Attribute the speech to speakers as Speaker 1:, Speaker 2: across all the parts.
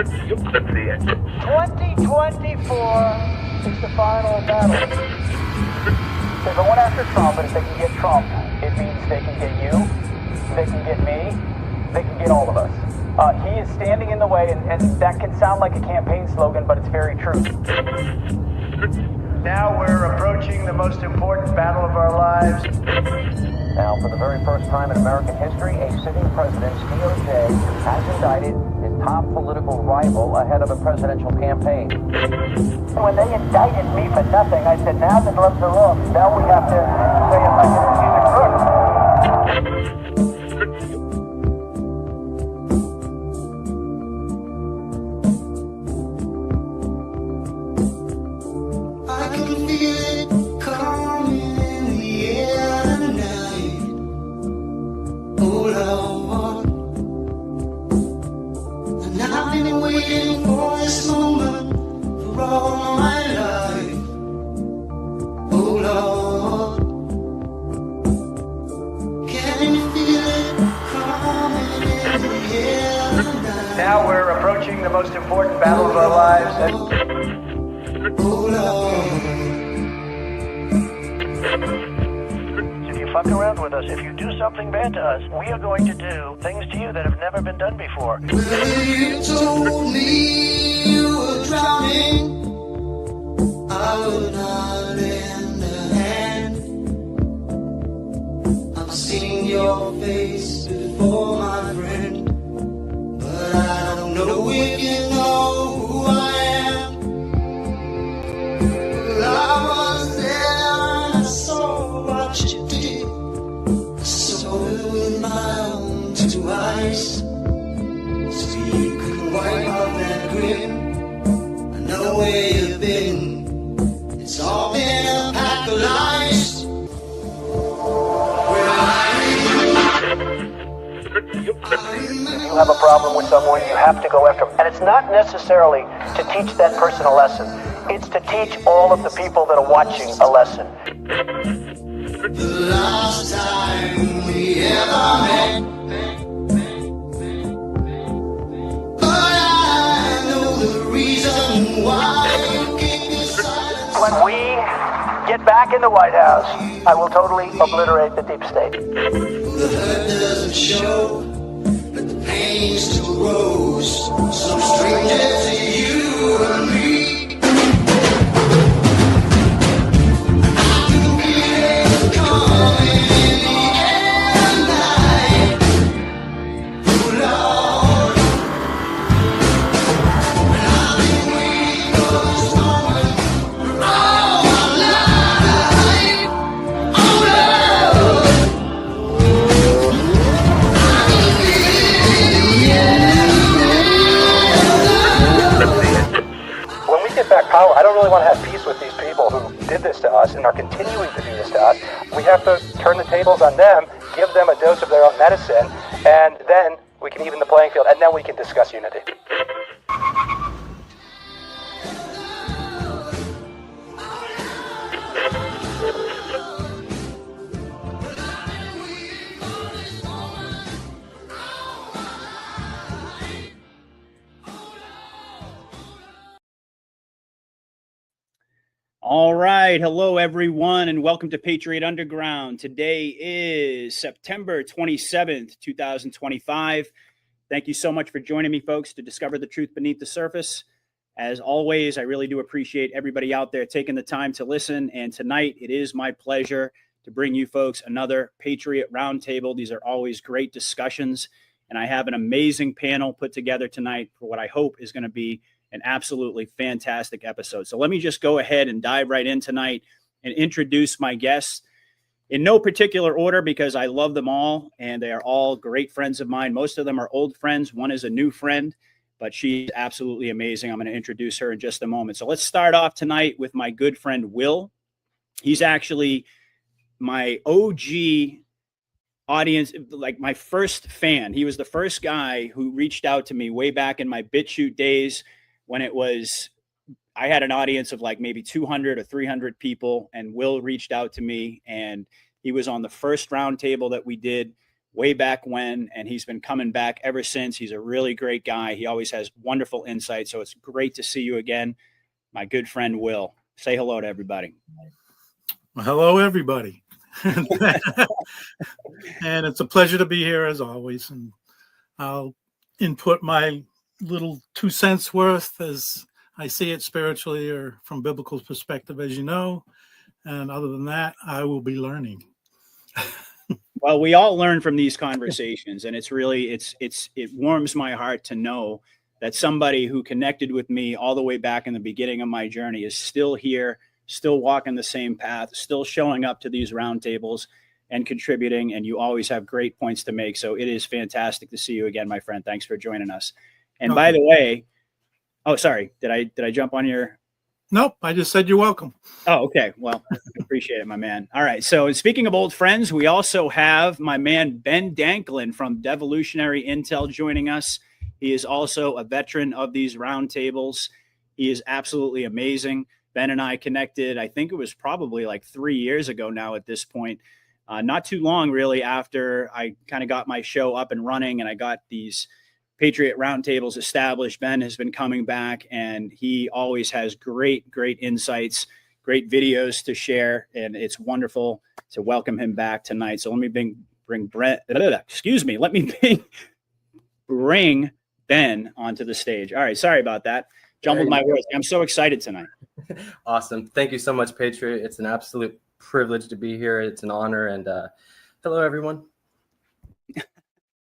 Speaker 1: 2024 is the final battle. They're going after Trump, and if they can get Trump, it means they can get you, they can get me, they can get all of us. He is standing in the way, and that can sound like a campaign slogan, but it's very true. Now we're approaching the most important battle of our lives. Now, for the very first time in American history, a sitting president's DOJ has indicted his top political rival ahead of a presidential campaign. When they indicted me for nothing, I said, now the gloves are off. Now we have to say if I can see the crook. Now we're approaching the most important battle of our lives. If you fuck around with us, if you do something bad to us, we are going to do things to you that have never been done before.
Speaker 2: Well, you told me you were drowning. I would not lend a hand. I've seen your face before, my friend. But I don't know if you know who I am. Well, I was there and I saw what you did. I saw it with my own two eyes. So you can wipe off that grin. I know where you've been. It's all been a pack of lies.
Speaker 1: If you have a problem with someone, you have to go after them. And it's not necessarily to teach that person a lesson. It's to teach all of the people that are watching a lesson.
Speaker 2: The last time we ever met, but I know the reason why you keep me silent.
Speaker 1: When we get back in the White House, I will totally obliterate the deep state.
Speaker 2: The hurt doesn't show, but the pain still grows. Some stranger to you and me. I can feel it coming in the air tonight. Oh Lord, and I've been waiting for this moment for all my life. Oh Lord.
Speaker 1: When we get back power, I don't really want to have peace with these people who did this to us and are continuing to do this to us. We have to turn the tables on them, give them a dose of their own medicine, and then we can even the playing field, and then we can discuss unity.
Speaker 3: All right. Hello, everyone, and welcome to Patriot Underground. Today is September 27th, 2025. Thank you so much for joining me, folks, to discover the truth beneath the surface. As always, I really do appreciate everybody out there taking the time to listen. And tonight, it is my pleasure to bring you folks another Patriot Roundtable. These are always great discussions. And I have an amazing panel put together tonight for what I hope is going to be an absolutely fantastic episode. So let me just go ahead and dive right in tonight and introduce my guests in no particular order because I love them all and they are all great friends of mine. Most of them are old friends. One is a new friend, but she's absolutely amazing. I'm going to introduce her in just a moment. So let's start off tonight with my good friend, Will. He's actually my OG audience, like my first fan. He was the first guy who reached out to me way back in my BitChute days when it was, I had an audience of like maybe 200 or 300 people, and Will reached out to me, and he was on the first round table that we did way back when, and he's been coming back ever since. He's a really great guy. He always has wonderful insight. So it's great to see you again, my good friend Will. Say hello to everybody.
Speaker 4: Well, hello, everybody. And it's a pleasure to be here as always. And I'll input my little 2 cents worth as I see it spiritually or from biblical perspective, as you know. And other than that, I will be learning.
Speaker 3: Well, we all learn from these conversations, and it's really, it warms my heart to know that somebody who connected with me all the way back in the beginning of my journey is still here, still walking the same path, still showing up to these roundtables and contributing. And you always have great points to make. So it is fantastic to see you again, my friend. Thanks for joining us. And by the way, oh, sorry, did I jump on your?
Speaker 4: Nope, I just said you're welcome.
Speaker 3: Oh, okay. Well, appreciate it, my man. All right. So speaking of old friends, we also have my man, Ben Danklin from Devolutionary Intel joining us. He is also a veteran of these roundtables. He is absolutely amazing. Ben and I connected, I think it was probably like 3 years ago now at this point. Not too long, really, after I kind of got my show up and running and I got these Patriot roundtables established. Ben has been coming back, and he always has great insights, great videos to share, and it's wonderful to welcome him back tonight. So let me bring Brent. Excuse me. Let me bring Ben onto the stage. All right, sorry about that. Jumbled my words. I'm so excited tonight.
Speaker 5: Awesome. Thank you so much, Patriot. It's an absolute privilege to be here. It's an honor, and hello, everyone.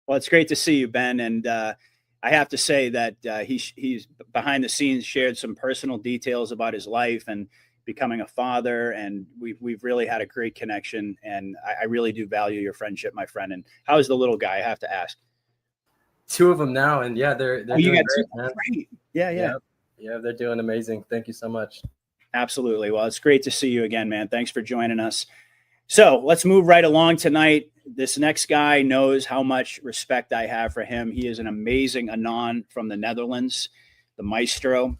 Speaker 3: Well, it's great to see you, Ben. And I have to say that he's behind the scenes shared some personal details about his life and becoming a father. And we've really had a great connection. And I really do value your friendship, my friend. And how is the little guy? I have to ask.
Speaker 5: 2 of them now. And yeah, they're doing great.
Speaker 3: Yeah.
Speaker 5: Yeah, they're doing amazing. Thank you so much.
Speaker 3: Absolutely. Well, it's great to see you again, man. Thanks for joining us. So let's move right along tonight. This next guy knows how much respect I have for him. He is an amazing Anon from the Netherlands, the maestro.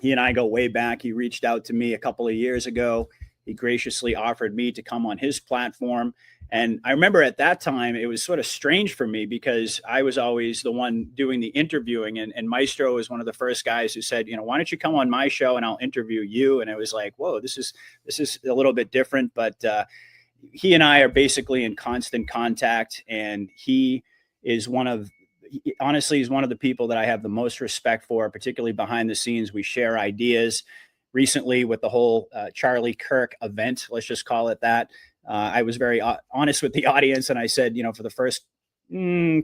Speaker 3: He and I go way back. He reached out to me a couple of years ago. He graciously offered me to come on his platform. And I remember at that time, it was sort of strange for me because I was always the one doing the interviewing. And Maestro was one of the first guys who said, why don't you come on my show and I'll interview you? And it was like, whoa, this is a little bit different. But he and I are basically in constant contact. And he is honestly, he's one of the people that I have the most respect for, particularly behind the scenes. We share ideas. Recently with the whole Charlie Kirk event, let's just call it that. I was very honest with the audience, and I said, for the first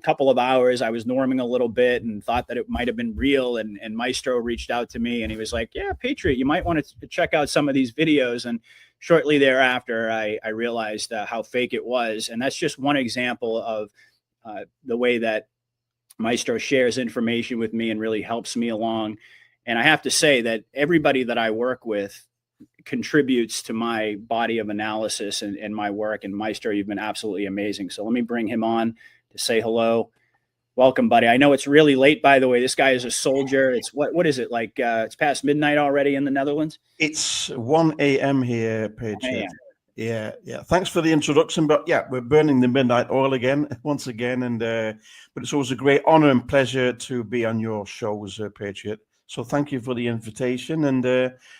Speaker 3: couple of hours, I was norming a little bit and thought that it might have been real. And Maestro reached out to me, and he was like, "Yeah, Patriot, you might want to check out some of these videos." And shortly thereafter, I realized how fake it was, and that's just one example of the way that Maestro shares information with me and really helps me along. And I have to say that everybody that I work with contributes to my body of analysis and my work. And Maestro, you've been absolutely amazing. So let me bring him on to say hello. Welcome, buddy. I know it's really late, by the way. This guy is a soldier. It's what is it like? It's past midnight already in the Netherlands.
Speaker 6: It's 1 a.m. here, Patriot. Yeah. Thanks for the introduction. But yeah, we're burning the midnight oil once again. And but it's always a great honor and pleasure to be on your shows, Patriot. So thank you for the invitation, and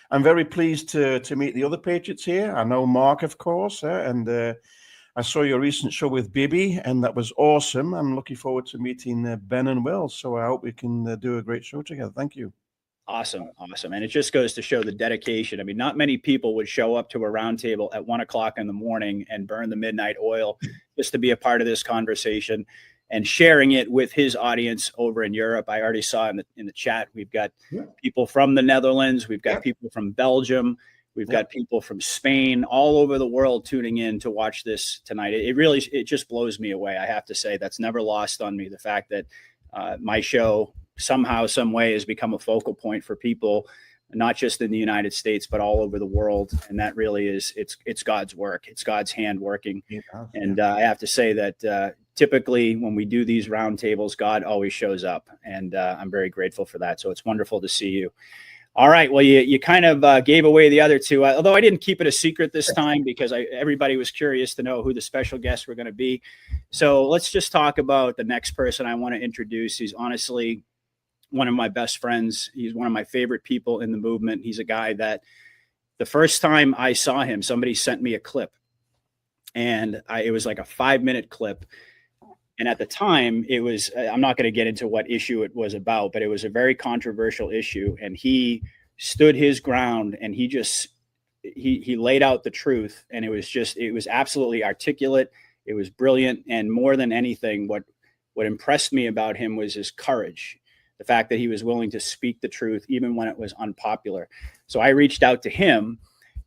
Speaker 6: I'm very pleased to meet the other Patriots here. I know Mark, of course, and I saw your recent show with Bibi, and that was awesome. I'm looking forward to meeting Ben and Will, so I hope we can do a great show together. Thank you.
Speaker 3: Awesome. And it just goes to show the dedication. I mean, not many people would show up to a roundtable at 1 o'clock in the morning and burn the midnight oil just to be a part of this conversation and sharing it with his audience over in Europe. I already saw in the chat, we've got people from the Netherlands. We've got people from Belgium. We've got people from Spain, all over the world tuning in to watch this tonight. It just blows me away. I have to say that's never lost on me. The fact that my show somehow, some way has become a focal point for people, not just in the United States, but all over the world. And that really is, it's God's work. It's God's hand working. And I have to say that typically when we do these roundtables, God always shows up. And I'm very grateful for that. So it's wonderful to see you. All right. Well, you kind of gave away the other two, although I didn't keep it a secret this time because everybody was curious to know who the special guests were going to be. So let's just talk about the next person I want to introduce. He's honestly one of my best friends. He's one of my favorite people in the movement. He's a guy that the first time I saw him, somebody sent me a clip, and it was like a 5-minute clip. And at the time, it was, I'm not going to get into what issue it was about, but it was a very controversial issue. And he stood his ground, and he laid out the truth. And it was absolutely articulate. It was brilliant. And more than anything, what impressed me about him was his courage, the fact that he was willing to speak the truth, even when it was unpopular. So I reached out to him.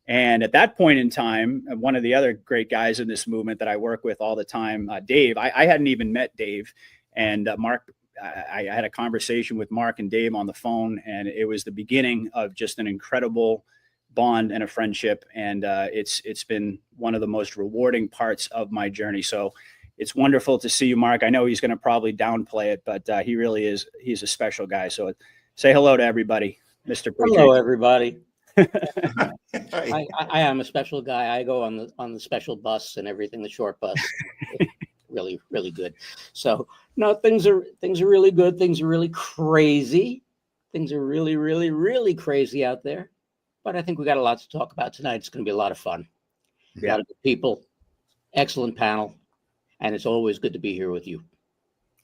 Speaker 3: And at that point in time, one of the other great guys in this movement that I work with all the time, Dave, I hadn't even met Dave. And Mark, I had a conversation with Mark and Dave on the phone, and it was the beginning of just an incredible bond and a friendship. And it's been one of the most rewarding parts of my journey. So it's wonderful to see you, Mark. I know he's going to probably downplay it, but he really is. He's a special guy. So say hello to everybody, Mr. Patriot.
Speaker 7: Hello, everybody. I am a special guy. I go on the special bus and everything, the short bus. Really, really good. So no, things are really good. Things are really crazy. Things are really, really, really crazy out there. But I think we got a lot to talk about tonight. It's going to be a lot of fun.
Speaker 3: Yeah.
Speaker 7: A lot of good people, excellent panel, and it's always good to be here with you.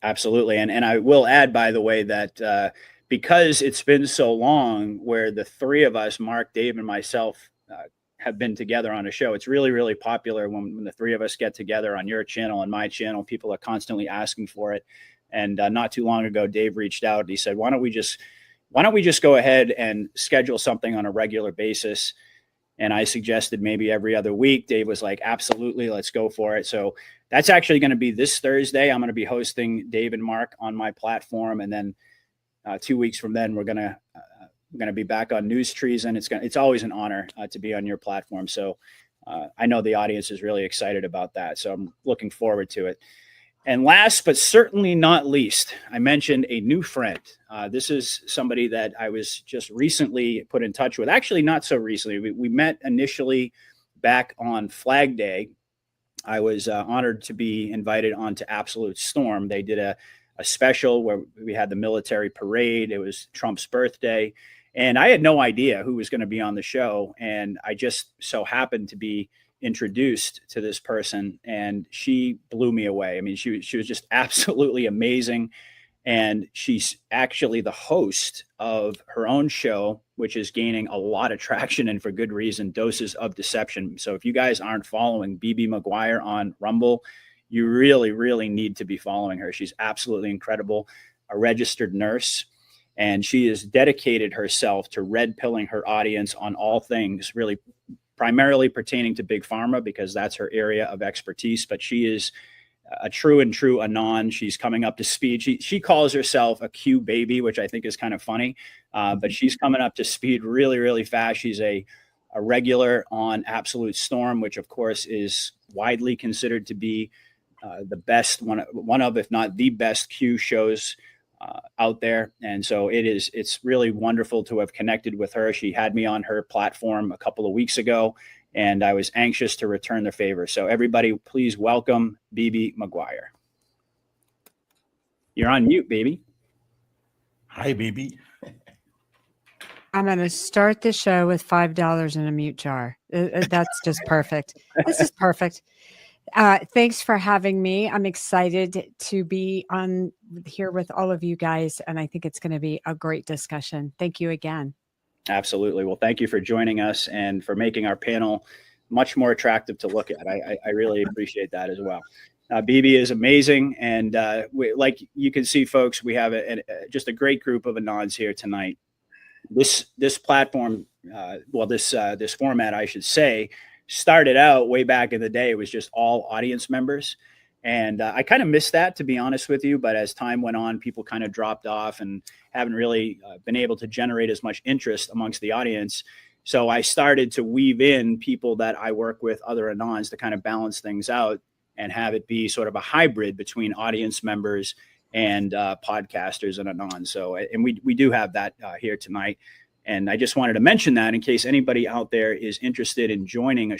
Speaker 3: Absolutely. And I will add, by the way, that because it's been so long where the three of us, Mark, Dave, and myself, have been together on a show, it's really, really popular when the three of us get together on your channel and my channel. People are constantly asking for it. And not too long ago, Dave reached out and he said, why don't we just go ahead and schedule something on a regular basis? And I suggested maybe every other week. Dave was like, absolutely, let's go for it. So that's actually going to be this Thursday. I'm going to be hosting Dave and Mark on my platform. And then 2 weeks from then, we're going to be back on News Trees, and it's always an honor to be on your platform. So I know the audience is really excited about that. So I'm looking forward to it. And last, but certainly not least, I mentioned a new friend. This is somebody that I was just recently put in touch with. Actually, not so recently. We met initially back on Flag Day. I was honored to be invited onto Absolute Storm. They did a special where we had the military parade. It was Trump's birthday. And I had no idea who was going to be on the show. And I just so happened to be introduced to this person, and she blew me away. I mean, she was just absolutely amazing. And she's actually the host of her own show, which is gaining a lot of traction, and for good reason, Doses of Deception. So if you guys aren't following BB McGuire on Rumble, you really, really need to be following her. She's absolutely incredible, a registered nurse, and she has dedicated herself to red pilling her audience on all things, really primarily pertaining to big pharma, because that's her area of expertise. But she is a true Anon. She's coming up to speed. She calls herself a Q baby, which I think is kind of funny, but she's coming up to speed really, really fast. She's a regular on Absolute Storm, which of course is widely considered to be the best one of, if not the best Q shows out there. And so it's really wonderful to have connected with her. She had me on her platform a couple of weeks ago, and I was anxious to return the favor. So everybody, please welcome BB McGuire. You're on mute, baby.
Speaker 6: Hi, BB.
Speaker 8: I'm going to start the show with $5 in a mute jar. That's just perfect. This is perfect. Thanks for having me. I'm excited to be on here with all of you guys, and I think it's going to be a great discussion. Thank you again.
Speaker 3: Absolutely. Well, thank you for joining us and for making our panel much more attractive to look at. I really appreciate that as well. BB is amazing, and like you can see, folks, we have just a great group of Anons here tonight. This platform, this format, I should say, started out way back in the day. It was just all audience members. And I kind of missed that, to be honest with you. But as time went on, people kind of dropped off and haven't really been able to generate as much interest amongst the audience. So I started to weave in people that I work with, other Anons, to kind of balance things out and have it be sort of a hybrid between audience members and podcasters and Anons. So, and we do have that here tonight. And I just wanted to mention that in case anybody out there is interested in joining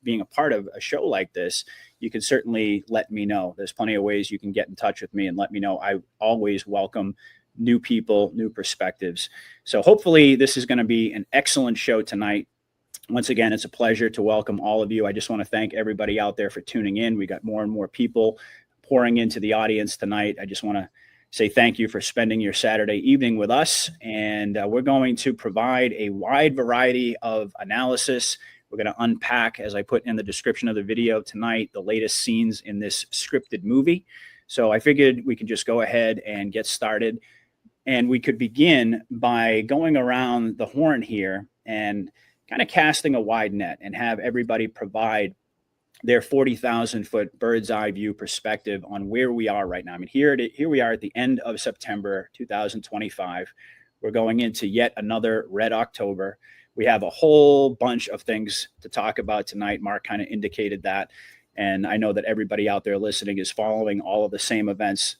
Speaker 3: being a part of a show like this, you can certainly let me know. There's plenty of ways you can get in touch with me and let me know. I always welcome new people, new perspectives. So hopefully this is going to be an excellent show tonight. Once again, it's a pleasure to welcome all of you. I just want to thank everybody out there for tuning in. We got more and more people pouring into the audience tonight. I just want to say thank you for spending your Saturday evening with us. And we're going to provide a wide variety of analysis. We're going to unpack, as I put in the description of the video tonight, the latest scenes in this scripted movie. So I figured we could just go ahead and get started. And we could begin by going around the horn here and kind of casting a wide net and have everybody provide their 40,000-foot bird's eye view perspective on where we are right now. I mean, here we are at the end of September 2025. We're going into yet another Red October. We have a whole bunch of things to talk about tonight. Mark kind of indicated that. And I know that everybody out there listening is following all of the same events.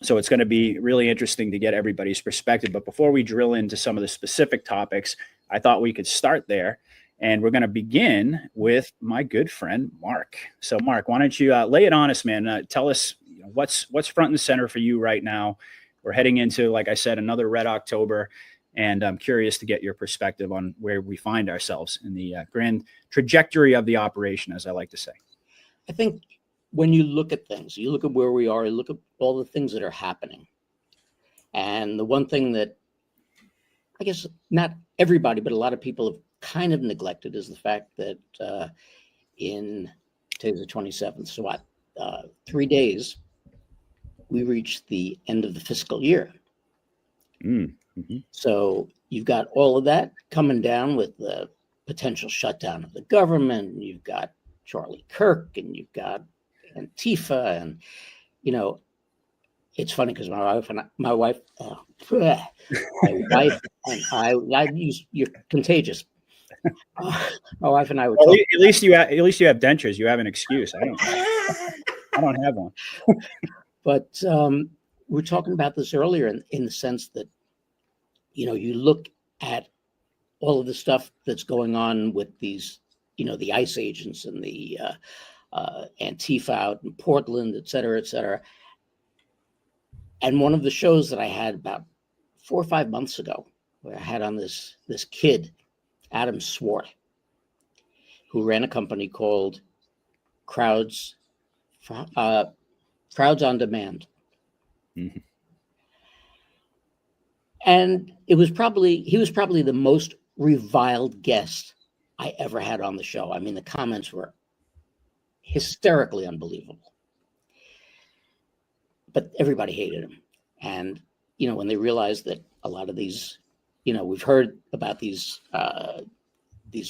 Speaker 3: So it's going to be really interesting to get everybody's perspective. But before we drill into some of the specific topics, I thought we could start there. And we're going to begin with my good friend, Mark. So, Mark, why don't you lay it on us, man? Tell us what's front and center for you right now. We're heading into, like I said, another Red October. And I'm curious to get your perspective on where we find ourselves in the grand trajectory of the operation, as I like to say.
Speaker 7: I think when you look at things, you look at where we are, you look at all the things that are happening. And the one thing that I guess not everybody, but a lot of people have kind of neglected is the fact that today's the 27th, so what, 3 days, we reached the end of the fiscal year.
Speaker 3: Mm-hmm.
Speaker 7: So you've got all of that coming down with the potential shutdown of the government, and you've got Charlie Kirk, and you've got Antifa, and, you know, it's funny because my wife and I use, you're contagious. My wife and I were talking.
Speaker 3: At least you have dentures. You have an excuse. I don't have one.
Speaker 7: But we were talking about this earlier in the sense that, you know, you look at all of the stuff that's going on with these, you know, the ICE agents and the Antifa out in Portland, et cetera, and one of the shows that I had about 4 or 5 months ago, where I had on this kid, Adam Swart, who ran a company called Crowds on Demand.
Speaker 3: Mm-hmm.
Speaker 7: And he was probably the most reviled guest I ever had on the show. I mean, the comments were hysterically unbelievable. But everybody hated him. And, you know, when they realized that a lot of these, you know, we've heard about these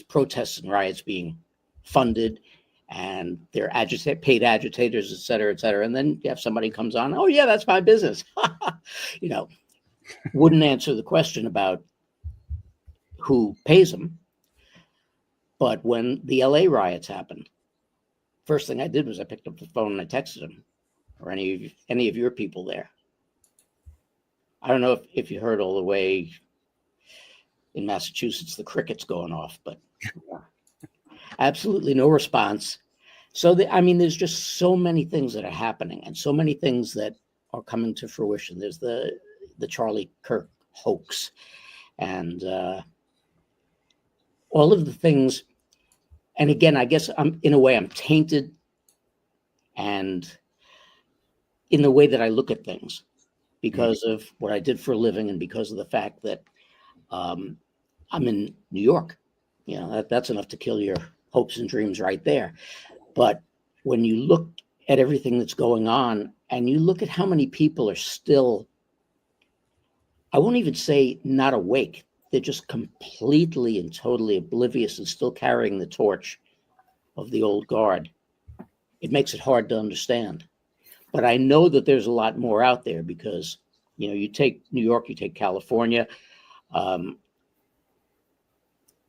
Speaker 7: protests and riots being funded, and they're paid agitators, et cetera, and then you have somebody comes on, oh yeah, that's my business. You know, wouldn't answer the question about who pays them. But when the LA riots happened, first thing I did was I picked up the phone and I texted him, or any of your people there. I don't know if you heard all the way in Massachusetts, the crickets going off, but absolutely no response. So, there's just so many things that are happening and so many things that are coming to fruition. There's the Charlie Kirk hoax and all of the things. And again, I guess I'm tainted and in the way that I look at things because of what I did for a living and because of the fact that I'm in New York. You know, that's enough to kill your hopes and dreams right there. But when you look at everything that's going on and you look at how many people are still, I won't even say not awake, they're just completely and totally oblivious and still carrying the torch of the old guard, it makes it hard to understand. But I know that there's a lot more out there because, you know, you take New York, you take California,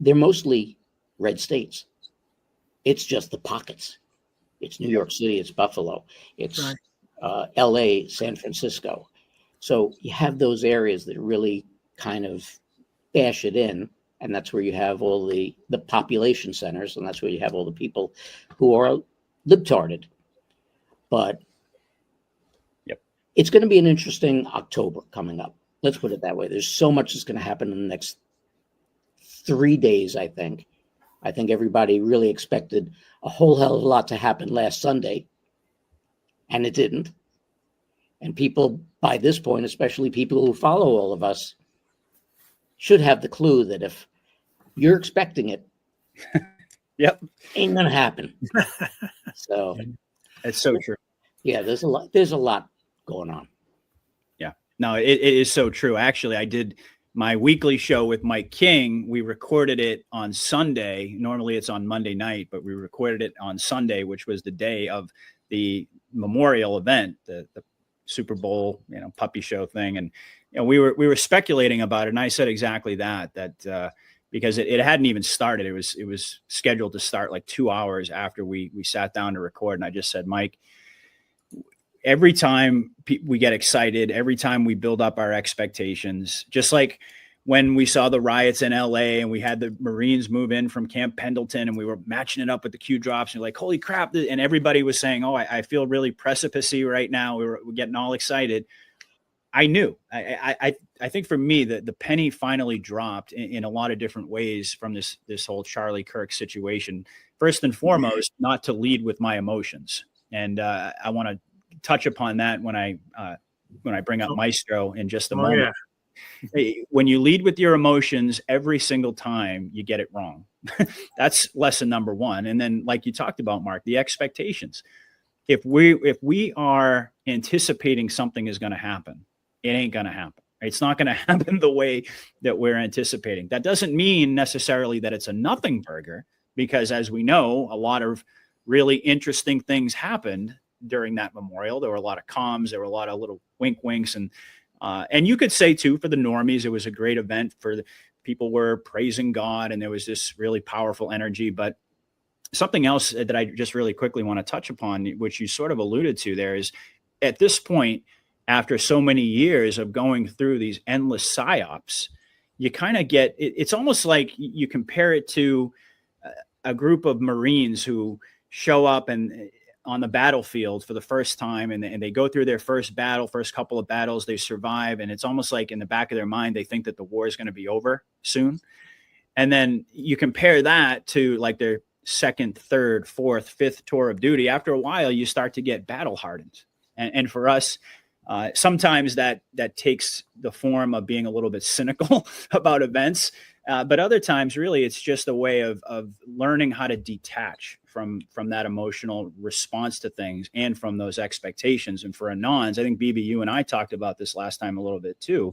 Speaker 7: they're mostly red states. It's just the pockets. It's New York City, it's Buffalo, it's right. LA, San Francisco. So you have those areas that really kind of bash it in, and that's where you have all the population centers, and that's where you have all the people who are libtarded. But
Speaker 3: Yep.
Speaker 7: It's going to be an interesting October coming up. Let's put it that way. There's so much that's going to happen in the next 3 days, I think. I think everybody really expected a whole hell of a lot to happen last Sunday, and it didn't. And people, by this point, especially people who follow all of us, should have the clue that if you're expecting it,
Speaker 3: Yep.
Speaker 7: ain't gonna happen. So
Speaker 3: It's so true.
Speaker 7: yeah, there's a lot going on.
Speaker 3: Yeah. No, it is so true. Actually, I did my weekly show with Mike King. We recorded it on Sunday. Normally it's on Monday night, but we recorded it on Sunday, which was the day of the memorial event, the Super Bowl, puppy show thing. And we were speculating about it. And I said exactly that because it hadn't even started. It was scheduled to start like 2 hours after we sat down to record. And I just said, Mike, every time we get excited, every time we build up our expectations, just like when we saw the riots in LA and we had the Marines move in from Camp Pendleton and we were matching it up with the Q drops and you're like, holy crap. And everybody was saying, oh, I feel really precipice-y right now. We're getting all excited. I knew, I think for me that the penny finally dropped in a lot of different ways from this whole Charlie Kirk situation. First and foremost, not to lead with my emotions. And I want to touch upon that when I bring up Maestro in just a moment. Yeah. When you lead with your emotions every single time, you get it wrong. That's lesson number one. And then, like you talked about, Mark, the expectations. If we are anticipating something is going to happen, it ain't going to happen. It's not going to happen the way that we're anticipating. That doesn't mean necessarily that it's a nothing burger, because as we know, a lot of really interesting things happened during that memorial. There were a lot of comms, there were a lot of little winks, and you could say too, for the normies, it was a great event. People were praising God, and there was this really powerful energy. But something else that I just really quickly want to touch upon, which you sort of alluded to there, is at this point, after so many years of going through these endless psyops, you kind of get, it's almost like you compare it to a group of Marines who show up and on the battlefield for the first time, and they go through their first couple of battles, they survive. And it's almost like in the back of their mind, they think that the war is going to be over soon. And then you compare that to like their second, third, fourth, fifth tour of duty. After a while, you start to get battle hardened. And for us, sometimes that takes the form of being a little bit cynical about events. But other times, really, it's just a way of learning how to detach from that emotional response to things and from those expectations. And for Anons, I think, BB, you and I talked about this last time a little bit too.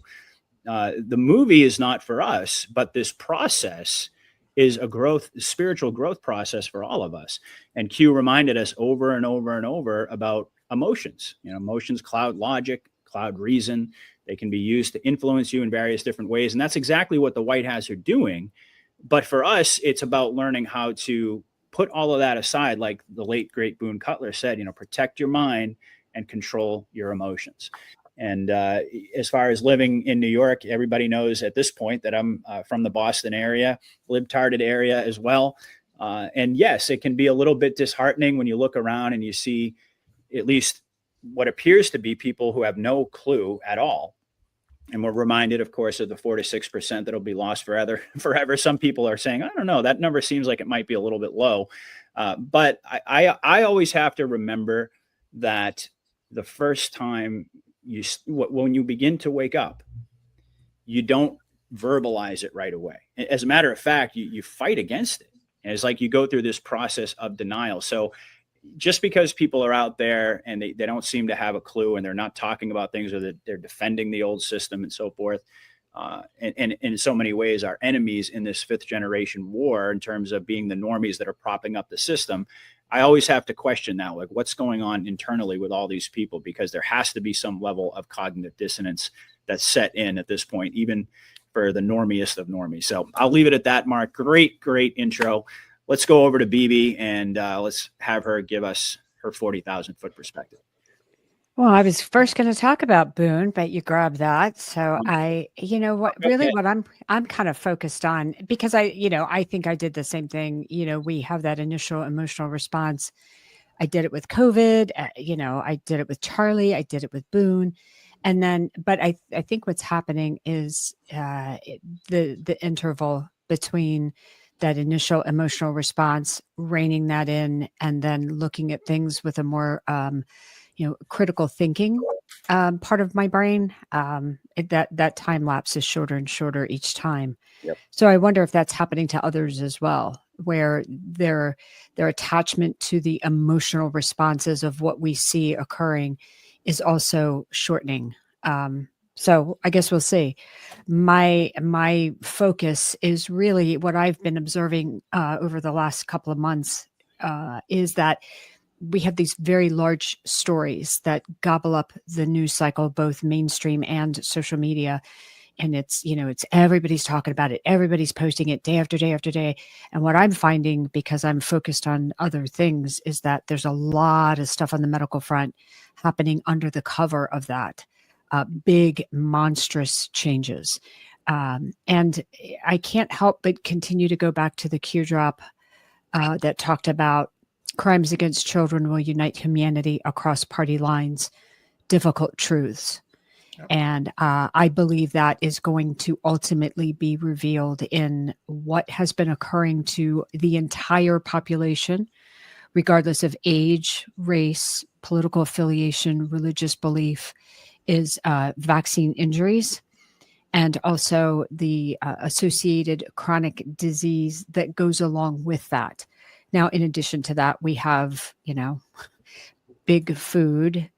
Speaker 3: The movie is not for us, but this process is a spiritual growth process for all of us. And Q reminded us over and over and over about emotions. Emotions cloud logic, cloud reason. They can be used to influence you in various different ways. And that's exactly what the White Hats are doing. But for us, it's about learning how to put all of that aside. Like the late, great Boone Cutler said, protect your mind and control your emotions. And as far as living in New York, everybody knows at this point that I'm from the Boston area, libtarded area as well. And yes, it can be a little bit disheartening when you look around and you see at least what appears to be people who have no clue at all. And we're reminded, of course, of the 4 to 6% that'll be lost forever. Some people are saying, I don't know, that number seems like it might be a little bit low. But I always have to remember that the first time when you begin to wake up, you don't verbalize it right away. As a matter of fact, you fight against it. And it's like you go through this process of denial. So just because people are out there and they don't seem to have a clue and they're not talking about things, or that they're defending the old system and so forth, and in so many ways are enemies in this fifth generation war in terms of being the normies that are propping up the system, I always have to question that, like what's going on internally with all these people, because there has to be some level of cognitive dissonance that's set in at this point, even for the normiest of normies. So I'll leave it at that, Mark. Great intro. Let's go over to BB and let's have her give us her 40,000 foot perspective.
Speaker 8: Well, I was first going to talk about Boone, but you grabbed that. So
Speaker 3: Okay.
Speaker 8: what I'm kind of focused on, because I think I did the same thing. We have that initial emotional response. I did it with COVID. I did it with Charlie. I did it with Boone. And then, but I think what's happening is the interval between that initial emotional response, reining that in, and then looking at things with a more critical thinking part of my brain. That time lapse is shorter and shorter each time.
Speaker 3: Yep.
Speaker 8: So I wonder if that's happening to others as well, where their attachment to the emotional responses of what we see occurring is also shortening. So I guess we'll see. My focus is really what I've been observing over the last couple of months is that we have these very large stories that gobble up the news cycle, both mainstream and social media. And it's everybody's talking about it. Everybody's posting it day after day after day. And what I'm finding, because I'm focused on other things, is that there's a lot of stuff on the medical front happening under the cover of that. Big, monstrous changes. And I can't help but continue to go back to the Q drop that talked about crimes against children will unite humanity across party lines, difficult truths. Yep. And I believe that is going to ultimately be revealed in what has been occurring to the entire population, regardless of age, race, political affiliation, religious belief, is vaccine injuries, and also the associated chronic disease that goes along with that. Now, in addition to that, we have, big food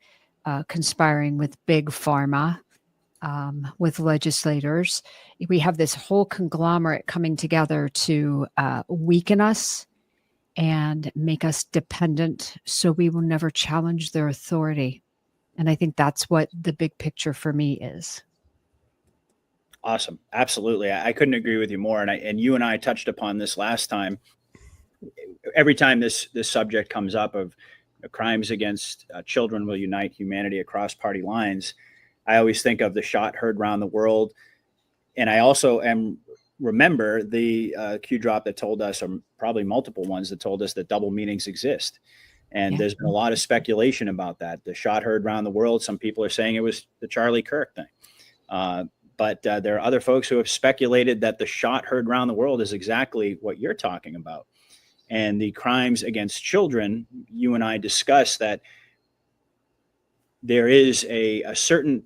Speaker 8: conspiring with big pharma, with legislators. We have this whole conglomerate coming together to weaken us and make us dependent so we will never challenge their authority. And I think that's what the big picture for me is.
Speaker 3: Awesome. Absolutely. I couldn't agree with you more. And you and I touched upon this last time. Every time this subject comes up of crimes against children will unite humanity across party lines, I always think of the shot heard around the world. And I also remember the Q drop that told us, or probably multiple ones that told us, that double meanings exist. And there's been a lot of speculation about that. The shot heard around the world, some people are saying it was the Charlie Kirk thing. But there are other folks who have speculated that the shot heard around the world is exactly what you're talking about. And the crimes against children, you and I discussed that there is a certain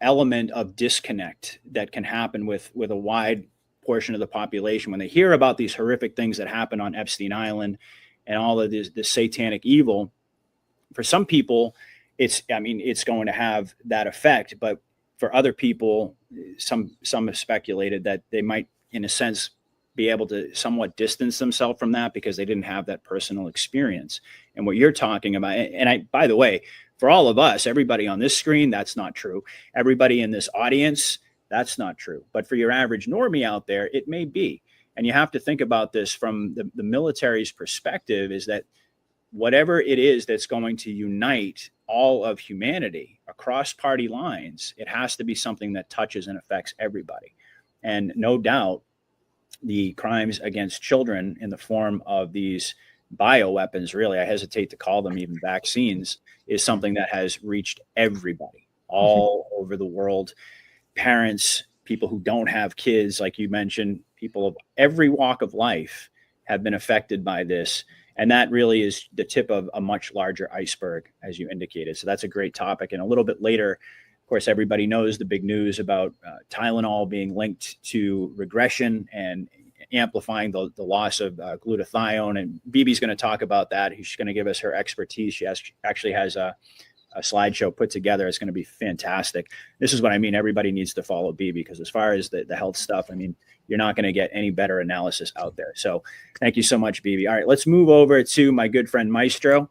Speaker 3: element of disconnect that can happen with a wide portion of the population when they hear about these horrific things that happen on Epstein Island and all of this satanic evil. For some people, it's going to have that effect, but for other people, some have speculated that they might, in a sense, be able to somewhat distance themselves from that because they didn't have that personal experience. And what you're talking about, and by the way, for all of us, everybody on this screen, that's not true. Everybody in this audience, that's not true. But for your average normie out there, it may be. And you have to think about this from the military's perspective, is that whatever it is that's going to unite all of humanity across party lines, it has to be something that touches and affects everybody. And no doubt, the crimes against children in the form of these bioweapons, really, I hesitate to call them even vaccines, is something that has reached everybody all over the world. Parents, people who don't have kids, like you mentioned, people of every walk of life have been affected by this. And that really is the tip of a much larger iceberg, as you indicated. So that's a great topic. And a little bit later, of course, everybody knows the big news about Tylenol being linked to regression and amplifying the loss of glutathione. And Bibi's going to talk about that. She's going to give us her expertise. She actually has a slideshow put together. It's going to be fantastic. This is what I mean. Everybody needs to follow Bibi, because as far as the health stuff, you're not going to get any better analysis out there. So thank you so much, Bibi. All right, let's move over to my good friend Maestro.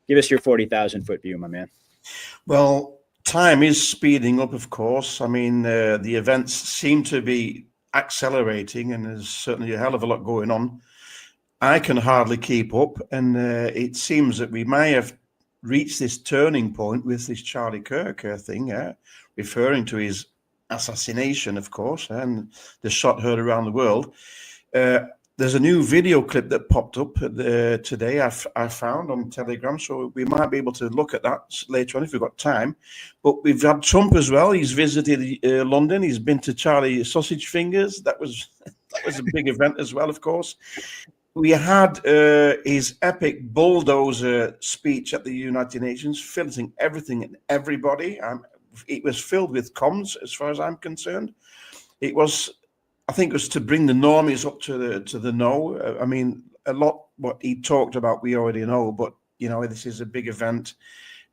Speaker 3: Give us your 40,000 foot view, my man.
Speaker 6: Well, time is speeding up, of course. The events seem to be accelerating, and there's certainly a hell of a lot going on. I can hardly keep up, and it seems that we may have reached this turning point with this Charlie Kirk thing, referring to his assassination, of course, and the shot heard around the world. There's a new video clip that popped up today. I found on Telegram, so we might be able to look at that later on if we've got time. But we've had Trump as well. He's visited London. He's been to Charlie Sausage Fingers. That was a big event as well, of course. We had his epic bulldozer speech at the United Nations, filling everything and everybody. It was filled with comms, as far as I'm concerned. I think it was to bring the normies up to the know. I mean, a lot what he talked about we already know, but this is a big event.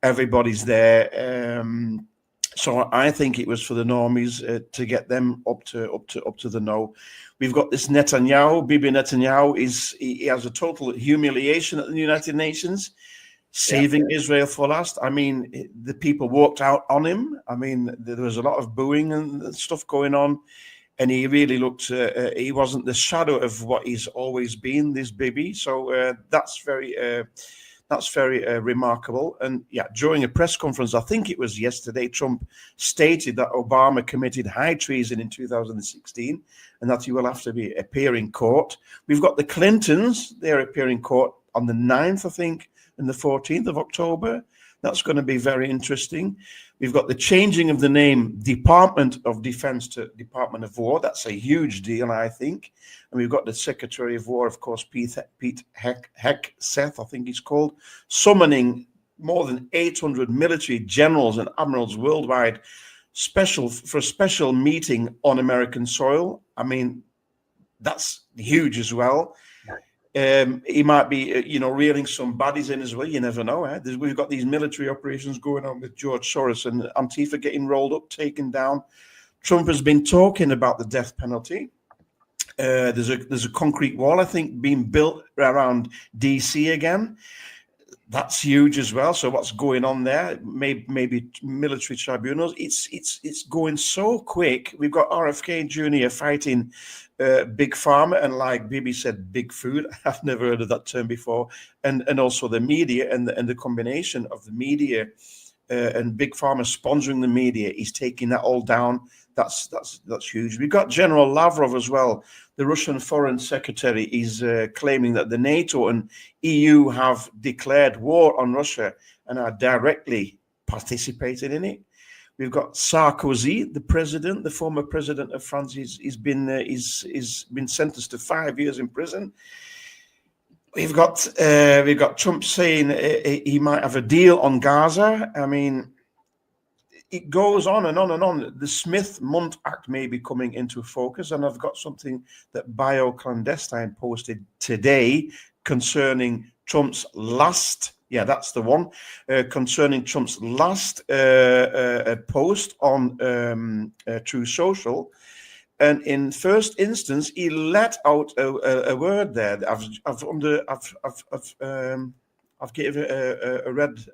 Speaker 6: Everybody's there, so I think it was for the normies to get them up to the know. We've got this Netanyahu, Bibi Netanyahu. He has a total humiliation at the United Nations, saving Israel for last. I mean, the people walked out on him. I mean, there was a lot of booing and stuff going on. And he really looked, he wasn't the shadow of what he's always been, this Bibi. So that's very remarkable. And yeah, during a press conference, I think it was yesterday, Trump stated that Obama committed high treason in 2016 and that he will have to appear in court. We've got the Clintons, they're appearing in court on the 9th, I think, and the 14th of October. That's going to be very interesting. We've got the changing of the name Department of Defense to Department of War. That's a huge deal, I think. And we've got the Secretary of War, of course, Pete Hegseth, I think he's called, summoning more than 800 military generals and admirals worldwide for a special meeting on American soil. I mean, that's huge as well. He might be, reeling some baddies in as well. You never know. We've got these military operations going on with George Soros and Antifa getting rolled up, taken down. Trump has been talking about the death penalty. There's a concrete wall, I think, being built around DC again. That's huge as well. So what's going on there? Maybe military tribunals. It's going so quick. We've got RFK Jr. fighting big pharma, and like Bibi said, big food. I've never heard of that term before. And also the media and the combination of the media and big pharma sponsoring the media. He's taking that all down. That's huge. We've got General Lavrov as well. The Russian Foreign Secretary is claiming that the NATO and EU have declared war on Russia and are directly participating in it. We've got Sarkozy, the former president of France. He's been sentenced to 5 years in prison. We've got Trump saying he might have a deal on Gaza. I mean, it goes on and on and on. The Smith-Mundt Act may be coming into focus, and I've got something that BioClandestine posted today concerning Trump's last. Yeah, that's the one. Concerning Trump's last post on True Social, and in first instance, he let out a word there. I've given a red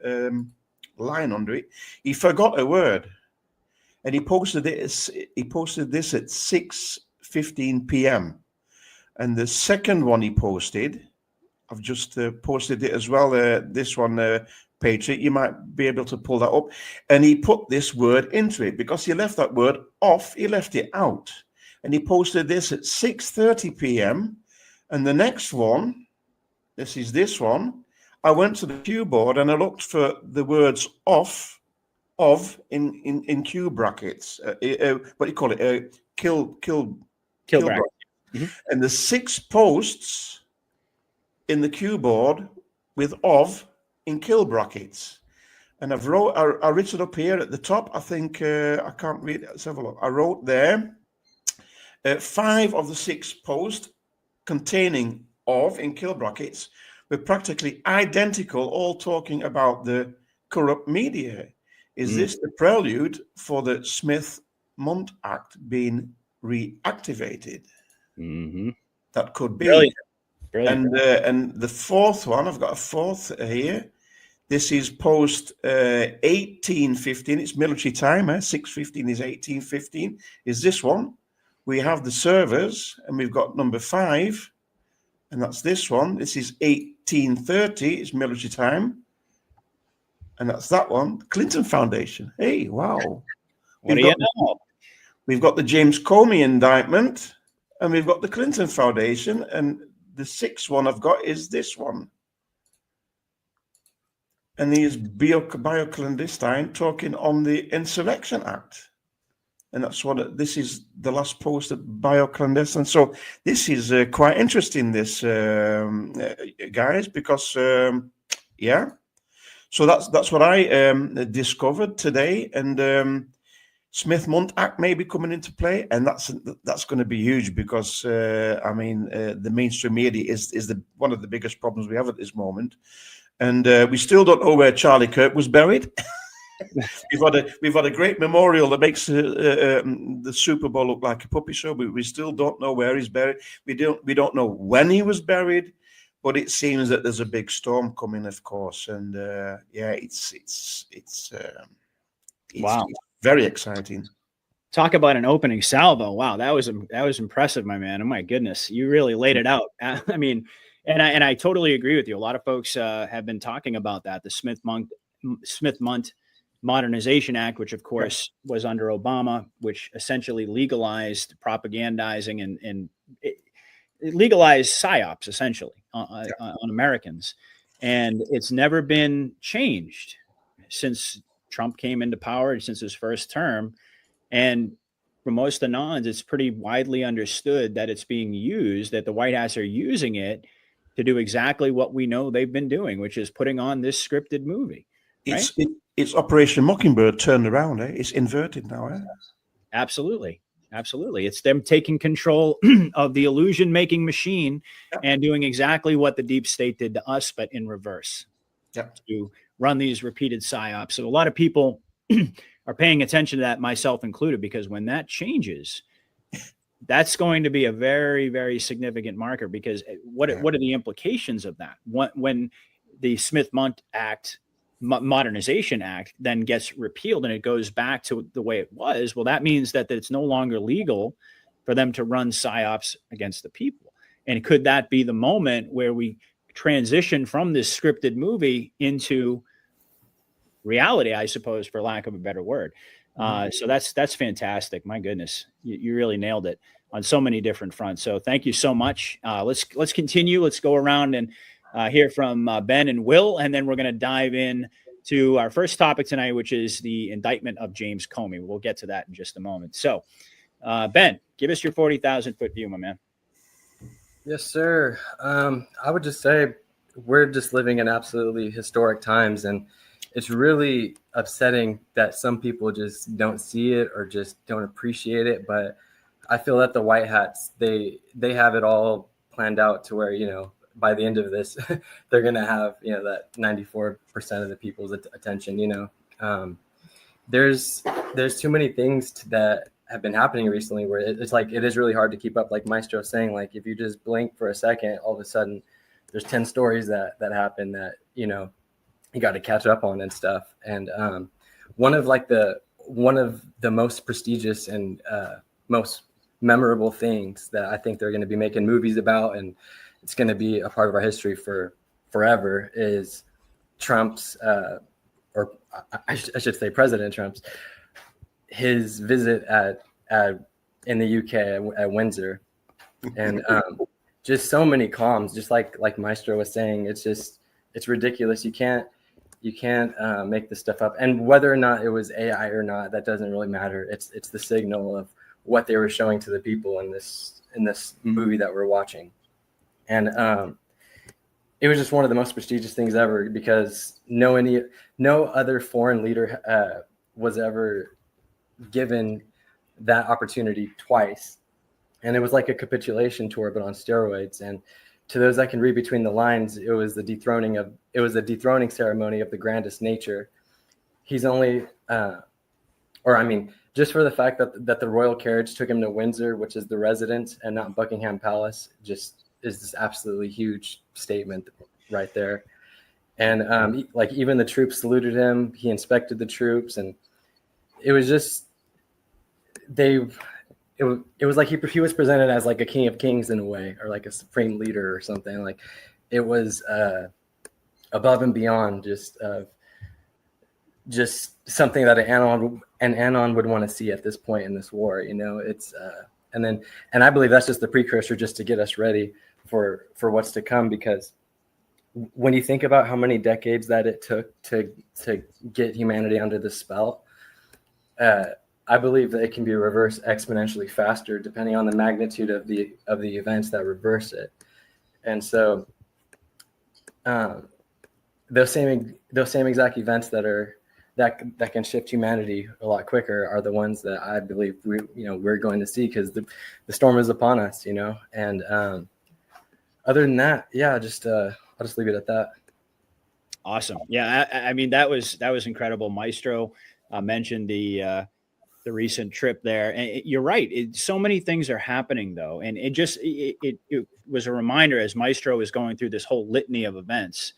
Speaker 6: line under it. He forgot a word, and he posted this. He posted this at 6:15 p.m. And the second one he posted, I've just posted it as well. This one, Patriot, you might be able to pull that up. And he put this word into it because he left that word off. He left it out. And he posted this at 6:30 p.m. And the next one, this one, I went to the Q board and I looked for the words of in Q brackets. What do you call it? Kill brackets. Mm-hmm. And the 6 posts in the Q board with of in kill brackets. And I wrote it up here at the top. I think I can't read it. Let's have a look. I wrote there 5 of the 6 posts containing of in kill brackets were practically identical, all talking about the corrupt media. Is this the prelude for the Smith-Mundt Act being reactivated? Mm-hmm. That could be. Brilliant. And the fourth one, I've got a fourth here. This is post 1815. It's military time. 6:15 is 1815. Is this one? We have the servers, and we've got number 5. And that's this one. This is 1830. It's military time. And that's that one, Clinton Foundation. Hey, wow.
Speaker 3: What do you know?
Speaker 6: We've got the James Comey indictment, and we've got the Clinton Foundation, and the sixth one I've got is this one. And he is bioclandestine talking on the Insurrection Act. And that's what this is, the last post of bioclandestine. So this is quite interesting, this, guys, because, yeah. So that's what I discovered today. And Smith-Mundt Act may be coming into play. And that's going to be huge because, I mean, the mainstream media is one of the biggest problems we have at this moment. And we still don't know where Charlie Kirk was buried. We've had a great memorial that makes the Super Bowl look like a puppy show, but we still don't know where he's buried. We don't know when he was buried, but it seems that there's a big storm coming, of course. And yeah, it's
Speaker 3: Wow,
Speaker 6: very exciting.
Speaker 3: Talk about an opening salvo. Wow, that was impressive, my man. Oh my goodness, you really laid it out. I mean, and I totally agree with you. A lot of folks have been talking about that, the Smith-Mundt Modernization Act, which of course was under Obama, which essentially legalized propagandizing and it legalized psyops essentially on Americans. And it's never been changed since Trump came into power, since his first term. And for most Anons, it's pretty widely understood that it's being used, that the White House are using it to do exactly what we know they've been doing, which is putting on this scripted movie. Right?
Speaker 6: It's Operation Mockingbird turned around. It's inverted now.
Speaker 3: Absolutely. It's them taking control of the illusion-making machine and doing exactly what the deep state did to us, but in reverse. To run these repeated psyops. So a lot of people are paying attention to that, myself included, because when that changes, that's going to be a very, very significant marker. Because what are the implications of that? When the Smith-Mundt Act, Modernization Act, then gets repealed and it goes back to the way it was, well, that means that it's no longer legal for them to run psyops against the people. And could that be the moment where we transition from this scripted movie into reality, I suppose, for lack of a better word? So that's fantastic. My goodness, you really nailed it on so many different fronts. So thank you so much. Let's continue. Let's go around and hear from Ben and Will, and then we're going to dive in to our first topic tonight, which is the indictment of James Comey. We'll get to that in just a moment. So, Ben, give us your 40,000-foot view, my man.
Speaker 5: Yes, sir. I would just say we're just living in absolutely historic times, and it's really upsetting that some people just don't see it or just don't appreciate it. But I feel that the White Hats, they have it all planned out to where, by the end of this, they're going to have, that 94% of the people's attention. There's too many things that have been happening recently where it's like, it is really hard to keep up. Like Maestro's saying, like, if you just blink for a second, all of a sudden there's 10 stories that happen that, you got to catch up on and stuff. And one of the most prestigious and most memorable things that I think they're going to be making movies about, and it's going to be a part of our history for forever, is Trump's, or I should say President Trump's, his visit in the UK at Windsor. And just so many comms, just like Maestro was saying, it's ridiculous. You can't make this stuff up. And whether or not it was AI or not, that doesn't really matter. It's the signal of what they were showing to the people in this movie that we're watching. And it was just one of the most prestigious things ever, because no other foreign leader was ever given that opportunity twice. And it was like a capitulation tour, but on steroids. And to those that can read between the lines, it was the dethroning ceremony of the grandest nature. He's only, just for the fact that the royal carriage took him to Windsor, which is the residence, and not Buckingham Palace, just is this absolutely huge statement right there. And even the troops saluted him. He inspected the troops, and it was just it was like he was presented as like a king of kings in a way, or like a supreme leader or something. Like, it was above and beyond just just something that an anon would want to see at this point in this war. It's and I believe that's just the precursor, just to get us ready for what's to come. Because when you think about how many decades that it took to get humanity under the spell, I believe that it can be reversed exponentially faster depending on the magnitude of the events that reverse it. And so those same exact events that can shift humanity a lot quicker are the ones that I believe we're going to see, because the storm is upon us, And other than that, yeah, I'll just leave it at that.
Speaker 3: Awesome. Yeah, I mean, that was incredible. Maestro mentioned the recent trip there, and you're right. So many things are happening though, and it was a reminder as Maestro was going through this whole litany of events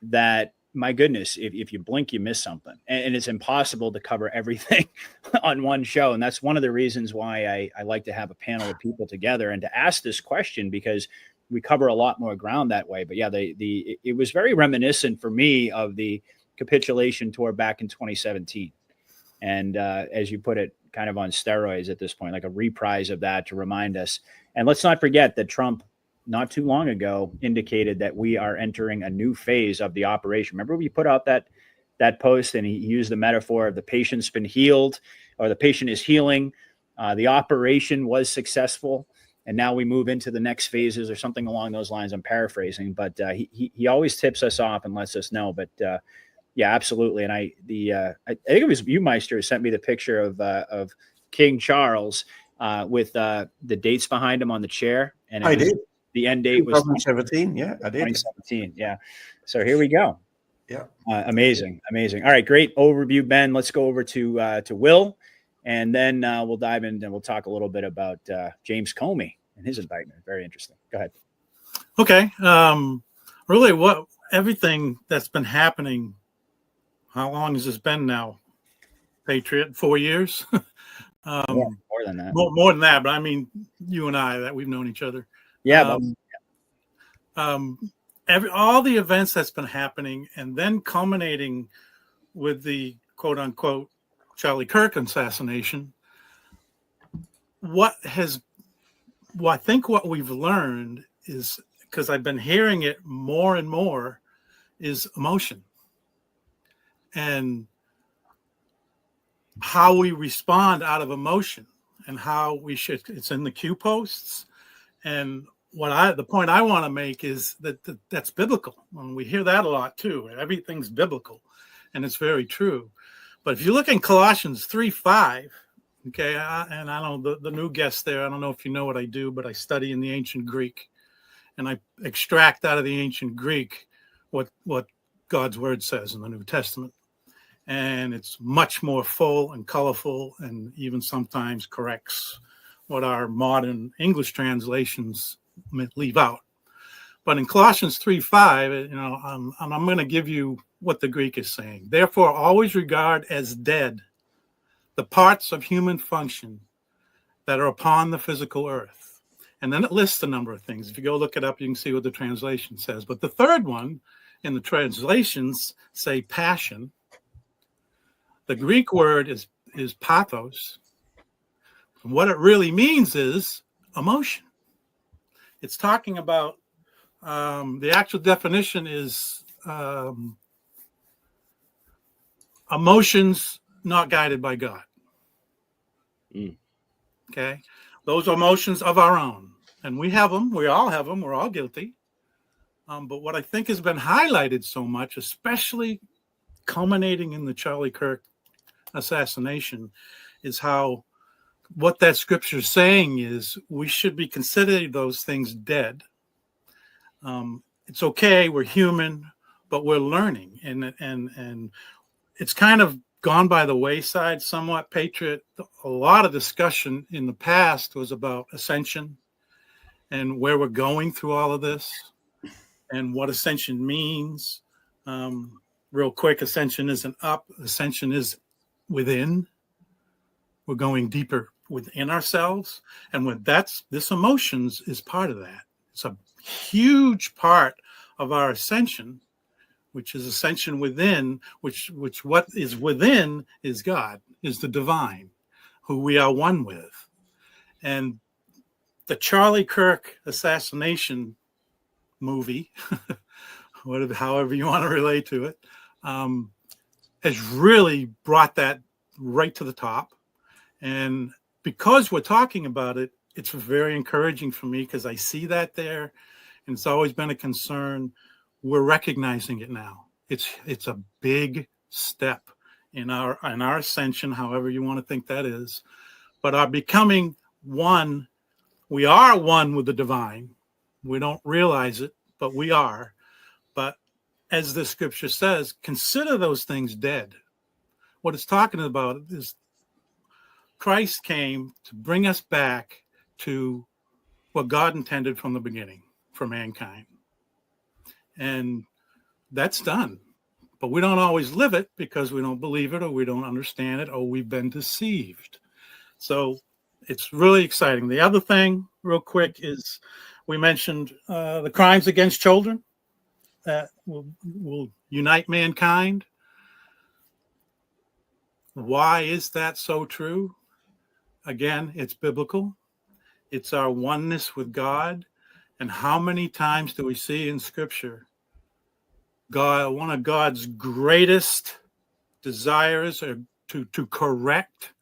Speaker 3: that, my goodness, if you blink, you miss something, and it's impossible to cover everything on one show. And that's one of the reasons why I like to have a panel of people together and to ask this question, because we cover a lot more ground that way. But yeah, it was very reminiscent for me of the capitulation tour back in 2017. And as you put it, kind of on steroids at this point, like a reprise of that to remind us. And let's not forget that Trump, not too long ago, indicated that we are entering a new phase of the operation. Remember, we put out that post, and he used the metaphor of the patient's been healed, or the patient is healing. The operation was successful, and now we move into the next phases, or something along those lines. I'm paraphrasing, but he always tips us off and lets us know. But yeah, absolutely. And I think it was you, Meister, who sent me the picture of King Charles with the dates behind him on the chair. And
Speaker 6: I did.
Speaker 3: The end date was
Speaker 6: 2017. Yeah, I did.
Speaker 3: 2017. Yeah. So here we go.
Speaker 6: Yeah.
Speaker 3: Amazing. All right. Great overview, Ben. Let's go over to Will, and then we'll dive in and we'll talk a little bit about James Comey and his indictment. Very interesting. Go ahead.
Speaker 4: Okay. Really, everything that's been happening. How long has this been now? Patriot, 4 years.
Speaker 3: More than that.
Speaker 4: More than that, but I mean, you and I, that we've known each other.
Speaker 3: Yeah.
Speaker 4: All the events that's been happening, and then culminating with the quote unquote Charlie Kirk assassination. I think what we've learned is, because I've been hearing it more and more, is emotion and how we respond out of emotion, and how we should. It's in the Q posts. And the point I want to make is that's biblical. And we hear that a lot too. Everything's biblical, and it's very true. But if you look in Colossians 3:5, okay, and I don't know the new guest there, I don't know if you know what I do, but I study in the ancient Greek, and I extract out of the ancient Greek what God's word says in the New Testament. And it's much more full and colorful, and even sometimes corrects what our modern English translations leave out. But in Colossians 3:5, I'm going to give you what the Greek is saying. Therefore, always regard as dead the parts of human function that are upon the physical earth. And then it lists a number of things. If you go look it up, you can see what the translation says. But the third one in the translations say passion. The Greek word is pathos. And what it really means is emotion. It's talking about, the actual definition is emotions not guided by God. Okay? Those are emotions of our own. And we have them. We all have them. We're all guilty. But what I think has been highlighted so much, especially culminating in the Charlie Kirk assassination, is how what that scripture is saying is we should be considering those things dead. It's okay, we're human, but we're learning, and it's kind of gone by the wayside somewhat. Patriot, a lot of discussion in the past was about ascension and where we're going through all of this and what ascension means. Real quick, ascension isn't up, ascension is within. We're going deeper within ourselves, and this emotions is part of that. It's a huge part of our ascension, which is ascension within, which what is within is God, is the divine, who we are one with. And the Charlie Kirk assassination movie, whatever, however you want to relate to it, has really brought that right to the top. And because we're talking about it, it's very encouraging for me because I see that there, and it's always been a concern. We're recognizing it now. It's a big step in our ascension, however you want to think that is, but our becoming one. We are one with the divine. We don't realize it, but we are. But as the scripture says, consider those things dead. What it's talking about is Christ came to bring us back to what God intended from the beginning for mankind. And that's done. But we don't always live it because we don't believe it, or we don't understand it, or we've been deceived. So it's really exciting. The other thing, real quick, is we mentioned the crimes against children that will unite mankind. Why is that so true? Again, it's biblical. It's our oneness with God. And how many times do we see in Scripture God, one of God's greatest desires are to correct,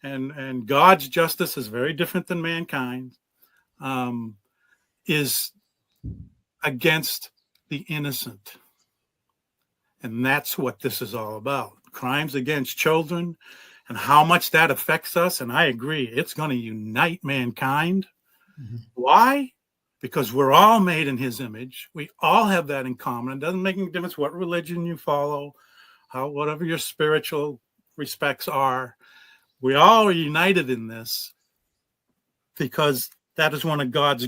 Speaker 4: and God's justice is very different than mankind, is against the innocent. And that's what this is all about. Crimes against children and how much that affects us. And I agree, it's going to unite mankind. Mm-hmm. Why? Because we're all made in his image. We all have that in common. It doesn't make any difference what religion you follow, whatever your spiritual respects are. We all are united in this because that is one of God's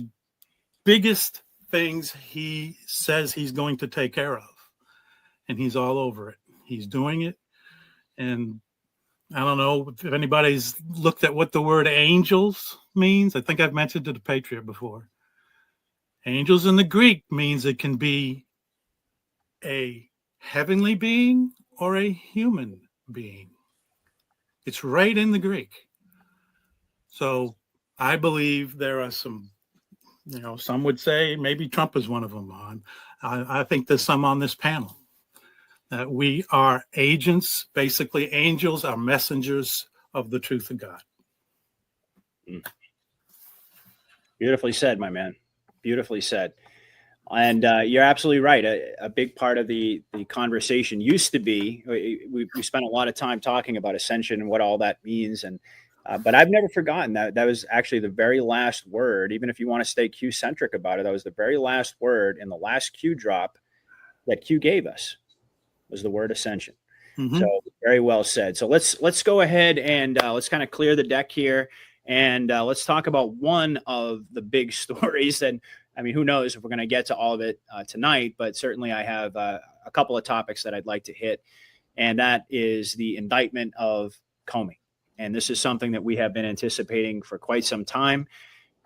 Speaker 4: biggest things he says he's going to take care of. And he's all over it. He's doing it. And I don't know if anybody's looked at what the word angels means. I think I've mentioned to the Patriot before. Angels in the Greek means it can be a heavenly being or a human being. It's right in the Greek. So I believe there are some, some would say maybe Trump is one of them on. I think there's some on this panel. That we are agents, basically angels are messengers of the truth of God.
Speaker 3: Beautifully said, my man. Beautifully said. And you're absolutely right. A big part of the conversation used to be, we spent a lot of time talking about ascension and what all that means. And but I've never forgotten that was actually the very last word. Even if you want to stay Q-centric about it, that was the very last word in the last Q drop that Q gave us. Was the word ascension. Mm-hmm. So very well said. So let's go ahead and let's kind of clear the deck here, and let's talk about one of the big stories. And I mean, who knows if we're going to get to all of it tonight, but certainly I have a couple of topics that I'd like to hit, and that is the indictment of Comey. And this is something that we have been anticipating for quite some time.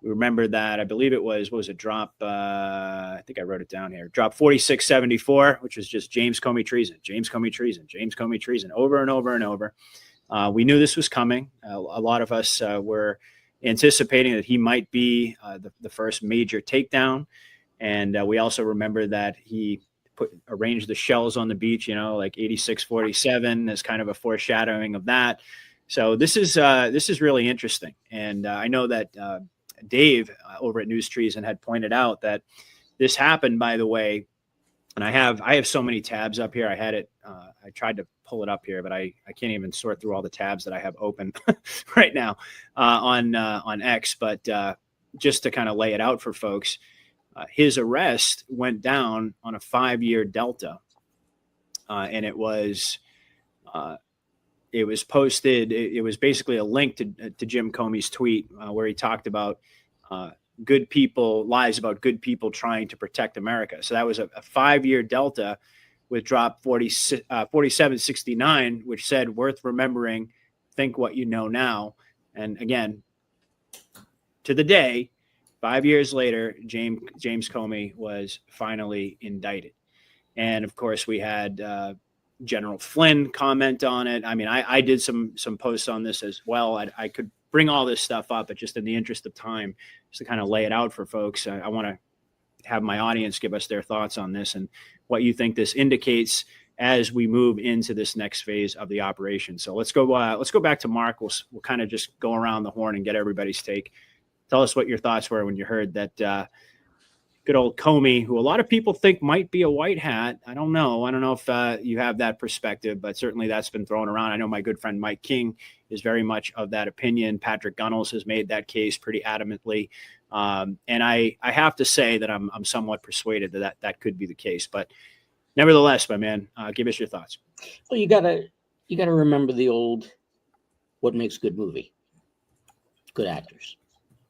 Speaker 3: We remember that, I believe it was, what was it, drop, I think I wrote it down here, drop 4674, which was just James Comey treason, James Comey treason, James Comey treason, over and over and over. We knew this was coming. A lot of us were anticipating that he might be the first major takedown. And we also remember that he arranged the shells on the beach, like 8647 as kind of a foreshadowing of that. So this is really interesting. And I know that Dave over at News Treason had pointed out that this happened, by the way, and I have so many tabs up here. I had it, I tried to pull it up here, but I can't even sort through all the tabs that I have open right now on X. But just to kind of lay it out for folks, his arrest went down on a 5-year delta, and it was posted. It was basically a link to Jim Comey's tweet where he talked about good people, lies about good people trying to protect America. So that was a 5-year delta with drop 4769, which said, worth remembering, think what you know now. And again, to the day, 5 years later, James Comey was finally indicted. And of course, we had General Flynn comment on it. I mean, I did some posts on this as well. I could bring all this stuff up, but just in the interest of time, just to kind of lay it out for folks, I want to have my audience give us their thoughts on this and what you think this indicates as we move into this next phase of the operation. So let's go back to Mark. We'll kind of just go around the horn and get everybody's take. Tell us what your thoughts were when you heard that good old Comey, who a lot of people think might be a white hat. I don't know if you have that perspective, but certainly that's been thrown around. I know my good friend Mike King is very much of that opinion. Patrick Gunnels has made that case pretty adamantly. And I have to say that I'm somewhat persuaded that could be the case. But nevertheless, my man, give us your thoughts.
Speaker 7: Well, you gotta remember the old, what makes good movie? Good actors.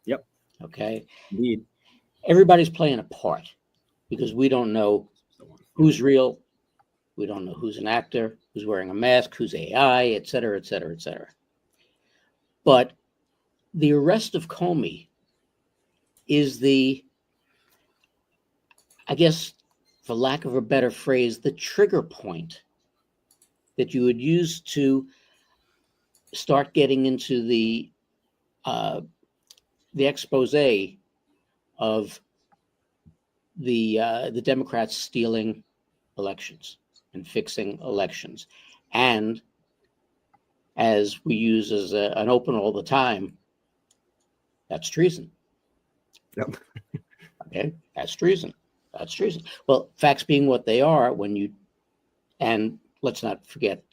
Speaker 3: Yep.
Speaker 7: Okay.
Speaker 3: Indeed.
Speaker 7: Everybody's playing a part because we don't know who's real. We don't know who's an actor, who's wearing a mask, who's AI, et cetera, et cetera, et cetera. But the arrest of Comey is I guess, for lack of a better phrase, the trigger point that you would use to start getting into the expose of the Democrats stealing elections and fixing elections. And as we use as an opener all the time, that's treason.
Speaker 3: Yep.
Speaker 7: Okay, that's treason. That's treason. Well, facts being what they are, and let's not forget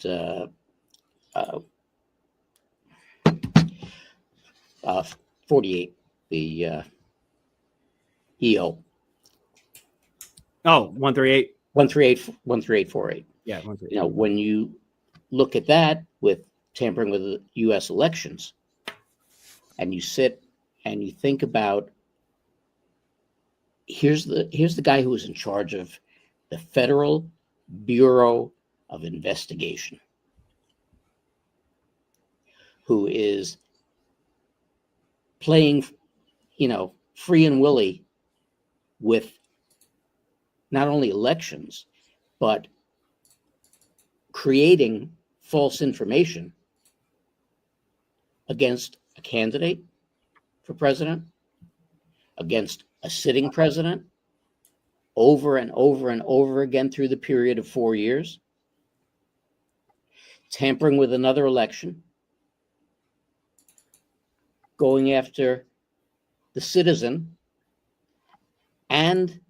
Speaker 7: 48, the EO.
Speaker 3: Oh, 138.
Speaker 7: 13848.
Speaker 3: Yeah, 138.
Speaker 7: You know, when you look at that with tampering with the U.S. elections, and you sit and you think about, here's the guy who was in charge of the Federal Bureau of Investigation, who is playing, free and willy with not only elections, but creating false information against a candidate for president, against a sitting president, over and over and over again through the period of 4 years, tampering with another election, going after the citizen and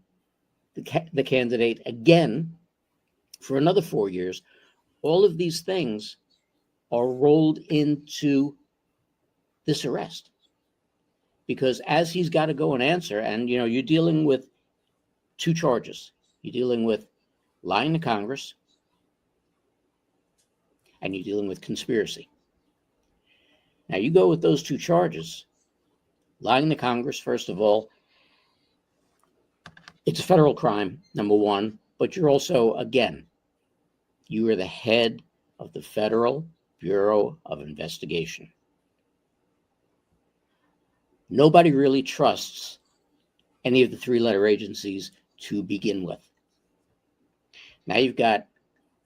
Speaker 7: the candidate again for another 4 years. All of these things are rolled into this arrest, because as he's got to go and answer, and you're dealing with two charges. You're dealing with lying to Congress, and you're dealing with conspiracy. Now, you go with those two charges, lying to Congress, first of all, it's a federal crime, number one, but you're also, again, you are the head of the Federal Bureau of Investigation. Nobody really trusts any of the three-letter agencies to begin with. Now you've got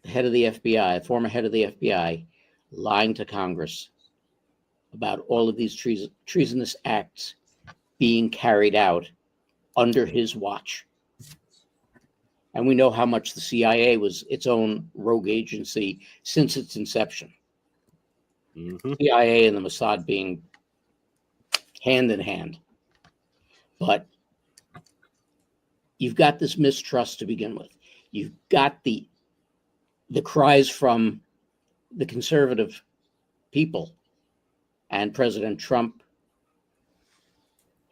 Speaker 7: the head of the FBI, former head of the FBI, lying to Congress about all of these treasonous acts being carried out under his watch. And we know how much the CIA was its own rogue agency since its inception.
Speaker 3: Mm-hmm.
Speaker 7: CIA and the Mossad being hand in hand. But you've got this mistrust to begin with. You've got the cries from the conservative people and President Trump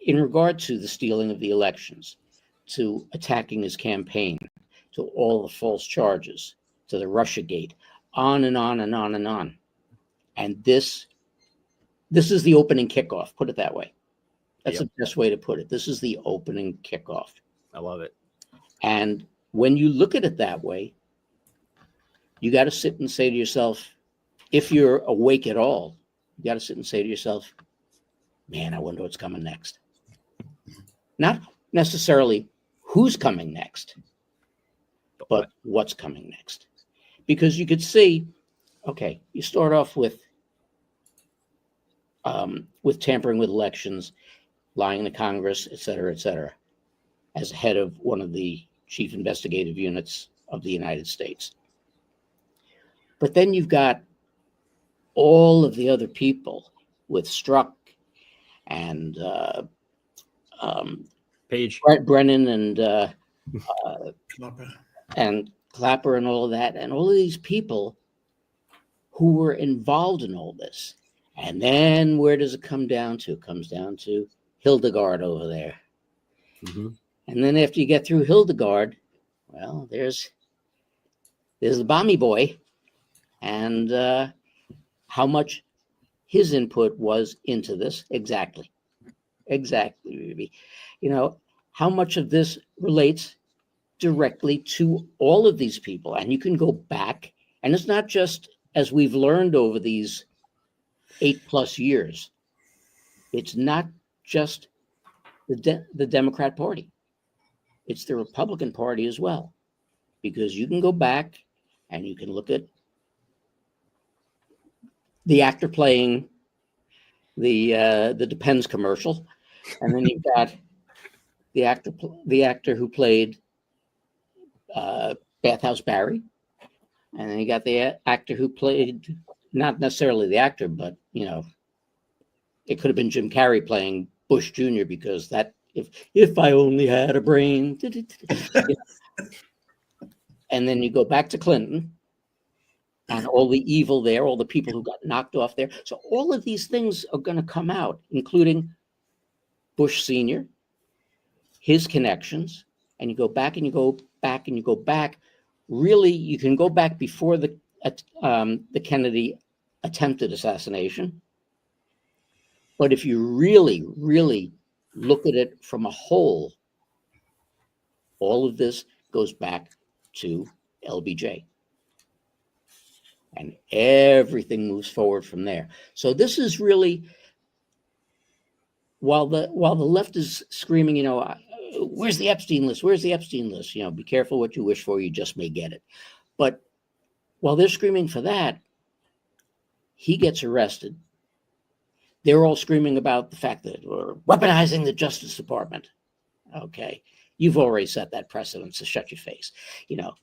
Speaker 7: in regard to the stealing of the elections, to attacking his campaign, to all the false charges, to the Russiagate, on and on and on and on. And this is the opening kickoff, put it that way. That's the best way to put it. This is the opening kickoff.
Speaker 3: I love it.
Speaker 7: And when you look at it that way, you got to sit and say to yourself, if you're awake at all, you got to sit and say to yourself, man, I wonder what's coming next. Not necessarily who's coming next, but what's coming next? Because you could see, okay, you start off with tampering with elections, lying to Congress, et cetera, as head of one of the chief investigative units of the United States. But then you've got all of the other people with Strzok and
Speaker 3: Page.
Speaker 7: Brennan and Clapper and all of that, and all of these people who were involved in all this. And then where does it come down to? It comes down to Hildegard over there.
Speaker 3: Mm-hmm.
Speaker 7: And then after you get through Hildegard, well, there's the Bommy Boy, and how much his input was into this. Exactly, Ruby. You know, how much of this relates directly to all of these people. And you can go back, and it's not just, as we've learned over these 8+ years, it's not just the Democrat Party. It's the Republican Party as well, because you can go back and you can look at the actor playing the Depends commercial, and then you've got the actor who played Bathhouse Barry, and then you got the actor who played, not necessarily the actor, but you know, it could have been Jim Carrey playing Bush Jr. because that if I only had a brain. And then you go back to Clinton and all the evil there, all the people who got knocked off there. So all of these things are going to come out, including Bush Sr., his connections, and you go back and you go back and you go back. Really, you can go back before the Kennedy attempted assassination. But if you really, really look at it from a whole, all of this goes back to LBJ. And everything moves forward from there. So this is really, while the left is screaming, you know, where's the Epstein list? Where's the Epstein list? You know, be careful what you wish for, you just may get it. But while they're screaming for that, he gets arrested. They're all screaming about the fact that we're weaponizing the Justice Department. Okay, you've already set that precedent, so shut your face. You know,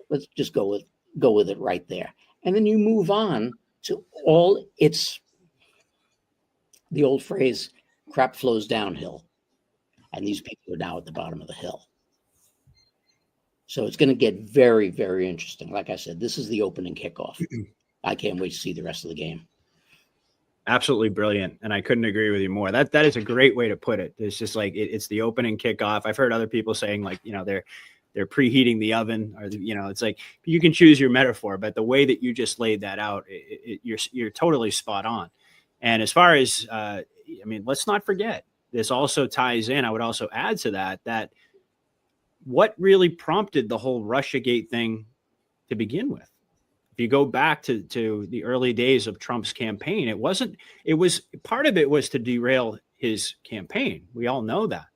Speaker 7: let's just go with it right there. And then you move on to all it's the old phrase, crap flows downhill. And these people are now at the bottom of the hill. So it's going to get very, very interesting. Like I said, this is the opening kickoff. I can't wait to see the rest of the game.
Speaker 3: Absolutely brilliant. And I couldn't agree with you more. That is a great way to put it. It's just like, it's the opening kickoff. I've heard other people saying like, you know, they're preheating the oven, or, you know, it's like, you can choose your metaphor, but the way that you just laid that out, you're totally spot on. And as far as, I mean, let's not forget, this also ties in, I would also add to that what really prompted the whole Russiagate thing to begin with. If you go back to the early days of Trump's campaign, part of it was to derail his campaign. We all know that.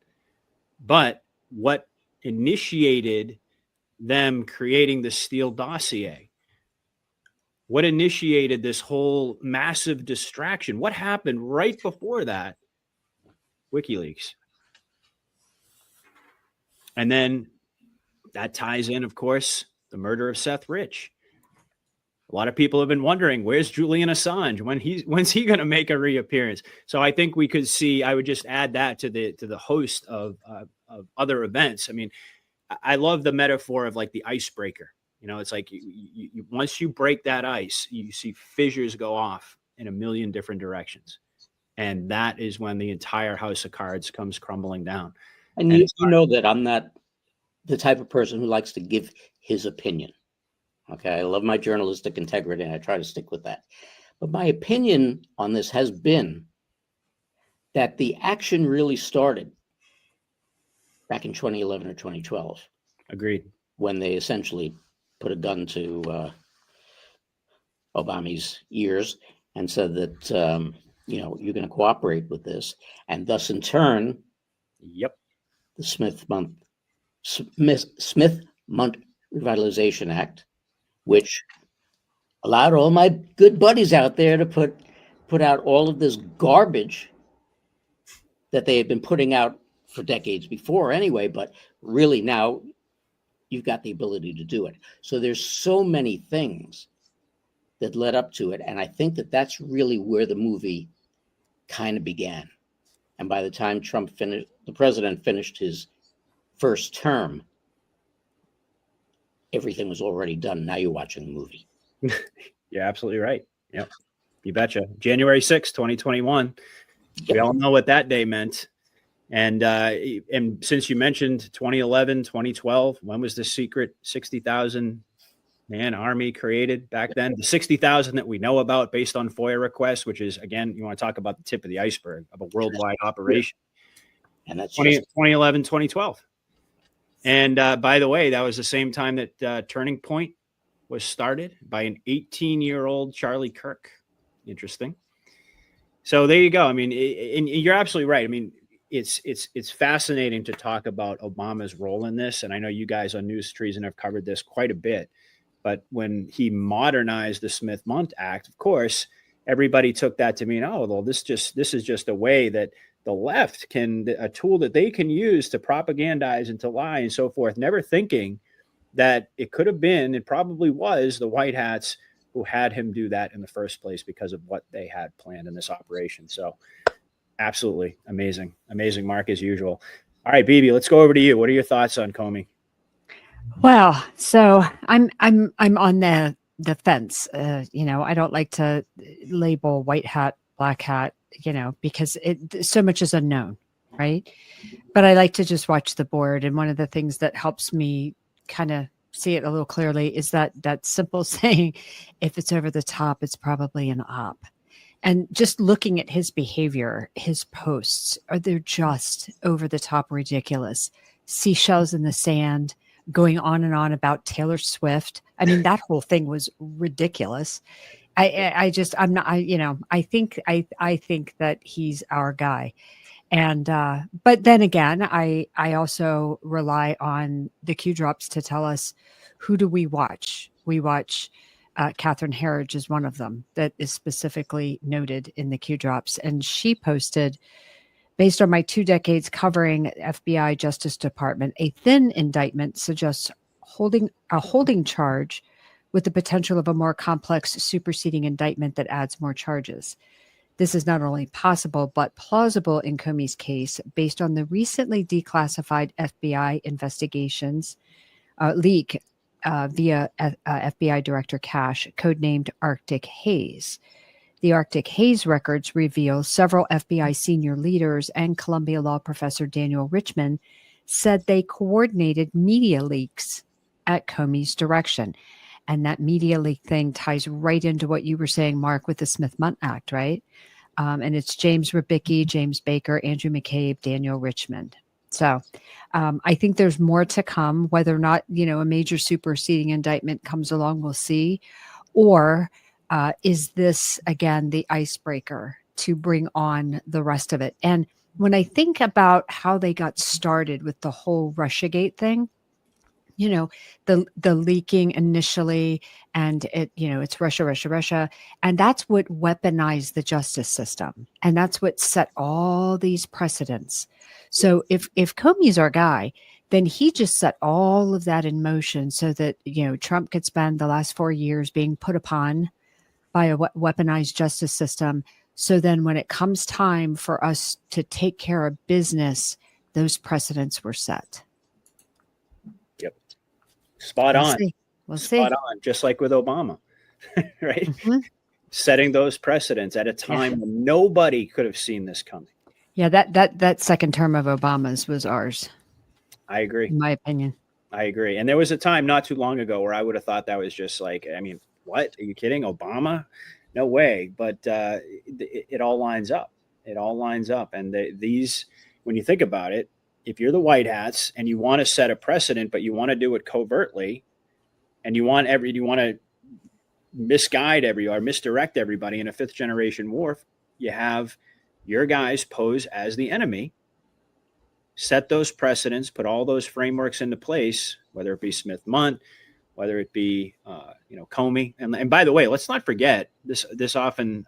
Speaker 3: But what initiated them creating the Steele dossier? What initiated this whole massive distraction? What happened right before that? WikiLeaks. And then that ties in, of course, the murder of Seth Rich. A lot of people have been wondering, where's Julian Assange? When's he going to make a reappearance? So I think we could see, I would just add that to the host of other events. I mean, I love the metaphor of like the icebreaker. You know, it's like you once you break that ice, you see fissures go off in a million different directions. And that is when the entire house of cards comes crumbling down.
Speaker 7: And you know that I'm not the type of person who likes to give his opinion. Okay, I love my journalistic integrity and I try to stick with that. But my opinion on this has been that the action really started back in 2011 or 2012.
Speaker 3: Agreed.
Speaker 7: When they essentially put a gun to Obama's ears and said that, you know, you're going to cooperate with this. And thus, in turn,
Speaker 3: yep,
Speaker 7: the Smith-Mundt Revitalization Act, which allowed all my good buddies out there to put out all of this garbage that they had been putting out for decades before anyway, but really now you've got the ability to do it. So there's so many things that led up to it. And I think that that's really where the movie kind of began. And by the time the president finished his first term, everything was already done. Now you're watching the movie.
Speaker 3: You're absolutely right. Yep. You betcha. January 6th, 2021. Yep. We all know what that day meant. And since you mentioned 2011, 2012, when was the secret 60,000 man army created back then? The 60,000 that we know about based on FOIA requests, which is, again, you want to talk about the tip of the iceberg of a worldwide operation.
Speaker 7: And that's
Speaker 3: 2011, 2012. And by the way, that was the same time that Turning Point was started by an 18-year-old Charlie Kirk. Interesting. So there you go. I mean, and you're absolutely right. I mean, it's fascinating to talk about Obama's role in this. And I know you guys on News Treason have covered this quite a bit. But when he modernized the Smith-Mundt Act, of course, everybody took that to mean, oh, well, this is just a way that the left a tool that they can use to propagandize and to lie and so forth, never thinking that it could have been, it probably was the White Hats who had him do that in the first place because of what they had planned in this operation. So absolutely amazing, Mark, as usual. All right, Bibi, let's go over to you. What are your thoughts on Comey?
Speaker 8: Well, so I'm on the fence. I don't like to label white hat, black hat, because so much is unknown, right? But I like to just watch the board. And one of the things that helps me kind of see it a little clearly is that simple saying, if it's over the top, it's probably an op. And just looking at his behavior, his posts, they're just over the top ridiculous. Seashells in the sand, going on and on about Taylor Swift. I mean, that whole thing was ridiculous. I think that he's our guy. And, but then again, I also rely on the Q drops to tell us, who do we watch? We watch, Catherine Herridge is one of them that is specifically noted in the Q drops. And she posted, based on my 2 decades covering FBI Justice Department, a thin indictment suggests a holding charge with the potential of a more complex superseding indictment that adds more charges. This is not only possible, but plausible in Comey's case based on the recently declassified FBI investigations leak via FBI Director Cash, codenamed Arctic Haze. The Arctic Haze records reveal several FBI senior leaders and Columbia Law professor Daniel Richman said they coordinated media leaks at Comey's direction. And that media leak thing ties right into what you were saying, Mark, with the Smith-Mundt Act, right? And it's James Rybicki, James Baker, Andrew McCabe, Daniel Richmond. So I think there's more to come. Whether or not, a major superseding indictment comes along, we'll see. Or is this, again, the icebreaker to bring on the rest of it? And when I think about how they got started with the whole Russiagate thing, the leaking initially, and it's Russia. And that's what weaponized the justice system. And that's what set all these precedents. So if Comey's our guy, then he just set all of that in motion so that, Trump could spend the last 4 years being put upon by a weaponized justice system. So then when it comes time for us to take care of business, those precedents were set.
Speaker 3: Spot on.
Speaker 8: We'll see.
Speaker 3: Spot on, just like with Obama, right? Mm-hmm. Setting those precedents at a time when nobody could have seen this coming.
Speaker 8: Yeah, that second term of Obama's was ours.
Speaker 3: I agree.
Speaker 8: In my opinion.
Speaker 3: I agree. And there was a time not too long ago where I would have thought that was just like, I mean, what? Are you kidding? Obama? No way. But it all lines up. It all lines up. And these, when you think about it, if you're the White Hats and you want to set a precedent, but you want to do it covertly, and you want to misdirect everybody in a 5th generation war, you have your guys pose as the enemy, set those precedents, put all those frameworks into place, whether it be Smith-Mundt, whether it be Comey. And by the way, let's not forget this often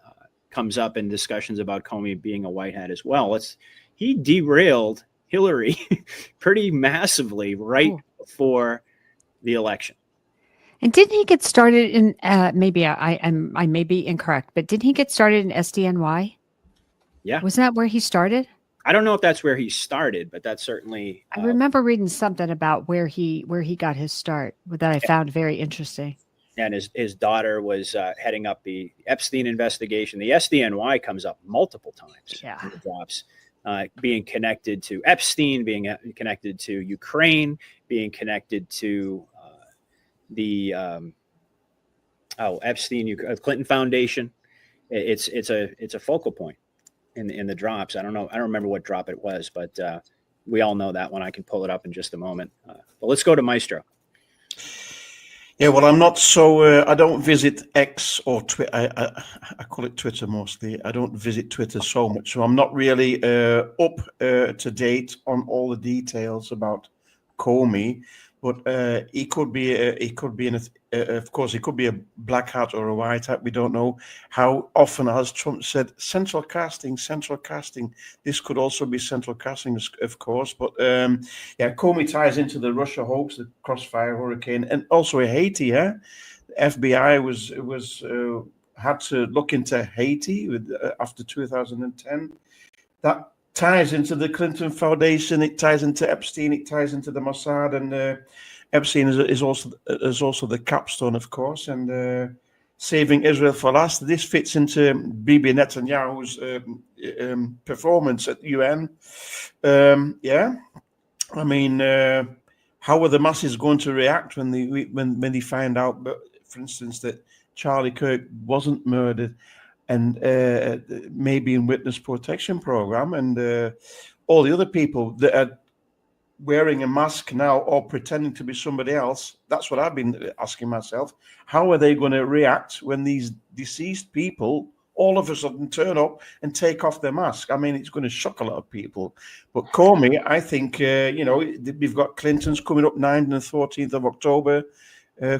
Speaker 3: comes up in discussions about Comey being a white hat as well. He derailed Hillary pretty massively right before the election.
Speaker 8: And didn't he get started in maybe I may be incorrect, but didn't he get started in SDNY?
Speaker 3: Yeah.
Speaker 8: Wasn't that where he started?
Speaker 3: I don't know if that's where he started, but that's certainly.
Speaker 8: I remember reading something about where he got his start that I found very interesting.
Speaker 3: And his daughter was heading up the Epstein investigation. The SDNY comes up multiple times in the drops, being connected to Epstein, being connected to Ukraine, being connected to the Epstein Clinton Foundation. It's a focal point in the drops. I don't know. I don't remember what drop it was, but we all know that one. I can pull it up in just a moment. But let's go to Maestro.
Speaker 6: Yeah, well, I'm not so. I don't visit X or Twitter. I call it Twitter mostly. I don't visit Twitter so much, so I'm not really up to date on all the details about Comey. But he could be. Of course, he could be a black hat or a white hat. We don't know. How often has Trump said central casting? Central casting. This could also be central casting, of course. But Comey ties into the Russia hoax, the Crossfire hurricane, and also Haiti. Yeah, the FBI was had to look into Haiti after 2010. That ties into the Clinton Foundation. It ties into Epstein. It ties into the Mossad, and Epstein is also the capstone, of course. And saving Israel for last. This fits into Bibi Netanyahu's performance at UN. I mean, how are the masses going to react when they find out, for instance, that Charlie Kirk wasn't murdered? And maybe in witness protection program, and all the other people that are wearing a mask now or pretending to be somebody else. That's what I've been asking myself. How are they going to react when these deceased people all of a sudden turn up and take off their mask? I mean, it's going to shock a lot of people. But Comey, I think, we've got Clinton's coming up 9th and 14th of October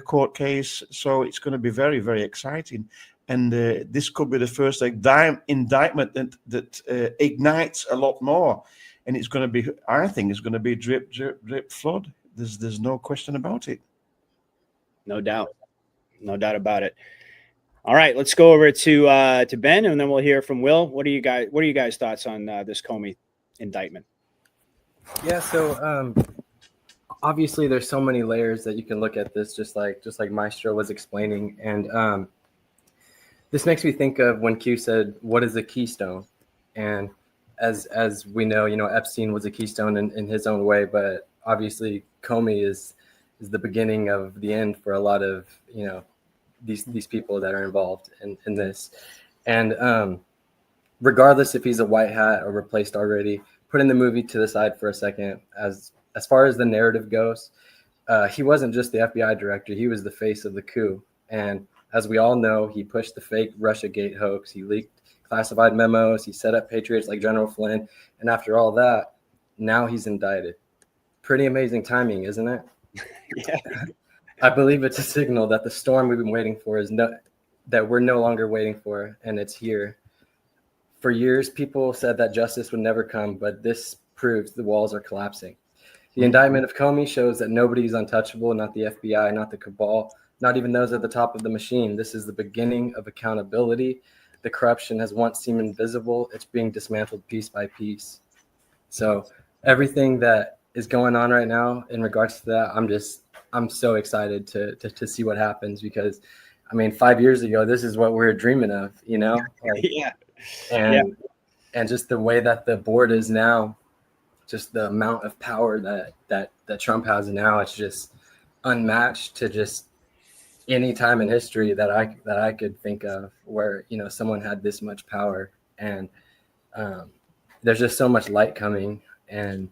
Speaker 6: court case. So it's going to be very, very exciting. And this could be the first indictment that ignites a lot more. And it's going to be, I think it's going to be drip, drip, drip, flood. There's no question about it.
Speaker 3: No doubt. No doubt about it. All right, let's go over to Ben, and then we'll hear from Will. What are you guys' thoughts on this Comey indictment?
Speaker 5: Yeah, so obviously there's so many layers that you can look at this, just like Maestro was explaining. And this makes me think of when Q said, what is a keystone? And as we know, Epstein was a keystone in his own way, but obviously Comey is the beginning of the end for a lot of, these people that are involved in this. And regardless if he's a white hat or replaced already, putting the movie to the side for a second, as far as the narrative goes, he wasn't just the FBI director, he was the face of the coup. And as we all know, he pushed the fake Russiagate hoax, he leaked classified memos, he set up patriots like General Flynn, and after all that, now he's indicted. Pretty amazing timing, isn't it?
Speaker 3: Yeah.
Speaker 5: I believe it's a signal that the storm we've been waiting for that we're no longer waiting for, and it's here. For years, people said that justice would never come, but this proves the walls are collapsing. The indictment of Comey shows that nobody is untouchable, not the FBI, not the cabal, not even those at the top of the machine. This is the beginning of accountability. The corruption has once seemed invisible. It's being dismantled piece by piece. So everything that is going on right now in regards to that, I'm so excited to see what happens, because 5 years ago, this is what we were dreaming of,
Speaker 3: Yeah.
Speaker 5: And just the way that the board is now, just the amount of power that Trump has now, it's just unmatched to just any time in history that I could think of where, someone had this much power. And there's just so much light coming, and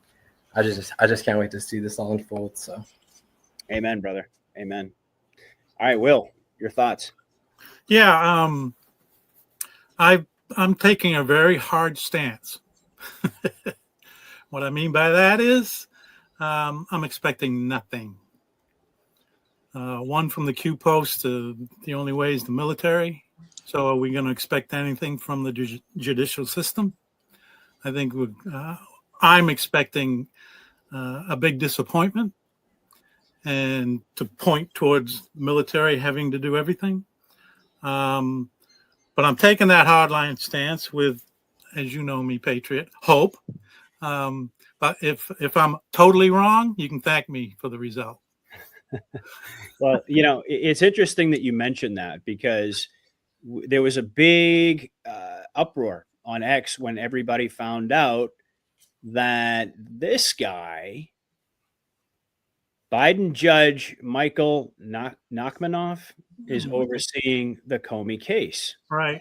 Speaker 5: I just can't wait to see this all unfold. So
Speaker 3: Amen, brother. Amen. All right, Will, your thoughts?
Speaker 4: Yeah, I'm taking a very hard stance. What I mean by that is I'm expecting nothing. one from the Q post to the only way is the military. So are we going to expect anything from the judicial system? I think I'm expecting a big disappointment, and to point towards military having to do everything. But I'm taking that hardline stance with, as you know me, Patriot, hope. But if I'm totally wrong, you can thank me for the result.
Speaker 3: Well, it's interesting that you mentioned that, because there was a big uproar on X when everybody found out that this guy, Biden Judge Michael Nachmanoff, is overseeing the Comey case.
Speaker 4: Right.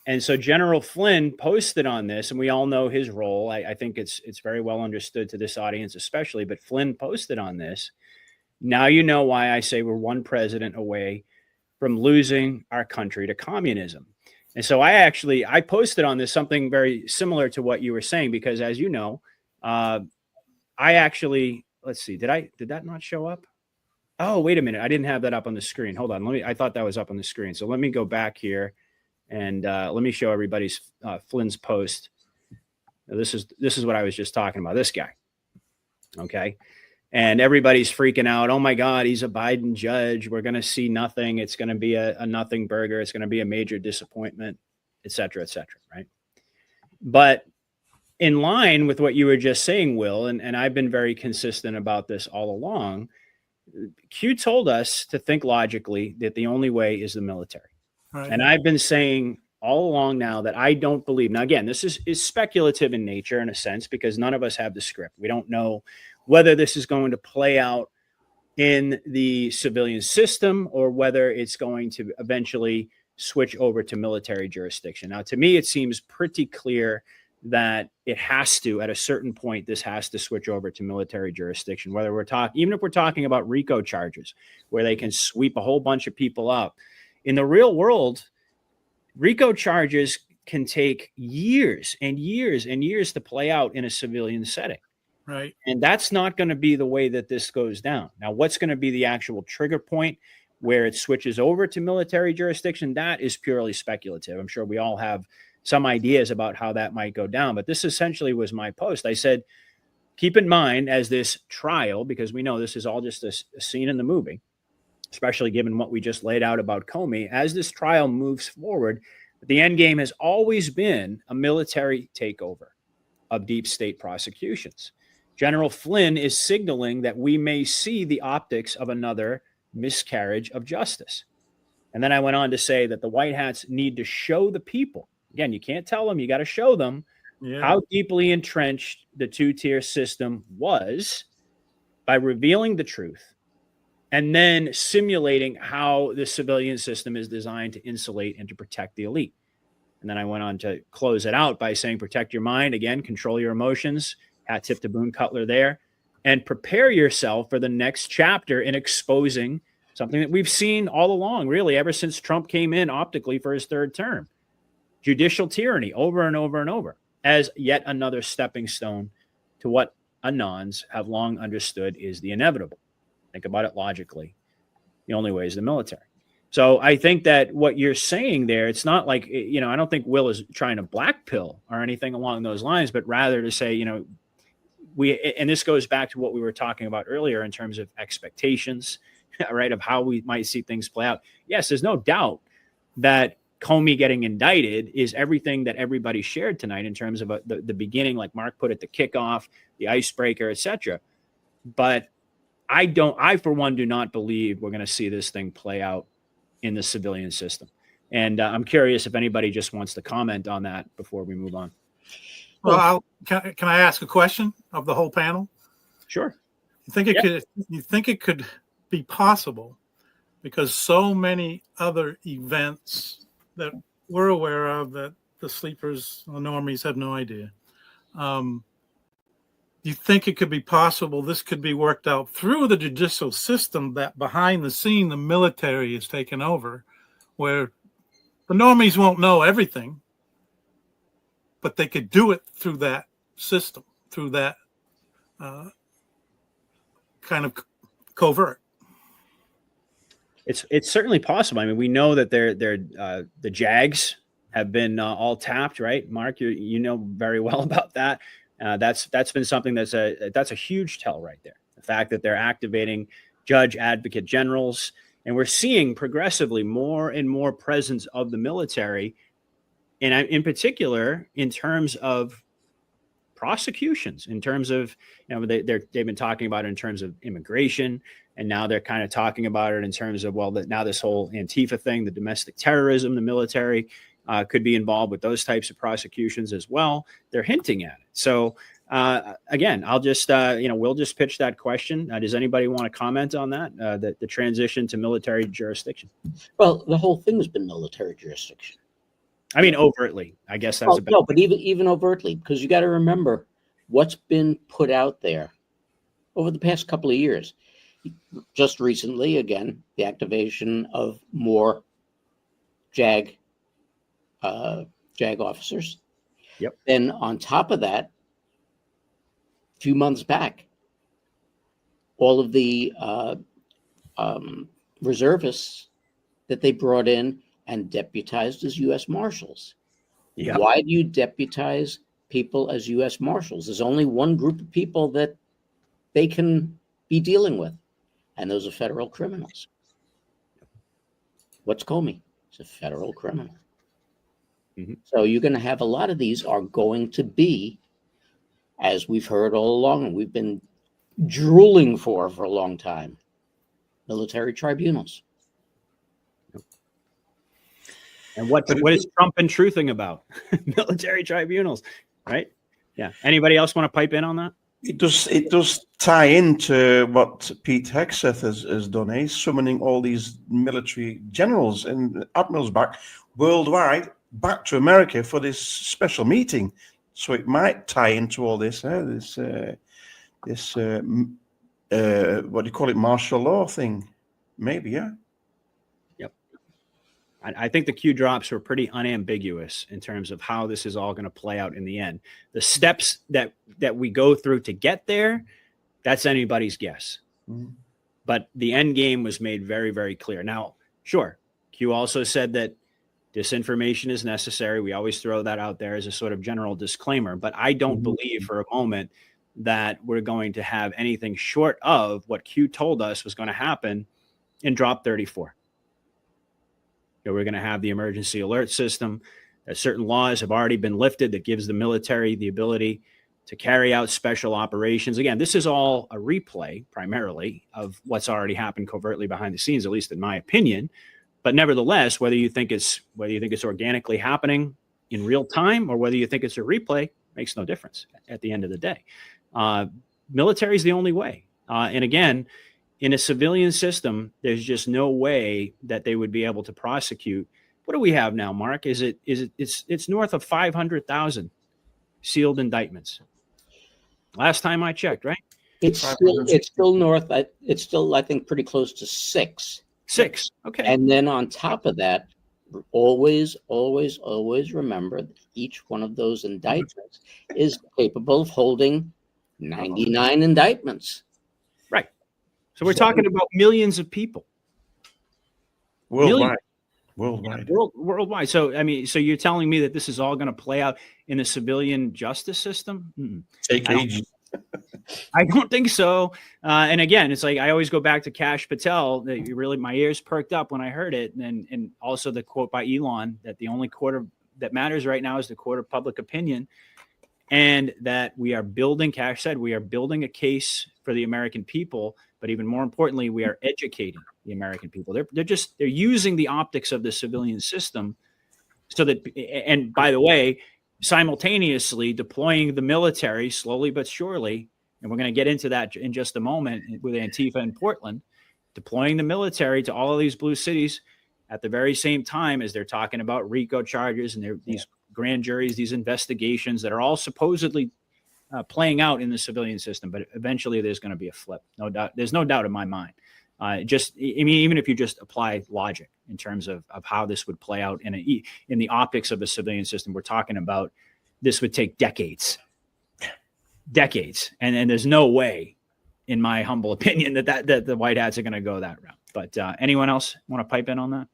Speaker 3: And so General Flynn posted on this, and we all know his role. I think it's very well understood to this audience especially, but Flynn posted on this. Now you know why I say we're one president away from losing our country to communism. And so I posted on this something very similar to what you were saying, because as you know, let's see, did that not show up? Oh, wait a minute. I didn't have that up on the screen. Hold on. I thought that was up on the screen. So let me go back here and let me show everybody's Flynn's post. Now, this is what I was just talking about. This guy. Okay. And everybody's freaking out. Oh my God, he's a Biden judge. We're going to see nothing. It's going to be a nothing burger. It's going to be a major disappointment, et cetera, right? But in line with what you were just saying, Will, and I've been very consistent about this all along, Q told us to think logically that the only way is the military. Right. And I've been saying all along now that I don't believe. Now, again, this is speculative in nature in a sense, because none of us have the script. We don't know whether this is going to play out in the civilian system or whether it's going to eventually switch over to military jurisdiction. Now, to me, it seems pretty clear that it has to, at a certain point, this has to switch over to military jurisdiction, whether even if we're talking about RICO charges, where they can sweep a whole bunch of people up. In the real world, RICO charges can take years and years and years to play out in a civilian setting.
Speaker 4: Right.
Speaker 3: And that's not going to be the way that this goes down. Now, what's going to be the actual trigger point where it switches over to military jurisdiction? That is purely speculative. I'm sure we all have some ideas about how that might go down. But this essentially was my post. I said, keep in mind as this trial, because we know this is all just a scene in the movie, especially given what we just laid out about Comey, as this trial moves forward, the end game has always been a military takeover of deep state prosecutions. General Flynn is signaling that we may see the optics of another miscarriage of justice. And then I went on to say that the White Hats need to show the people. Again, you can't tell them, you got to show them how deeply entrenched the two-tier system was by revealing the truth and then simulating how the civilian system is designed to insulate and to protect the elite. And then I went on to close it out by saying, protect your mind. Again, control your emotions. Hat tip to Boone Cutler there. And prepare yourself for the next chapter in exposing something that we've seen all along, really, ever since Trump came in optically for his third term. Judicial tyranny over and over and over as yet another stepping stone to what Anons have long understood is the inevitable. Think about it logically. The only way is the military. So I think that what you're saying there, it's not like, I don't think Will is trying to black pill or anything along those lines, but rather to say, and this goes back to what we were talking about earlier in terms of expectations, right, of how we might see things play out. Yes, there's no doubt that Comey getting indicted is everything that everybody shared tonight in terms of the beginning, like Mark put it, the kickoff, the icebreaker, etc. But I for one do not believe we're going to see this thing play out in the civilian system. And I'm curious if anybody just wants to comment on that before we move on.
Speaker 4: Well, can I ask a question of the whole panel?
Speaker 3: Sure.
Speaker 4: You think it could be possible, because so many other events that we're aware of that the sleepers, the normies, have no idea. You think it could be possible this could be worked out through the judicial system, that behind the scene the military is taken over, where the normies won't know everything, but they could do it through that system, through that kind of covert?
Speaker 3: It's certainly possible. I mean, we know that the JAGs have been all tapped, right? Mark, you know very well about that. That's been something that's a huge tell right there. The fact that they're activating judge advocate generals, and we're seeing progressively more and more presence of the military, and in particular in terms of prosecutions, in terms of, they've been talking about it in terms of immigration, and now they're kind of talking about it in terms of, well, that now this whole Antifa thing, the domestic terrorism, the military could be involved with those types of prosecutions as well. They're hinting at it. So again, I'll just, we'll just pitch that question. Does anybody want to comment on that, the transition to military jurisdiction?
Speaker 7: Well, the whole thing has been military jurisdiction.
Speaker 3: I mean, overtly, I guess that's
Speaker 7: no, but even overtly, because you got to remember what's been put out there over the past couple of years. Just recently, again, the activation of more JAG officers.
Speaker 3: Yep.
Speaker 7: Then on top of that, a few months back, all of the reservists that they brought in and deputized as U.S. Marshals.
Speaker 3: Yep.
Speaker 7: Why do you deputize people as U.S. Marshals? There's only one group of people that they can be dealing with, and those are federal criminals. What's Comey? It's a federal criminal.
Speaker 3: Mm-hmm.
Speaker 7: So you're going to have a lot of these are going to be, as we've heard all along, and we've been drooling for a long time, military tribunals.
Speaker 3: And what is Trump and truthing about? Military tribunals, right? Yeah. Anybody else want to pipe in on that?
Speaker 6: It does tie into what Pete Hegseth has done. He's summoning all these military generals and admirals back worldwide, back to America for this special meeting. So it might tie into all this, what do you call it, martial law thing? Maybe, yeah.
Speaker 3: I think the Q drops were pretty unambiguous in terms of how this is all going to play out in the end. The steps that we go through to get there, that's anybody's guess.
Speaker 6: Mm-hmm.
Speaker 3: But the end game was made very, very clear. Now, sure, Q also said that disinformation is necessary. We always throw that out there as a sort of general disclaimer, but I don't believe for a moment that we're going to have anything short of what Q told us was going to happen in Drop 34. We're going to have the emergency alert system. Certain laws have already been lifted that gives the military the ability to carry out special operations. Again, this is all a replay primarily of what's already happened covertly behind the scenes, at least in my opinion. But nevertheless, whether you think it's organically happening in real time or whether you think it's a replay makes no difference at the end of the day. Military is the only way. And again, in a civilian system, there's just no way that they would be able to prosecute. What do we have now, Mark? It's north of 500,000 sealed indictments. Last time I checked, right?
Speaker 7: It's still north. It's still, I think, pretty close to 6.
Speaker 3: 6. Okay.
Speaker 7: And then on top of that, always remember that each one of those indictments is capable of holding 99 indictments.
Speaker 3: Right. So we're talking about millions of people.
Speaker 6: Worldwide.
Speaker 3: Worldwide. So, I mean, so you're telling me that this is all going to play out in the civilian justice system?
Speaker 6: Take ages.
Speaker 3: I don't think so. And again, it's like I always go back to Kash Patel. That really, my ears perked up when I heard it, and also the quote by Elon that the only court that matters right now is the court of public opinion, and that we are building. Kash said we are building a case for the American people, but even more importantly, we are educating the American people. They're using the optics of the civilian system, so that, and by the way, simultaneously deploying the military slowly but surely, and we're going to get into that in just a moment with Antifa in Portland, deploying the military to all of these blue cities at the very same time as they're talking about RICO charges and these grand juries, these investigations that are all supposedly playing out in the civilian system. But eventually there's going to be a flip. No doubt. There's no doubt in my mind. Even if you just apply logic in terms of how this would play out in the optics of the civilian system, we're talking about this would take decades. And there's no way, in my humble opinion, that the White Hats are going to go that route. But anyone else want to pipe in on that?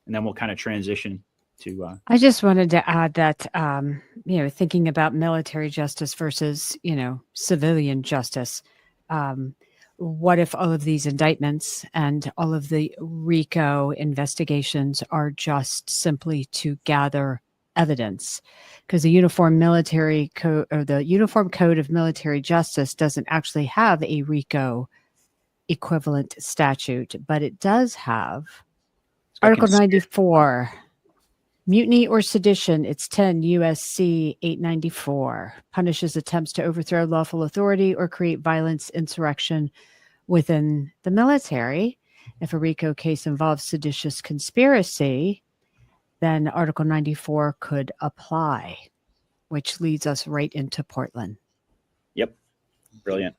Speaker 3: And then we'll kind of transition to.
Speaker 8: I just wanted to add that, thinking about military justice versus, civilian justice. What if all of these indictments and all of the RICO investigations are just simply to gather evidence? Because the Uniform Military Code or the Uniform Code of Military Justice doesn't actually have a RICO equivalent statute, but it does have Article 94. Mutiny or sedition, it's 10 USC 894, punishes attempts to overthrow lawful authority or create violence, insurrection within the military. If a RICO case involves seditious conspiracy, then Article 94 could apply, which leads us right into Portland.
Speaker 3: Yep. Brilliant.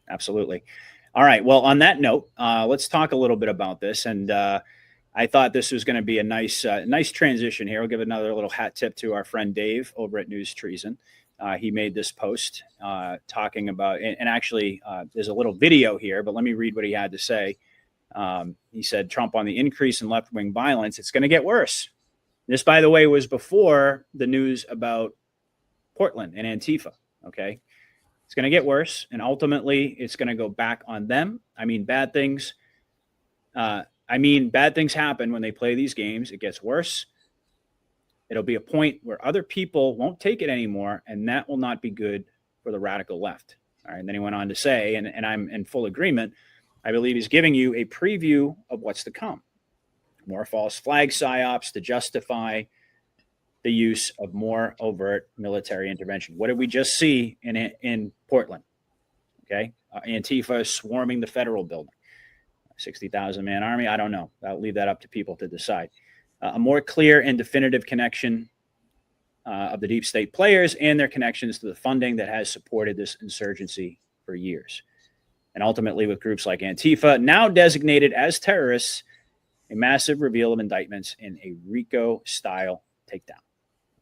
Speaker 3: Absolutely. All right. Well, on that note, let's talk a little bit about this. And I thought this was going to be a nice transition here. I'll give another little hat tip to our friend Dave over at News Treason. He made this post talking about, and actually there's a little video here, but let me read what he had to say. He said, Trump on the increase in left-wing violence, it's going to get worse. This, by the way, was before the news about Portland and Antifa. Okay. It's going to get worse. And ultimately it's going to go back on them. Bad things happen when they play these games. It gets worse. It'll be a point where other people won't take it anymore, and that will not be good for the radical left. All right. And then he went on to say, and I'm in full agreement, I believe he's giving you a preview of what's to come. More false flag psyops to justify the use of more overt military intervention. What did we just see in Portland? Okay. Antifa swarming the federal building. 60,000 man army. I don't know. I'll leave that up to people to decide. A more clear and definitive connection of the deep state players and their connections to the funding that has supported this insurgency for years. And ultimately with groups like Antifa, now designated as terrorists, a massive reveal of indictments in a RICO-style takedown.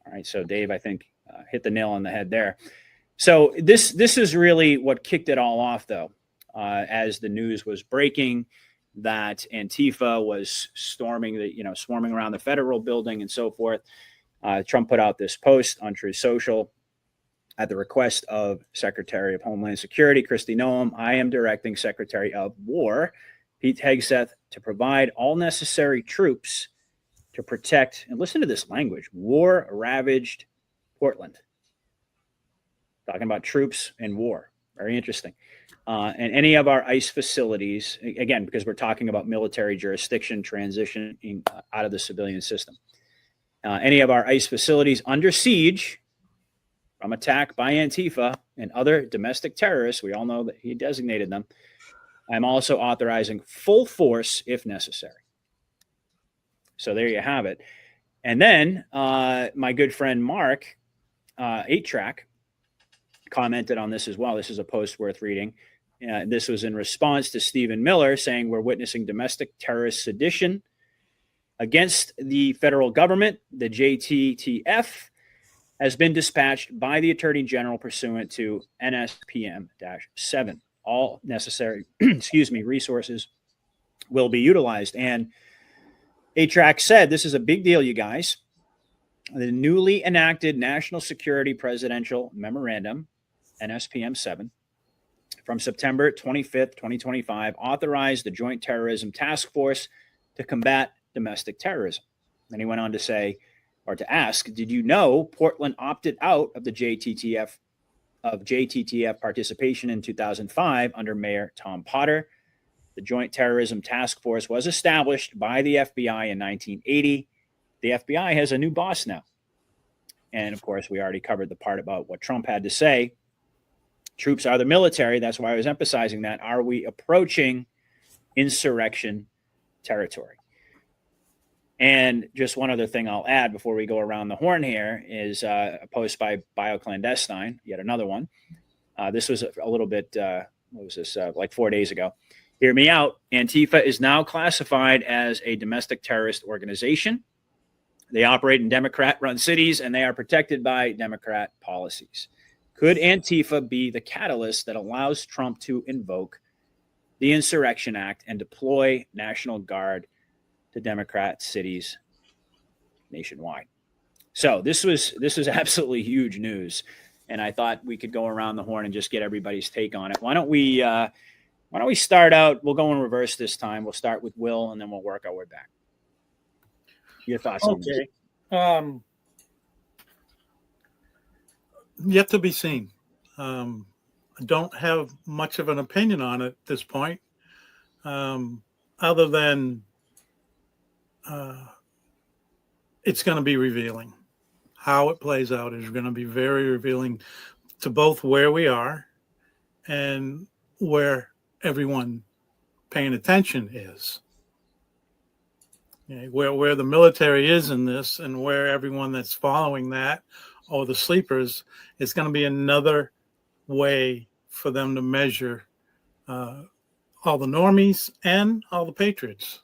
Speaker 3: All right, so Dave, I think, hit the nail on the head there. So this is really what kicked it all off, though. As the news was breaking that Antifa was swarming around the federal building and so forth. Trump put out this post on Truth Social at the request of Secretary of Homeland Security, Kristi Noem. I am directing Secretary of War, Pete Hegseth, to provide all necessary troops to protect, and listen to this language, war-ravaged Portland. Talking about troops and war. Very interesting. And any of our ICE facilities, again, because we're talking about military jurisdiction transitioning out of the civilian system. Any of our ICE facilities under siege from attack by Antifa and other domestic terrorists, we all know that he designated them. I'm also authorizing full force if necessary. So there you have it. And then my good friend Mark, 8-Track, commented on this as well. This is a post worth reading. This was in response to Stephen Miller saying we're witnessing domestic terrorist sedition against the federal government. The JTTF has been dispatched by the Attorney General pursuant to NSPM-7. All necessary, resources will be utilized. And 8-Track said, this is a big deal, you guys. The newly enacted National Security Presidential Memorandum, NSPM-7, from September 25th, 2025, authorized the Joint Terrorism Task Force to combat domestic terrorism. Then he went on to say, or to ask, did you know Portland opted out of the JTTF participation in 2005 under Mayor Tom Potter? The Joint Terrorism Task Force was established by the FBI in 1980. The FBI has a new boss now. And of course, we already covered the part about what Trump had to say. Troops are the military. That's why I was emphasizing that. Are we approaching insurrection territory? And just one other thing I'll add before we go around the horn here is a post by BioClandestine, yet another one. This was a little bit, like 4 days ago. Hear me out. Antifa is now classified as a domestic terrorist organization. They operate in Democrat-run cities, and they are protected by Democrat policies. Could Antifa be the catalyst that allows Trump to invoke the Insurrection Act and deploy National Guard to Democrat cities nationwide. So this was absolutely huge news, and I thought we could go around the horn and just get everybody's take on it. Why don't we start out? We'll go in reverse this time. We'll start with Will, and then we'll work our way back. Your thoughts?
Speaker 4: Okay. Yet to be seen. I don't have much of an opinion on it at this point, other than it's going to be revealing. How it plays out is going to be very revealing to both where we are and where everyone paying attention is. Okay, where the military is in this and where everyone that's following that or the sleepers, it's going to be another way for them to measure all the normies and all the patriots,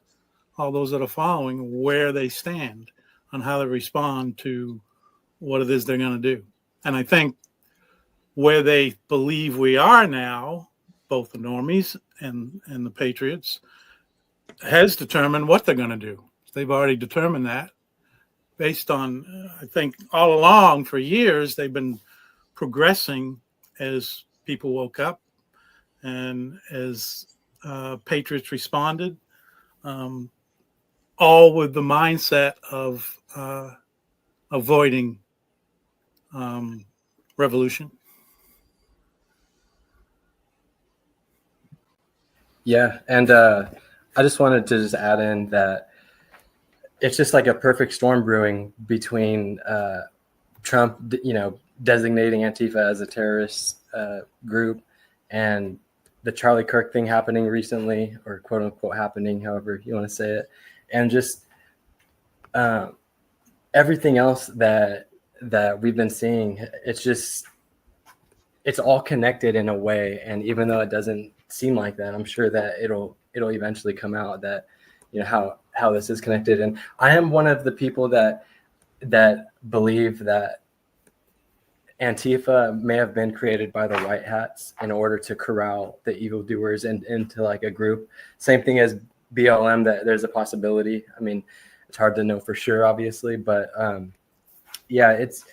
Speaker 4: all those that are following, where they stand on how they respond to what it is they're going to do. And I think where they believe we are now, both the normies and the patriots, has determined what they're going to do. They've already determined that based on, I think all along for years, they've been progressing as people woke up and as patriots responded, all with the mindset of avoiding revolution.
Speaker 5: Yeah, and I just wanted to just add in that it's just like a perfect storm brewing between Trump, designating Antifa as a terrorist group, and the Charlie Kirk thing happening recently, or quote unquote happening, however you want to say it, and just everything else that we've been seeing. It's all connected in a way, and even though it doesn't seem like that, I'm sure that it'll eventually come out that how this is connected. And I am one of the people that believe that Antifa may have been created by the white hats in order to corral the evildoers into like a group. Same thing as BLM, that there's a possibility. I mean, it's hard to know for sure, obviously, but yeah, it's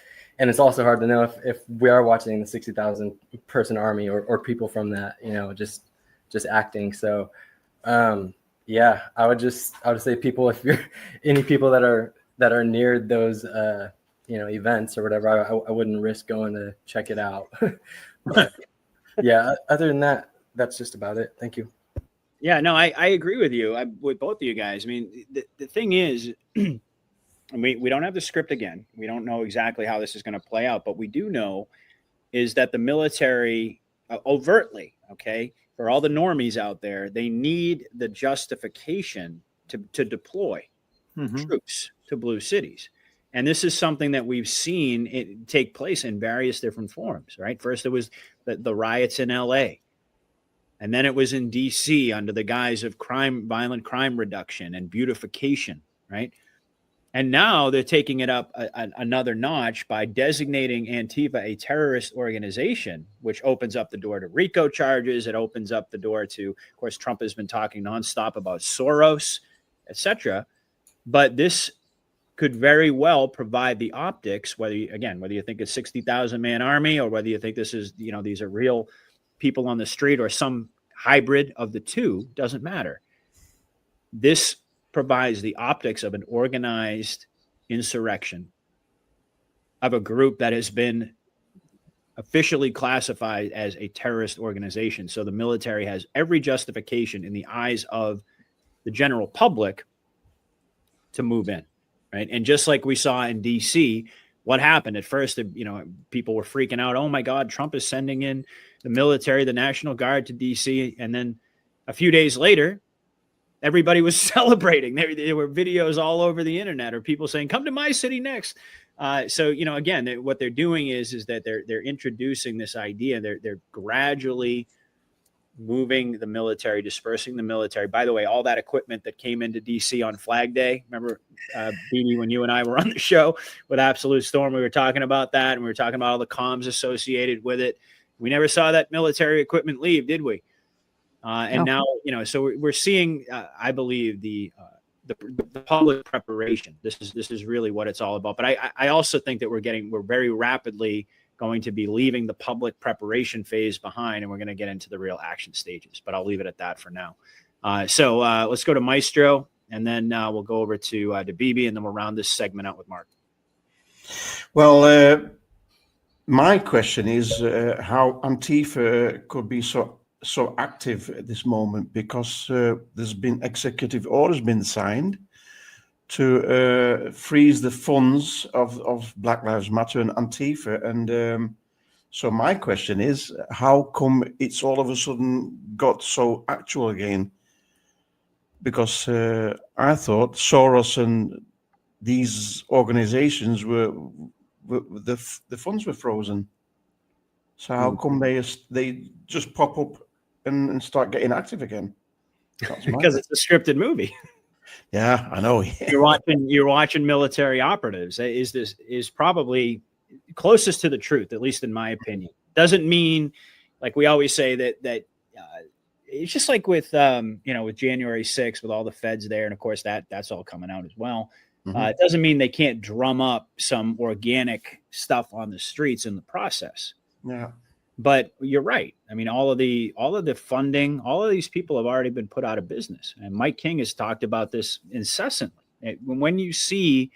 Speaker 5: also hard to know if we are watching the 60,000 person army or people from that, just acting. So yeah, I would say people, if you're any people that are near those events or whatever, I wouldn't risk going to check it out. But yeah, other than that, that's just about it. Thank you.
Speaker 3: Yeah, no, I agree with you. With both of you guys. I mean, the thing is, we don't have the script again. We don't know exactly how this is going to play out, but we do know is that the military overtly, okay, for all the normies out there, they need the justification to deploy troops to blue cities. And this is something that we've seen it take place in various different forms, right? First, it was the riots in LA. And then it was in DC under the guise of violent crime reduction and beautification, right? And now they're taking it up another notch by designating Antifa a terrorist organization, which opens up the door to RICO charges. It opens up the door to, of course, Trump has been talking nonstop about Soros, etc. But this could very well provide the optics, whether you think it's 60,000 man army or whether you think this is, these are real people on the street or some hybrid of the two, doesn't matter. This provides the optics of an organized insurrection of a group that has been officially classified as a terrorist organization. So the military has every justification in the eyes of the general public to move in, right? And just like we saw in DC, what happened at first, people were freaking out. Oh my God, Trump is sending in the military, the National Guard to DC. And then a few days later, everybody was celebrating. There were videos all over the internet or people saying, come to my city next. So, again, what they're doing is that they're introducing this idea. They're gradually moving the military, dispersing the military. By the way, all that equipment that came into DC on Flag Day, remember, Beanie, when you and I were on the show with Absolute Storm, we were talking about that, and we were talking about all the comms associated with it. We never saw that military equipment leave, did we? And now, so we're seeing, I believe, the public preparation. This is really what it's all about. But I also think that we're very rapidly going to be leaving the public preparation phase behind, and we're going to get into the real action stages. But I'll leave it at that for now. So let's go to Maestro, and then we'll go over to BB, and then we'll round this segment out with Mark.
Speaker 6: Well, my question is how Antifa could be so active at this moment, because there's been executive orders been signed to freeze the funds of Black Lives Matter and Antifa. And so my question is, how come it's all of a sudden got so actual again? Because I thought Soros and these organizations the funds were frozen. So how come they just pop up and start getting active again?
Speaker 3: Because it's a scripted movie.
Speaker 6: Yeah, I know.
Speaker 3: You're watching military operatives. Is probably closest to the truth, at least in my opinion. Doesn't mean, like we always say, that it's just like with with January 6th, with all the feds there, and of course that's all coming out as well. It doesn't mean they can't drum up some organic stuff on the streets in the process.
Speaker 6: Yeah. But
Speaker 3: you're right. I mean, all of the funding, all of these people have already been put out of business. And Mike King has talked about this incessantly. When you see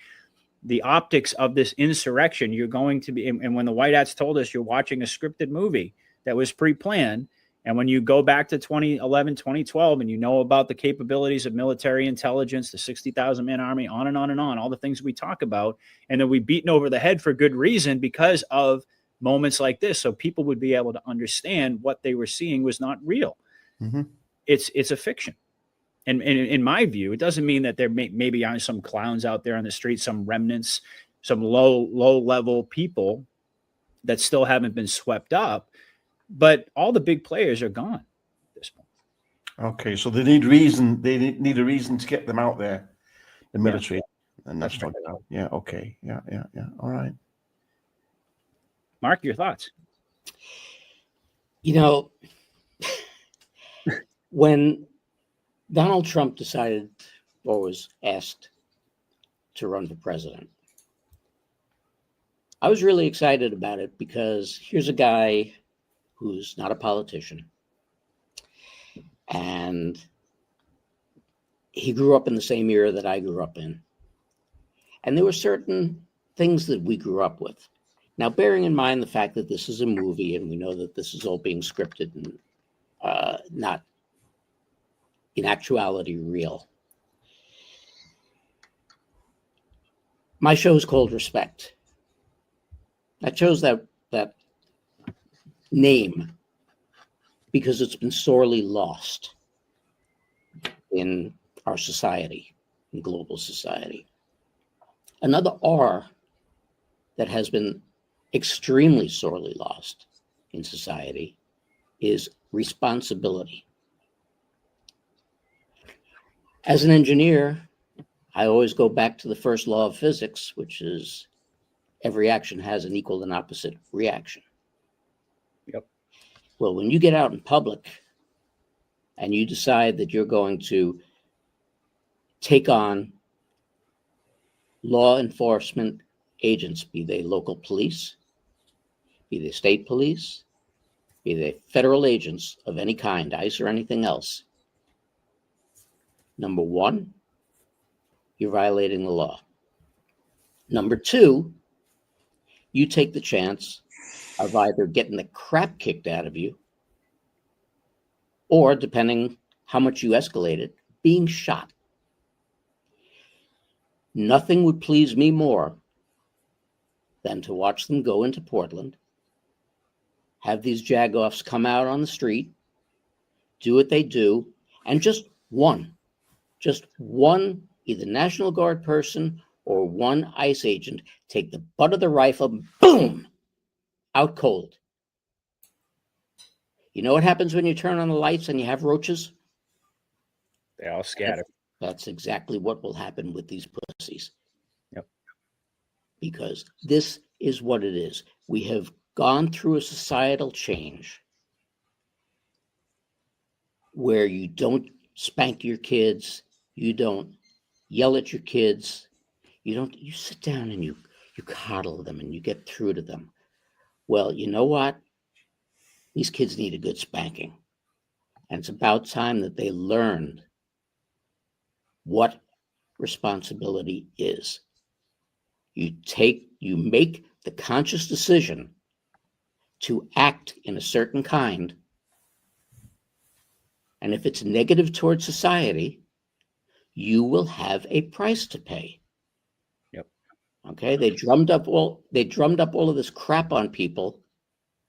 Speaker 3: the optics of this insurrection, you're going to be, and when the White Hats told us you're watching a scripted movie that was pre-planned, and when you go back to 2011, 2012, and you know about the capabilities of military intelligence, the 60,000 man army, on and on and on, all the things we talk about, and then we've beaten over the head for good reason because of moments like this, so people would be able to understand what they were seeing was not real. It's a fiction. And in my view, it doesn't mean that there maybe aren't some clowns out there on the street, some remnants, some low level people that still haven't been swept up, but all the big players are gone at this point.
Speaker 6: Okay, so they need reason. They need a reason to get them out there, the military, and that's not out. Yeah. Okay. Yeah. All right.
Speaker 3: Mark, your thoughts?
Speaker 7: When Donald Trump decided or was asked to run for president, I was really excited about it because here's a guy who's not a politician, and he grew up in the same era that I grew up in. And there were certain things that we grew up with. Now, bearing in mind the fact that this is a movie and we know that this is all being scripted and not in actuality real. My show is called Respect. I chose that name because it's been sorely lost in our society, in global society. Another R that has been extremely sorely lost in society is responsibility. As an engineer, I always go back to the first law of physics, which is every action has an equal and opposite reaction.
Speaker 3: Yep.
Speaker 7: Well, when you get out in public and you decide that you're going to take on law enforcement agents, be they local police, be they state police, be they federal agents of any kind, ICE or anything else, number one, you're violating the law. Number two, you take the chance of either getting the crap kicked out of you or, depending how much you escalate it, being shot. Nothing would please me more than to watch them go into Portland, have these jagoffs come out on the street, do what they do, and just one, either National Guard person or one ICE agent, take the butt of the rifle, boom, out cold. You know what happens when you turn on the lights and you have roaches?
Speaker 3: They all scatter.
Speaker 7: That's exactly what will happen with these pussies.
Speaker 3: Yep.
Speaker 7: Because this is what it is. We have gone through a societal change where you don't spank your kids, you don't yell at your kids, you sit down and you coddle them and you get through to them. Well, you know what? These kids need a good spanking. And it's about time that they learned what responsibility is. You make the conscious decision to act in a certain kind. And if it's negative towards society, you will have a price to pay.
Speaker 3: Yep.
Speaker 7: Okay. They drummed up all of this crap on people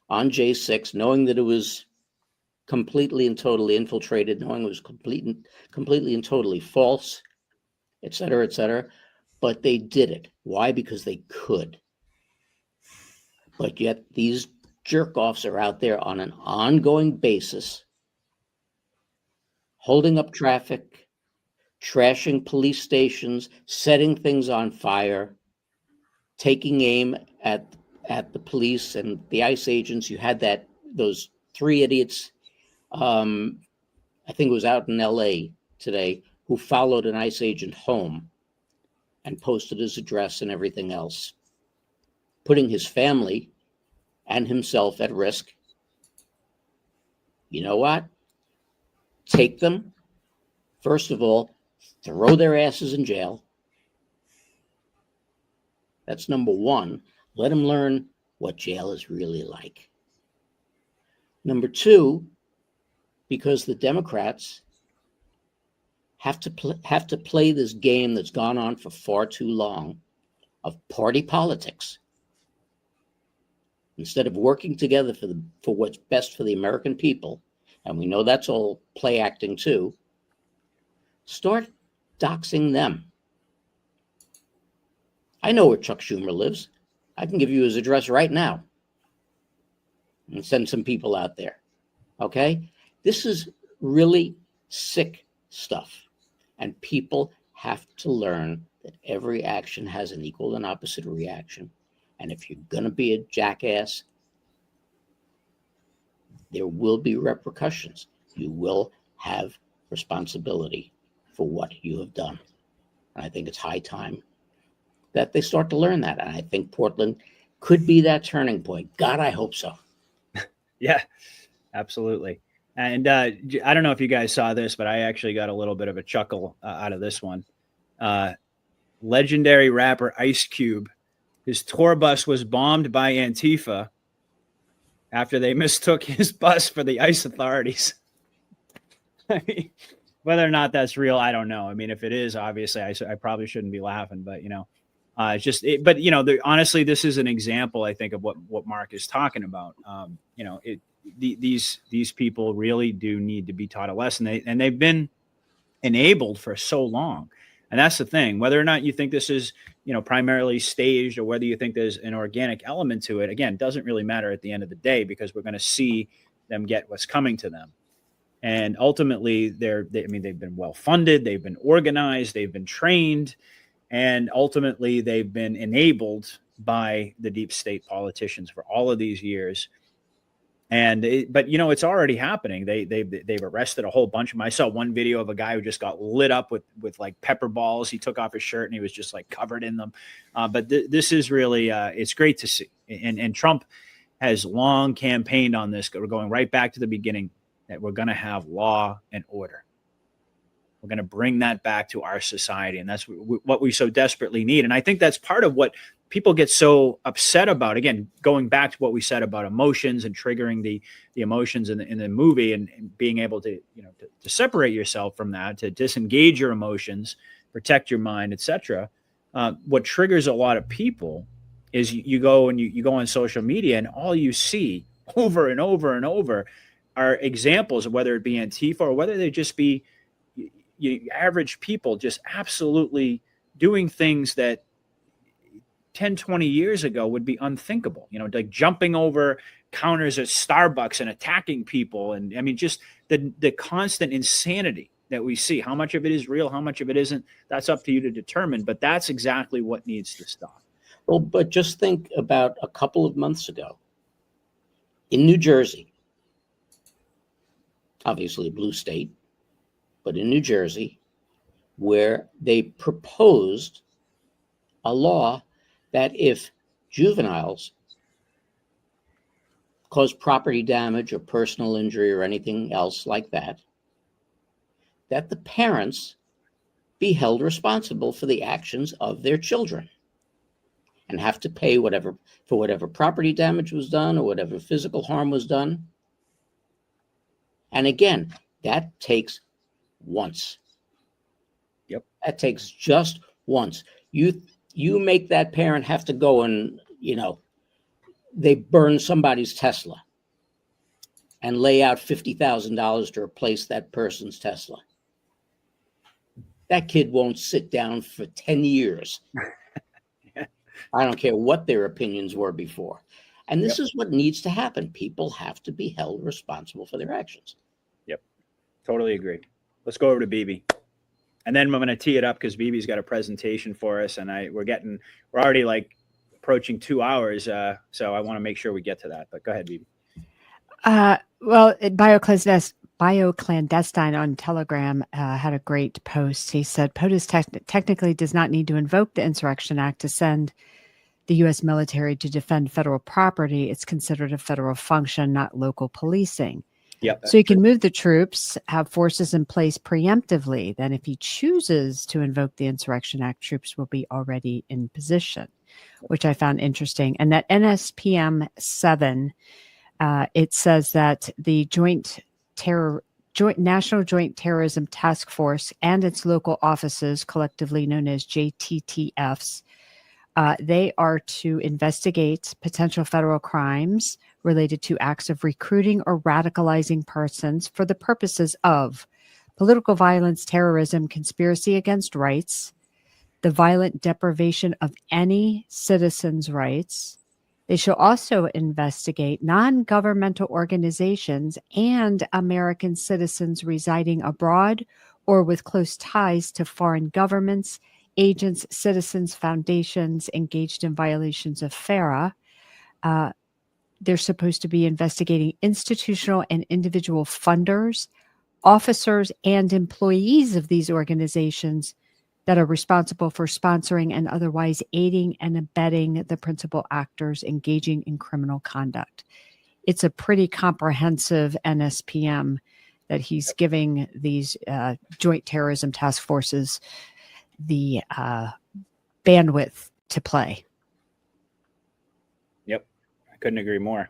Speaker 7: on J6, knowing that it was completely and totally infiltrated, knowing it was completely and totally false, et cetera, et cetera. But they did it. Why? Because they could. But yet these jerk-offs are out there on an ongoing basis, holding up traffic, trashing police stations, setting things on fire, taking aim at the police and the ICE agents. You had those 3 idiots, I think it was out in LA today, who followed an ICE agent home and posted his address and everything else, putting his family and himself at risk. You know what? Take them. First of all, throw their asses in jail. That's number one. Let them learn what jail is really like. Number two, because the Democrats have to play this game that's gone on for far too long of party politics. Instead of working together for what's best for the American people, and we know that's all play acting too, start doxing them. I know where Chuck Schumer lives. I can give you his address right now and send some people out there. Okay? This is really sick stuff. And people have to learn that every action has an equal and opposite reaction. And if you're going to be a jackass, there will be repercussions. You will have responsibility for what you have done. And I think it's high time that they start to learn that. And I think Portland could be that turning point. God, I hope so.
Speaker 3: Yeah, absolutely. And I don't know if you guys saw this, but I actually got a little bit of a chuckle out of this one. Legendary rapper Ice Cube, his tour bus was bombed by Antifa after they mistook his bus for the ICE authorities. I mean, whether or not that's real, I don't know. I mean, if it is, obviously, I probably shouldn't be laughing, but honestly, this is an example, I think, of what Mark is talking about. These people really do need to be taught a lesson, and they've been enabled for so long. And that's the thing, whether or not you think this is, primarily staged, or whether you think there's an organic element to it, again, doesn't really matter at the end of the day, because we're going to see them get what's coming to them. And ultimately they've been well funded, they've been organized, they've been trained, and ultimately they've been enabled by the deep state politicians for all of these years. But it's already happening. They've arrested a whole bunch of them. I saw one video of a guy who just got lit up with like pepper balls. He took off his shirt and he was just like covered in them. But this is really, it's great to see. And Trump has long campaigned on this. We're going right back to the beginning, that we're going to have law and order. We're going to bring that back to our society. And that's what we so desperately need. And I think that's part of what people get so upset about. Again, going back to what we said about emotions and triggering the emotions in the movie, and being able to, to separate yourself from that, to disengage your emotions, protect your mind, etc. What triggers a lot of people is you go on social media, and all you see over and over and over are examples of, whether it be Antifa or whether they just be average people, just absolutely doing things that 10, 20 years ago would be unthinkable, like jumping over counters at Starbucks and attacking people. And I mean, just the constant insanity that we see. How much of it is real, how much of it isn't, that's up to you to determine, but that's exactly what needs to stop.
Speaker 7: Well, but just think about a couple of months ago in New Jersey, obviously a blue state, but in New Jersey, where they proposed a law that if juveniles cause property damage or personal injury or anything else like that, that the parents be held responsible for the actions of their children and have to pay for whatever property damage was done or whatever physical harm was done. And again, that takes once.
Speaker 3: Yep.
Speaker 7: That takes just once. You make that parent have to go and, they burn somebody's Tesla and lay out $50,000 to replace that person's Tesla. That kid won't sit down for 10 years. I don't care what their opinions were before. And this is what needs to happen. People have to be held responsible for their actions.
Speaker 3: Yep. Totally agree. Let's go over to BB. And then I'm going to tee it up because BB's got a presentation for us, and we're already like approaching 2 hours. So I want to make sure we get to that. But go ahead, BB.
Speaker 8: Well, Bioclandestine on Telegram had a great post. He said POTUS technically does not need to invoke the Insurrection Act to send the U.S. military to defend federal property. It's considered a federal function, not local policing.
Speaker 3: Yep.
Speaker 8: So you can move the troops, have forces in place preemptively. Then if he chooses to invoke the Insurrection Act, troops will be already in position, which I found interesting. And that NSPM 7, it says that the National Joint Terrorism Task Force and its local offices, collectively known as JTTFs, they are to investigate potential federal crimes related to acts of recruiting or radicalizing persons for the purposes of political violence, terrorism, conspiracy against rights, the violent deprivation of any citizen's rights. They shall also investigate non-governmental organizations and American citizens residing abroad or with close ties to foreign governments, agents, citizens, foundations engaged in violations of FARA. They're supposed to be investigating institutional and individual funders, officers, and employees of these organizations that are responsible for sponsoring and otherwise aiding and abetting the principal actors engaging in criminal conduct. It's a pretty comprehensive NSPM that he's giving these joint terrorism task forces the bandwidth to play.
Speaker 3: Yep. I couldn't agree more.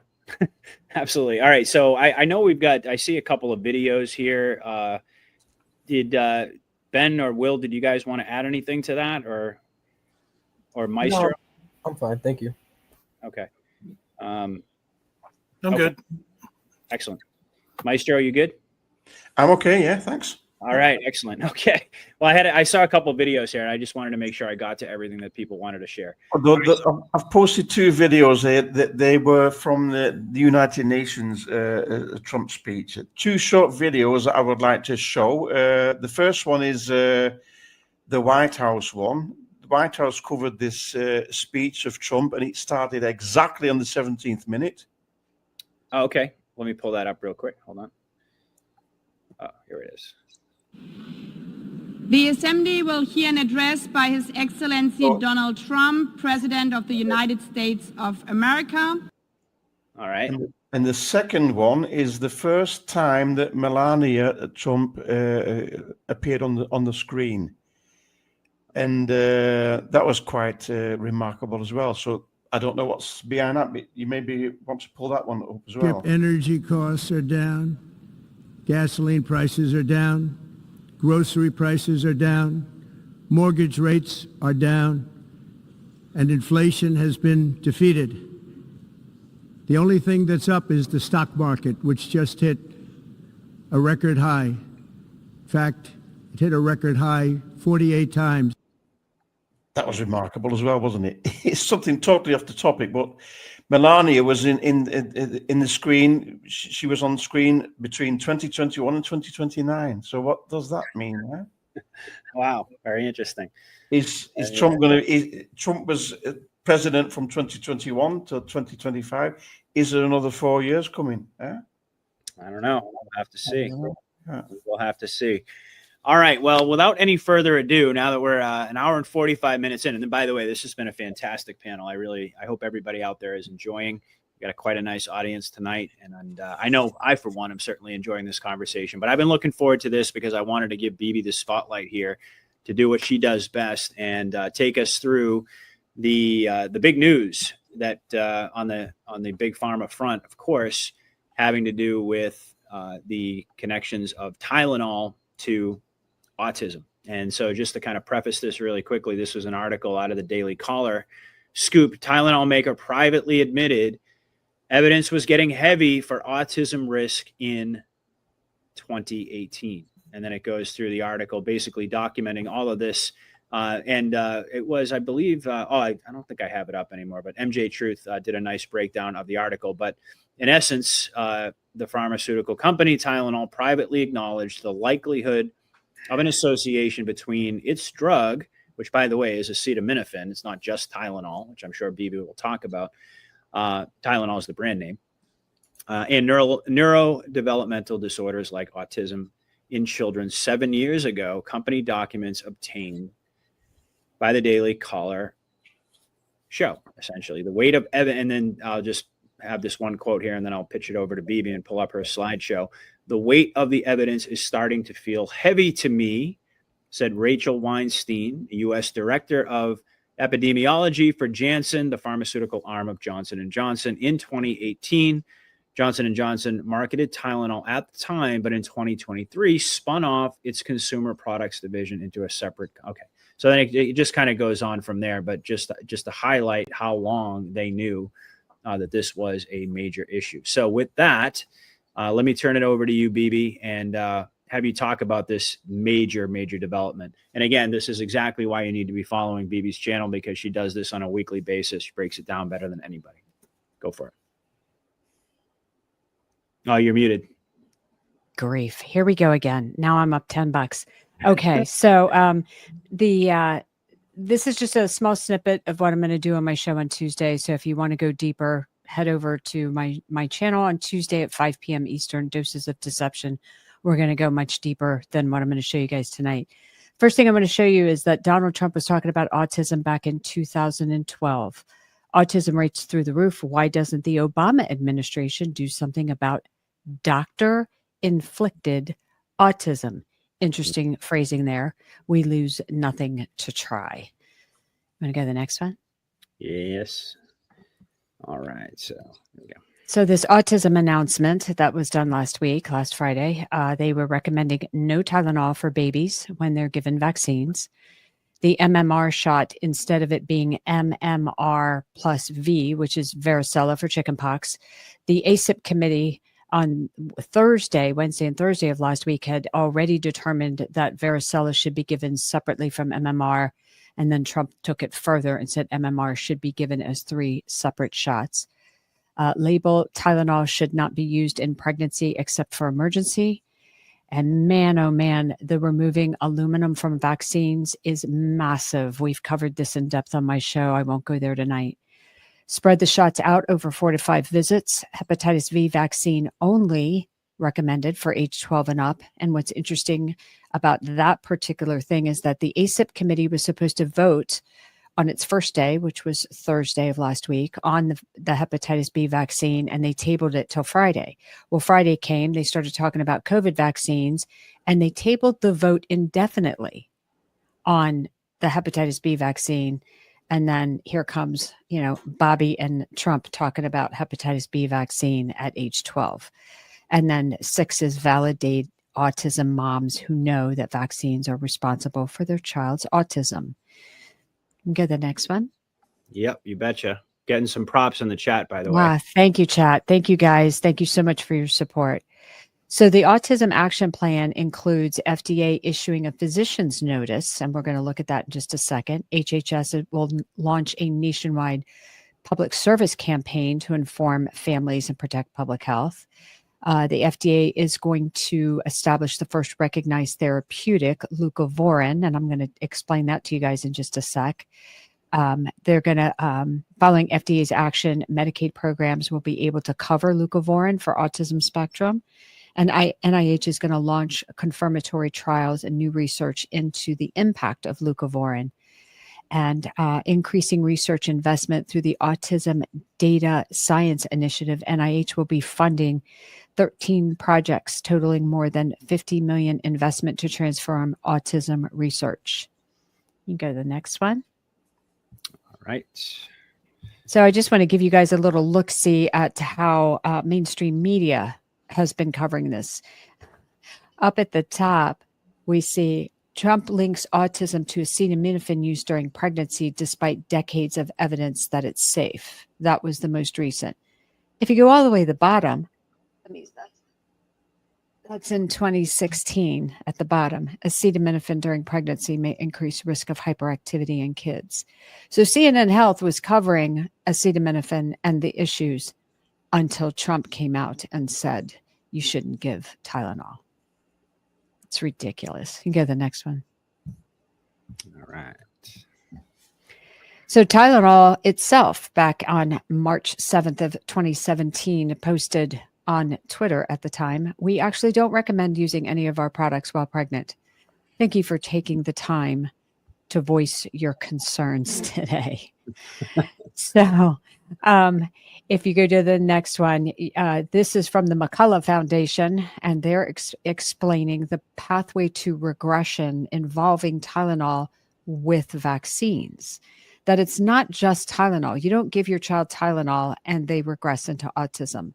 Speaker 3: Absolutely. All right. So I know I see a couple of videos here. Did Ben or Will, did you guys want to add anything to that or Maestro?
Speaker 9: No, I'm fine. Thank you.
Speaker 3: Okay.
Speaker 4: I'm good.
Speaker 3: Excellent. Maestro, you good?
Speaker 6: I'm okay. Yeah, thanks.
Speaker 3: All right. Excellent. Okay. Well, I saw a couple of videos here and I just wanted to make sure I got to everything that people wanted to share.
Speaker 6: I've posted 2 videos here that they were from the United Nations Trump speech. 2 short videos that I would like to show. The first one is the White House one. The White House covered this speech of Trump and it started exactly on the 17th minute.
Speaker 3: Oh, okay. Let me pull that up real quick. Hold on. Oh, here it is.
Speaker 10: The Assembly will hear an address by His Excellency Donald Trump, President of the United States of America.
Speaker 3: All right.
Speaker 6: And the second one is the first time that Melania Trump appeared on the screen. And that was quite remarkable as well. So I don't know what's behind that, but you maybe want to pull that one up as well.
Speaker 11: Energy costs are down. Gasoline prices are down. Grocery prices are down. Mortgage rates are down. And inflation has been defeated. The only thing that's up is the stock market, which just hit a record high. In fact, it hit a record high 48 times.
Speaker 6: That was remarkable as well, wasn't it? It's something totally off the topic, but Melania was in the screen. She was on screen between 2021 and 2029. So what does that mean? Huh?
Speaker 3: Wow, very interesting.
Speaker 6: Is Trump going to? Trump was president from 2021 to 2025. Is there another 4 years coming? Huh?
Speaker 3: I don't know. We'll have to see.
Speaker 6: Yeah.
Speaker 3: We'll have to see. All right. Well, without any further ado, now that we're an hour and 45 minutes in, and then by the way, this has been a fantastic panel. I hope everybody out there is enjoying. We got quite a nice audience tonight. And I know I, for one, am certainly enjoying this conversation, but I've been looking forward to this because I wanted to give Bibi the spotlight here to do what she does best and take us through the big news that on the big pharma front, of course, having to do with the connections of Tylenol to autism. And so just to kind of preface this really quickly, this was an article out of the Daily Caller. Scoop: Tylenol maker privately admitted evidence was getting heavy for autism risk in 2018. And then it goes through the article basically documenting all of this. It was, I believe, I don't think I have it up anymore, but MJ Truth did a nice breakdown of the article. But in essence, the pharmaceutical company Tylenol privately acknowledged the likelihood of an association between its drug, which, by the way, is acetaminophen. It's not just Tylenol, which I'm sure Bibi will talk about. Tylenol is the brand name. And neurodevelopmental disorders like autism in children. 7 years ago, company documents obtained by the Daily Caller show, essentially. The weight of evidence, and then I'll just have this one quote here, and then I'll pitch it over to Bibi and pull up her slideshow. The weight of the evidence is starting to feel heavy to me, said Rachel Weinstein, U.S. Director of Epidemiology for Janssen, the pharmaceutical arm of Johnson & Johnson. In 2018, Johnson & Johnson marketed Tylenol at the time, but in 2023 spun off its consumer products division into a separate. Okay, so then it just kind of goes on from there, but just to highlight how long they knew that this was a major issue. So with that, let me turn it over to you, Bibi, and have you talk about this major development. And again, this is exactly why you need to be following Bibi's channel, because she does this on a weekly basis. She breaks it down better than anybody. Go for it. Oh, you're muted.
Speaker 8: Grief. Here we go again. Now I'm up $10. Okay. So this is just a small snippet of what I'm going to do on my show on Tuesday. So if you want to go deeper, head over to my channel on Tuesday at 5 p.m. Eastern, Doses of Deception. We're going to go much deeper than what I'm going to show you guys tonight. First thing I'm going to show you is that Donald Trump was talking about autism back in 2012. Autism rates through the roof. Why doesn't the Obama administration do something about doctor-inflicted autism? Interesting phrasing there. We lose nothing to try. I'm going to go to the next one.
Speaker 3: Yes. All right. So here we go.
Speaker 8: So this autism announcement that was done last Friday, they were recommending no Tylenol for babies when they're given vaccines. The MMR shot, instead of it being MMR plus V, which is varicella for chickenpox, the ACIP committee on Wednesday and Thursday of last week had already determined that varicella should be given separately from MMR. And then Trump took it further and said MMR should be given as 3 separate shots. Label: Tylenol should not be used in pregnancy except for emergency. And man, oh man, the removing aluminum from vaccines is massive. We've covered this in depth on my show. I won't go there tonight. Spread the shots out over 4 to 5 visits. Hepatitis V vaccine only recommended for age 12 and up. And what's interesting about that particular thing is that the ACIP committee was supposed to vote on its first day, which was Thursday of last week, on the hepatitis B vaccine, and they tabled it till Friday. Well, Friday came, they started talking about COVID vaccines, and they tabled the vote indefinitely on the hepatitis B vaccine. And then here comes, Bobby and Trump talking about hepatitis B vaccine at age 12. And then 6 is validate autism moms who know that vaccines are responsible for their child's autism. Go to the next one.
Speaker 3: Yep, you betcha. Getting some props in the chat, by the way.
Speaker 8: Wow, thank you, chat. Thank you, guys. Thank you so much for your support. So the Autism Action Plan includes FDA issuing a physician's notice, and we're going to look at that in just a second. HHS will launch a nationwide public service campaign to inform families and protect public health. The FDA is going to establish the first recognized therapeutic, leucovorin, and I'm going to explain that to you guys in just a sec. They're going to, following FDA's action, Medicaid programs will be able to cover leucovorin for autism spectrum. And NIH is going to launch confirmatory trials and new research into the impact of leucovorin, and increasing research investment through the Autism Data Science Initiative. NIH will be funding 13 projects totaling more than $50 million investment to transform autism research. You can go to the next one.
Speaker 3: All right.
Speaker 8: So I just want to give you guys a little look-see at how mainstream media has been covering this. Up at the top, we see Trump links autism to acetaminophen use during pregnancy despite decades of evidence that it's safe. That was the most recent. If you go all the way to the bottom, that's in 2016 at the bottom. Acetaminophen during pregnancy may increase risk of hyperactivity in kids. So CNN Health was covering acetaminophen and the issues until Trump came out and said, you shouldn't give Tylenol. It's ridiculous. You can go to the next one.
Speaker 3: All right.
Speaker 8: So Tylenol itself, back on March 7th of 2017, posted on Twitter at the time, we actually don't recommend using any of our products while pregnant. Thank you for taking the time to voice your concerns today. So if you go to the next one, this is from the McCullough Foundation, and they're explaining the pathway to regression involving Tylenol with vaccines. That it's not just Tylenol. You don't give your child Tylenol and they regress into autism.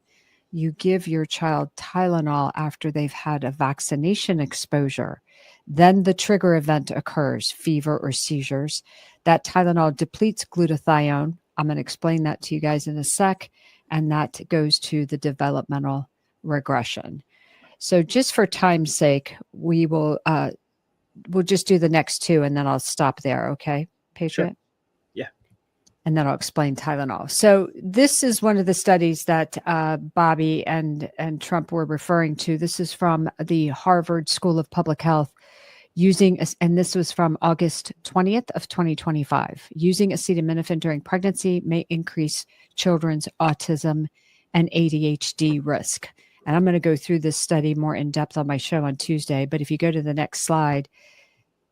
Speaker 8: You give your child Tylenol after they've had a vaccination exposure. Then the trigger event occurs, fever or seizures. That Tylenol depletes glutathione. I'm going to explain that to you guys in a sec. And that goes to the developmental regression. So just for time's sake, we'll just do the next two and then I'll stop there. Okay, Patriot?
Speaker 3: Sure. Yeah.
Speaker 8: And then I'll explain Tylenol. So this is one of the studies that Bobby and Trump were referring to. This is from the Harvard School of Public Health, and this was from August 20th of 2025. Using acetaminophen during pregnancy may increase children's autism and ADHD risk. And I'm going to go through this study more in depth on my show on Tuesday. But if you go to the next slide,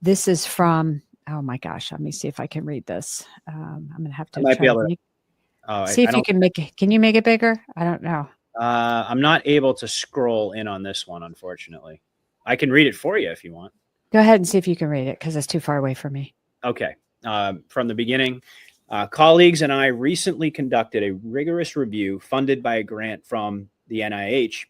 Speaker 8: this is from, oh my gosh, let me see if I can read this. I'm going to have to
Speaker 3: I might be able
Speaker 8: to see if you can can you make it bigger? I don't know.
Speaker 3: I'm not able to scroll in on this one, unfortunately. I can read it for you if you want.
Speaker 8: Go ahead and see if you can read it because it's too far away for me.
Speaker 3: Okay. From the beginning, colleagues and I recently conducted a rigorous review funded by a grant from the NIH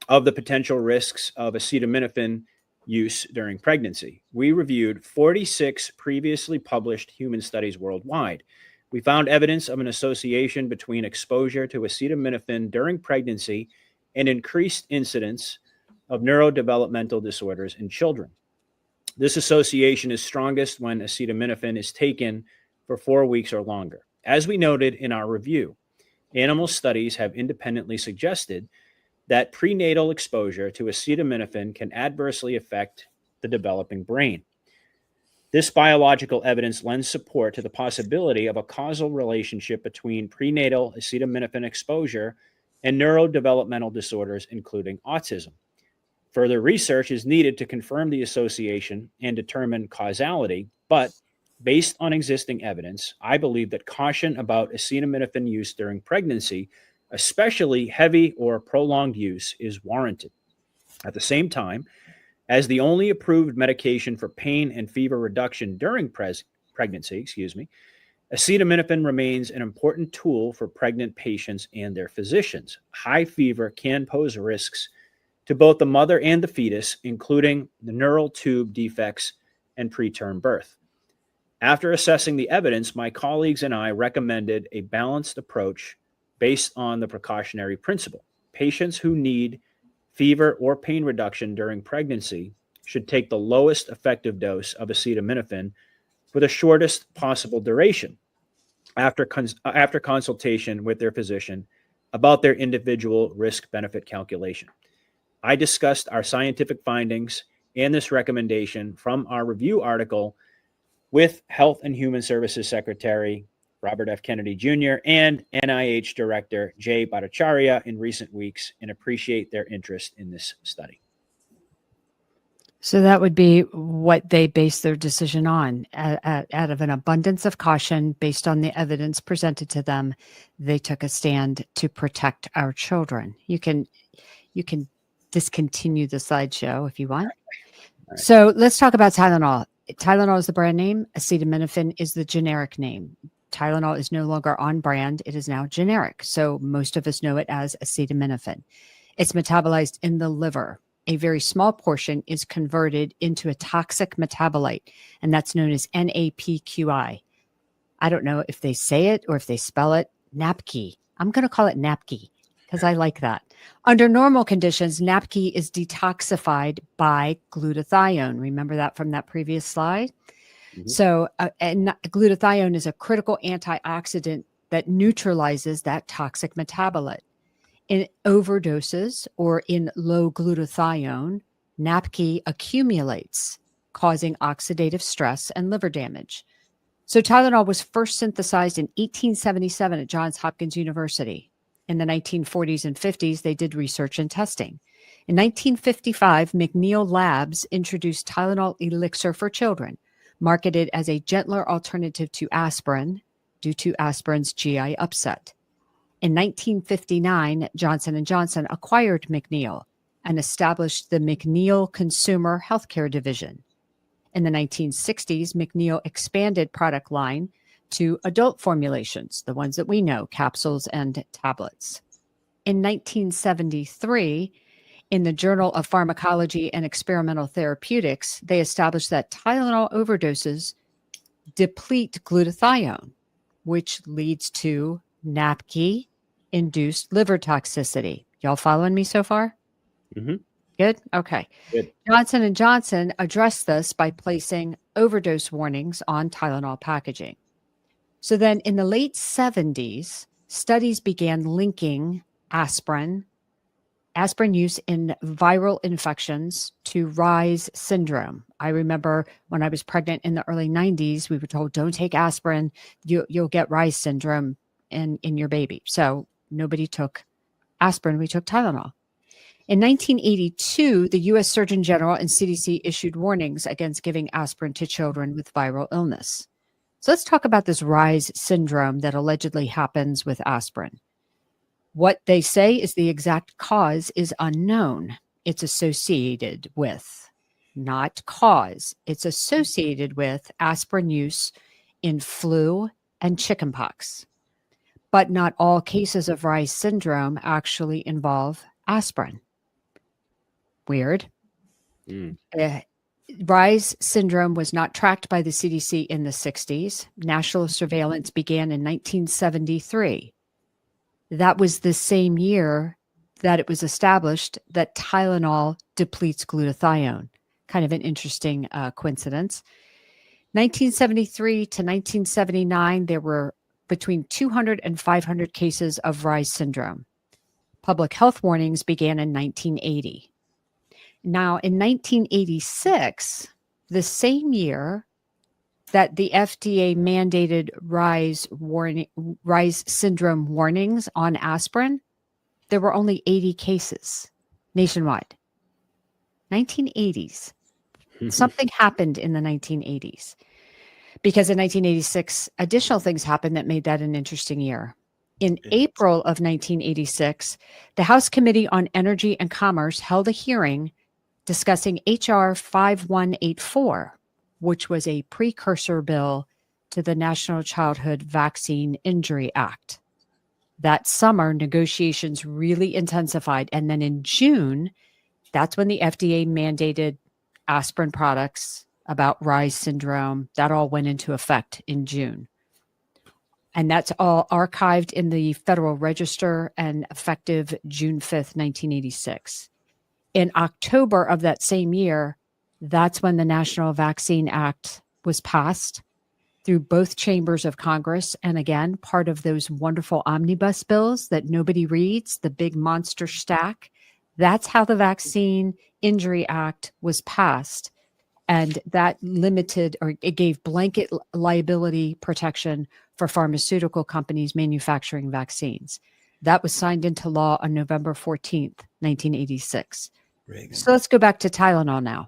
Speaker 3: of the potential risks of acetaminophen use during pregnancy. We reviewed 46 previously published human studies worldwide. We found evidence of an association between exposure to acetaminophen during pregnancy and increased incidence of neurodevelopmental disorders in children. This association is strongest when acetaminophen is taken for 4 weeks or longer. As we noted in our review, animal studies have independently suggested that prenatal exposure to acetaminophen can adversely affect the developing brain. This biological evidence lends support to the possibility of a causal relationship between prenatal acetaminophen exposure and neurodevelopmental disorders, including autism. Further research is needed to confirm the association and determine causality, but based on existing evidence, I believe that caution about acetaminophen use during pregnancy, especially heavy or prolonged use, is warranted. At the same time, as the only approved medication for pain and fever reduction during pregnancy, acetaminophen remains an important tool for pregnant patients and their physicians. High fever can pose risks to both the mother and the fetus, including the neural tube defects and preterm birth. After assessing the evidence, my colleagues and I recommended a balanced approach based on the precautionary principle. Patients who need fever or pain reduction during pregnancy should take the lowest effective dose of acetaminophen for the shortest possible duration after consultation with their physician about their individual risk-benefit calculation. I discussed our scientific findings and this recommendation from our review article with Health and Human Services Secretary Robert F. Kennedy Jr. and NIH Director Jay Bhattacharya in recent weeks and appreciate their interest in this study.
Speaker 8: So that would be what they base their decision on. Out of an abundance of caution, based on the evidence presented to them, they took a stand to protect our children. You can discontinue the slideshow if you want.
Speaker 3: All right.
Speaker 8: So let's talk about Tylenol. Tylenol is the brand name. Acetaminophen is the generic name. Tylenol is no longer on brand. It is now generic. So most of us know it as acetaminophen. It's metabolized in the liver. A very small portion is converted into a toxic metabolite, and that's known as NAPQI. I don't know if they say it or if they spell it. NAPQI. I'm going to call it NAPQI because I like that. Under normal conditions, NAPQI is detoxified by glutathione. Remember that from that previous slide? Mm-hmm. So and glutathione is a critical antioxidant that neutralizes that toxic metabolite. In overdoses or in low glutathione, NAPQI accumulates, causing oxidative stress and liver damage. So Tylenol was first synthesized in 1877 at Johns Hopkins University. In the 1940s and 50s, they did research and testing. In 1955, McNeil Labs introduced Tylenol Elixir for children, marketed as a gentler alternative to aspirin due to aspirin's GI upset. In 1959, Johnson & Johnson acquired McNeil and established the McNeil Consumer Healthcare Division. In the 1960s, McNeil expanded product line to adult formulations, the ones that we know, capsules and tablets. In 1973, in the Journal of Pharmacology and Experimental Therapeutics, they established that Tylenol overdoses deplete glutathione, which leads to NAPQI-induced liver toxicity. Y'all following me so far?
Speaker 3: Mm-hmm.
Speaker 8: Good? Okay.
Speaker 3: Good.
Speaker 8: Johnson & Johnson addressed this by placing overdose warnings on Tylenol packaging. So then in the late 70s, studies began linking aspirin use in viral infections to Reye's syndrome. I remember when I was pregnant in the early 90s, we were told, don't take aspirin, you'll get Reye's syndrome in your baby. So nobody took aspirin, we took Tylenol. In 1982, the U.S. Surgeon General and CDC issued warnings against giving aspirin to children with viral illness. So let's talk about this Reye's syndrome that allegedly happens with aspirin. What they say is the exact cause is unknown. It's associated with, not cause. It's associated with aspirin use in flu and chickenpox. But not all cases of Reye's syndrome actually involve aspirin. Weird. Reye's syndrome was not tracked by the CDC in the 60s. National surveillance began in 1973. That was the same year that it was established that Tylenol depletes glutathione. Kind of an interesting coincidence. 1973 to 1979, there were between 200 and 500 cases of Reye's syndrome. Public health warnings began in 1980. Now, in 1986, the same year that the FDA mandated Reye's syndrome warnings on aspirin, there were only 80 cases nationwide. 1980s. Something happened in the 1980s. Because in 1986, additional things happened that made that an interesting year. In April of 1986, the House Committee on Energy and Commerce held a hearing discussing H.R. 5184, which was a precursor bill to the National Childhood Vaccine Injury Act. That summer, negotiations really intensified. And then in June, that's when the FDA mandated aspirin products about Reye's syndrome. That all went into effect in June. And that's all archived in the Federal Register and effective June 5th, 1986. In October of that same year, that's when the National Vaccine Act was passed through both chambers of Congress. And again, part of those wonderful omnibus bills that nobody reads, the big monster stack. That's how the Vaccine Injury Act was passed. And that limited, or it gave blanket liability protection for pharmaceutical companies manufacturing vaccines. That was signed into law on November 14th, 1986.
Speaker 6: Reagan.
Speaker 8: So let's go back to Tylenol now.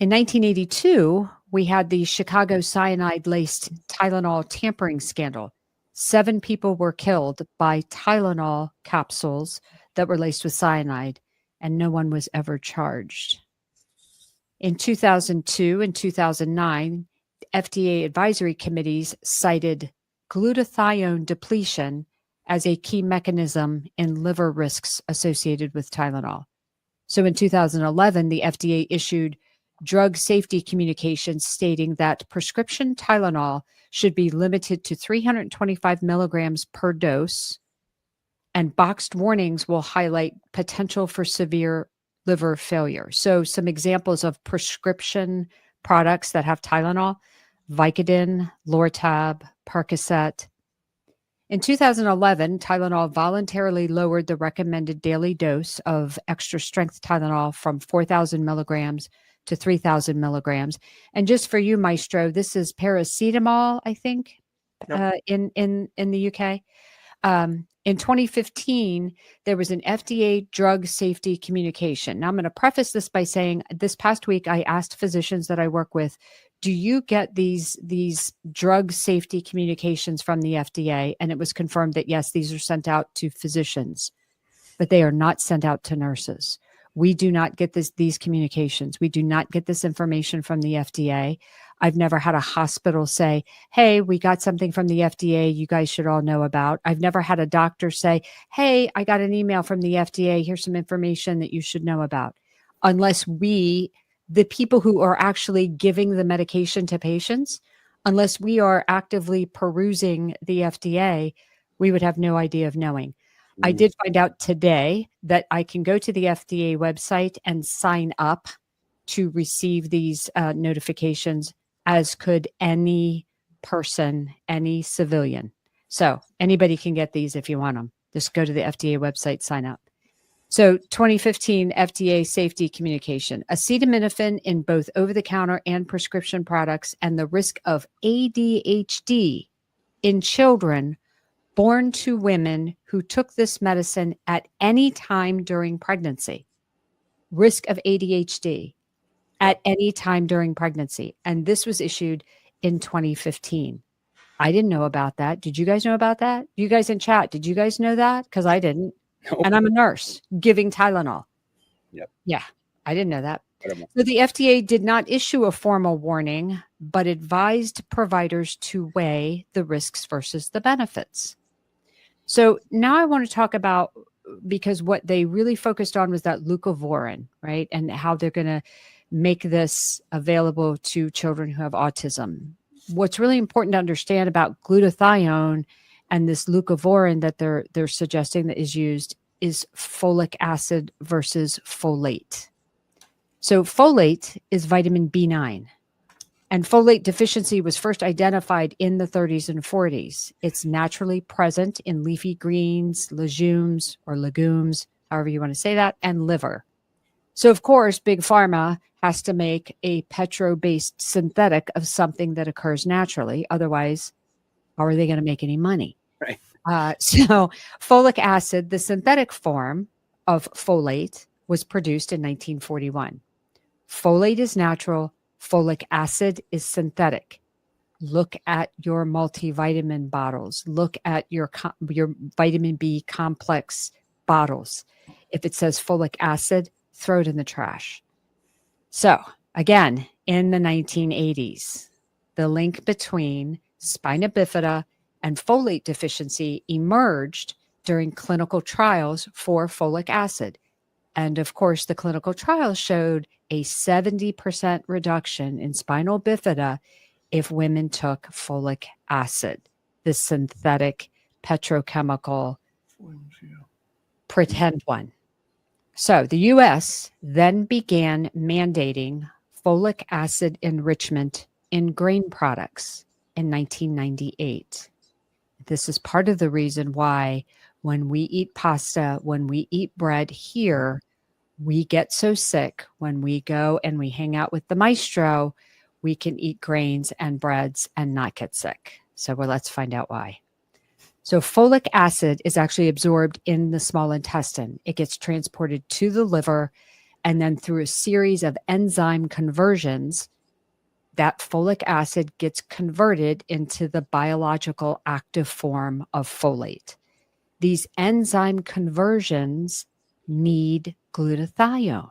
Speaker 8: In 1982, we had the Chicago cyanide-laced Tylenol tampering scandal. 7 people were killed by Tylenol capsules that were laced with cyanide, and no one was ever charged. In 2002 and 2009, FDA advisory committees cited glutathione depletion as a key mechanism in liver risks associated with Tylenol. So in 2011, the FDA issued drug safety communications stating that prescription Tylenol should be limited to 325 milligrams per dose, and boxed warnings will highlight potential for severe liver failure. So some examples of prescription products that have Tylenol: Vicodin, Lortab, Percocet. In 2011, Tylenol voluntarily lowered the recommended daily dose of extra strength Tylenol from 4,000 milligrams to 3,000 milligrams. And just for you, Maestro, this is paracetamol, I think, in the UK. In 2015, there was an FDA drug safety communication. Now, I'm going to preface this by saying this past week, I asked physicians that I work with, do you get these drug safety communications from the FDA? And it was confirmed that, yes, these are sent out to physicians, but they are not sent out to nurses. We do not get these communications. We do not get this information from the FDA. I've never had a hospital say, hey, we got something from the FDA you guys should all know about. I've never had a doctor say, hey, I got an email from the FDA. Here's some information that you should know about. Unless we, the people who are actually giving the medication to patients, unless we are actively perusing the FDA, we would have no idea of knowing. I did find out today that I can go to the FDA website and sign up to receive these notifications, as could any person, any civilian. So anybody can get these if you want them. Just go to the FDA website, sign up. So 2015 FDA safety communication: acetaminophen in both over-the-counter and prescription products, and the risk of ADHD in children born to women who took this medicine at any time during pregnancy. Risk of ADHD at any time during pregnancy. And this was issued in 2015. I didn't know about that. Did you guys know about that? You guys in chat, did you guys know that? Because I didn't.
Speaker 3: No.
Speaker 8: And I'm a nurse giving Tylenol.
Speaker 3: Yep.
Speaker 8: Yeah, I didn't know that.
Speaker 3: Incredible.
Speaker 8: So the FDA did not issue a formal warning, but advised providers to weigh the risks versus the benefits. So now I want to talk about, because what they really focused on was that leucovorin, right? And how they're going to make this available to children who have autism. What's really important to understand about glutathione and this leucovorin that they're suggesting that is used is folic acid versus folate. So folate is vitamin B9. And folate deficiency was first identified in the 30s and 40s. It's naturally present in leafy greens, legumes, however you want to say that, and liver. So, of course, Big Pharma has to make a petro-based synthetic of something that occurs naturally. Otherwise, how are they going to make any money?
Speaker 3: Right.
Speaker 8: So folic acid, the synthetic form of folate, was produced in 1941. Folate is natural. Folic acid is synthetic. Look at your multivitamin bottles. Look at your vitamin B complex bottles. If it says folic acid, throw it in the trash. So again, in the 1980s, the link between spina bifida and folate deficiency emerged during clinical trials for folic acid. And of course, the clinical trials showed a 70% reduction in spinal bifida if women took folic acid, the synthetic petrochemical pretend one. So the US then began mandating folic acid enrichment in grain products in 1998. This is part of the reason why when we eat pasta, when we eat bread here, We get so sick when we go and we hang out with the maestro, we can eat grains and breads and not get sick. So let's find out why. So folic acid is actually absorbed in the small intestine. It gets transported to the liver, and then through a series of enzyme conversions, that folic acid gets converted into the biological active form of folate. These enzyme conversions need glutathione.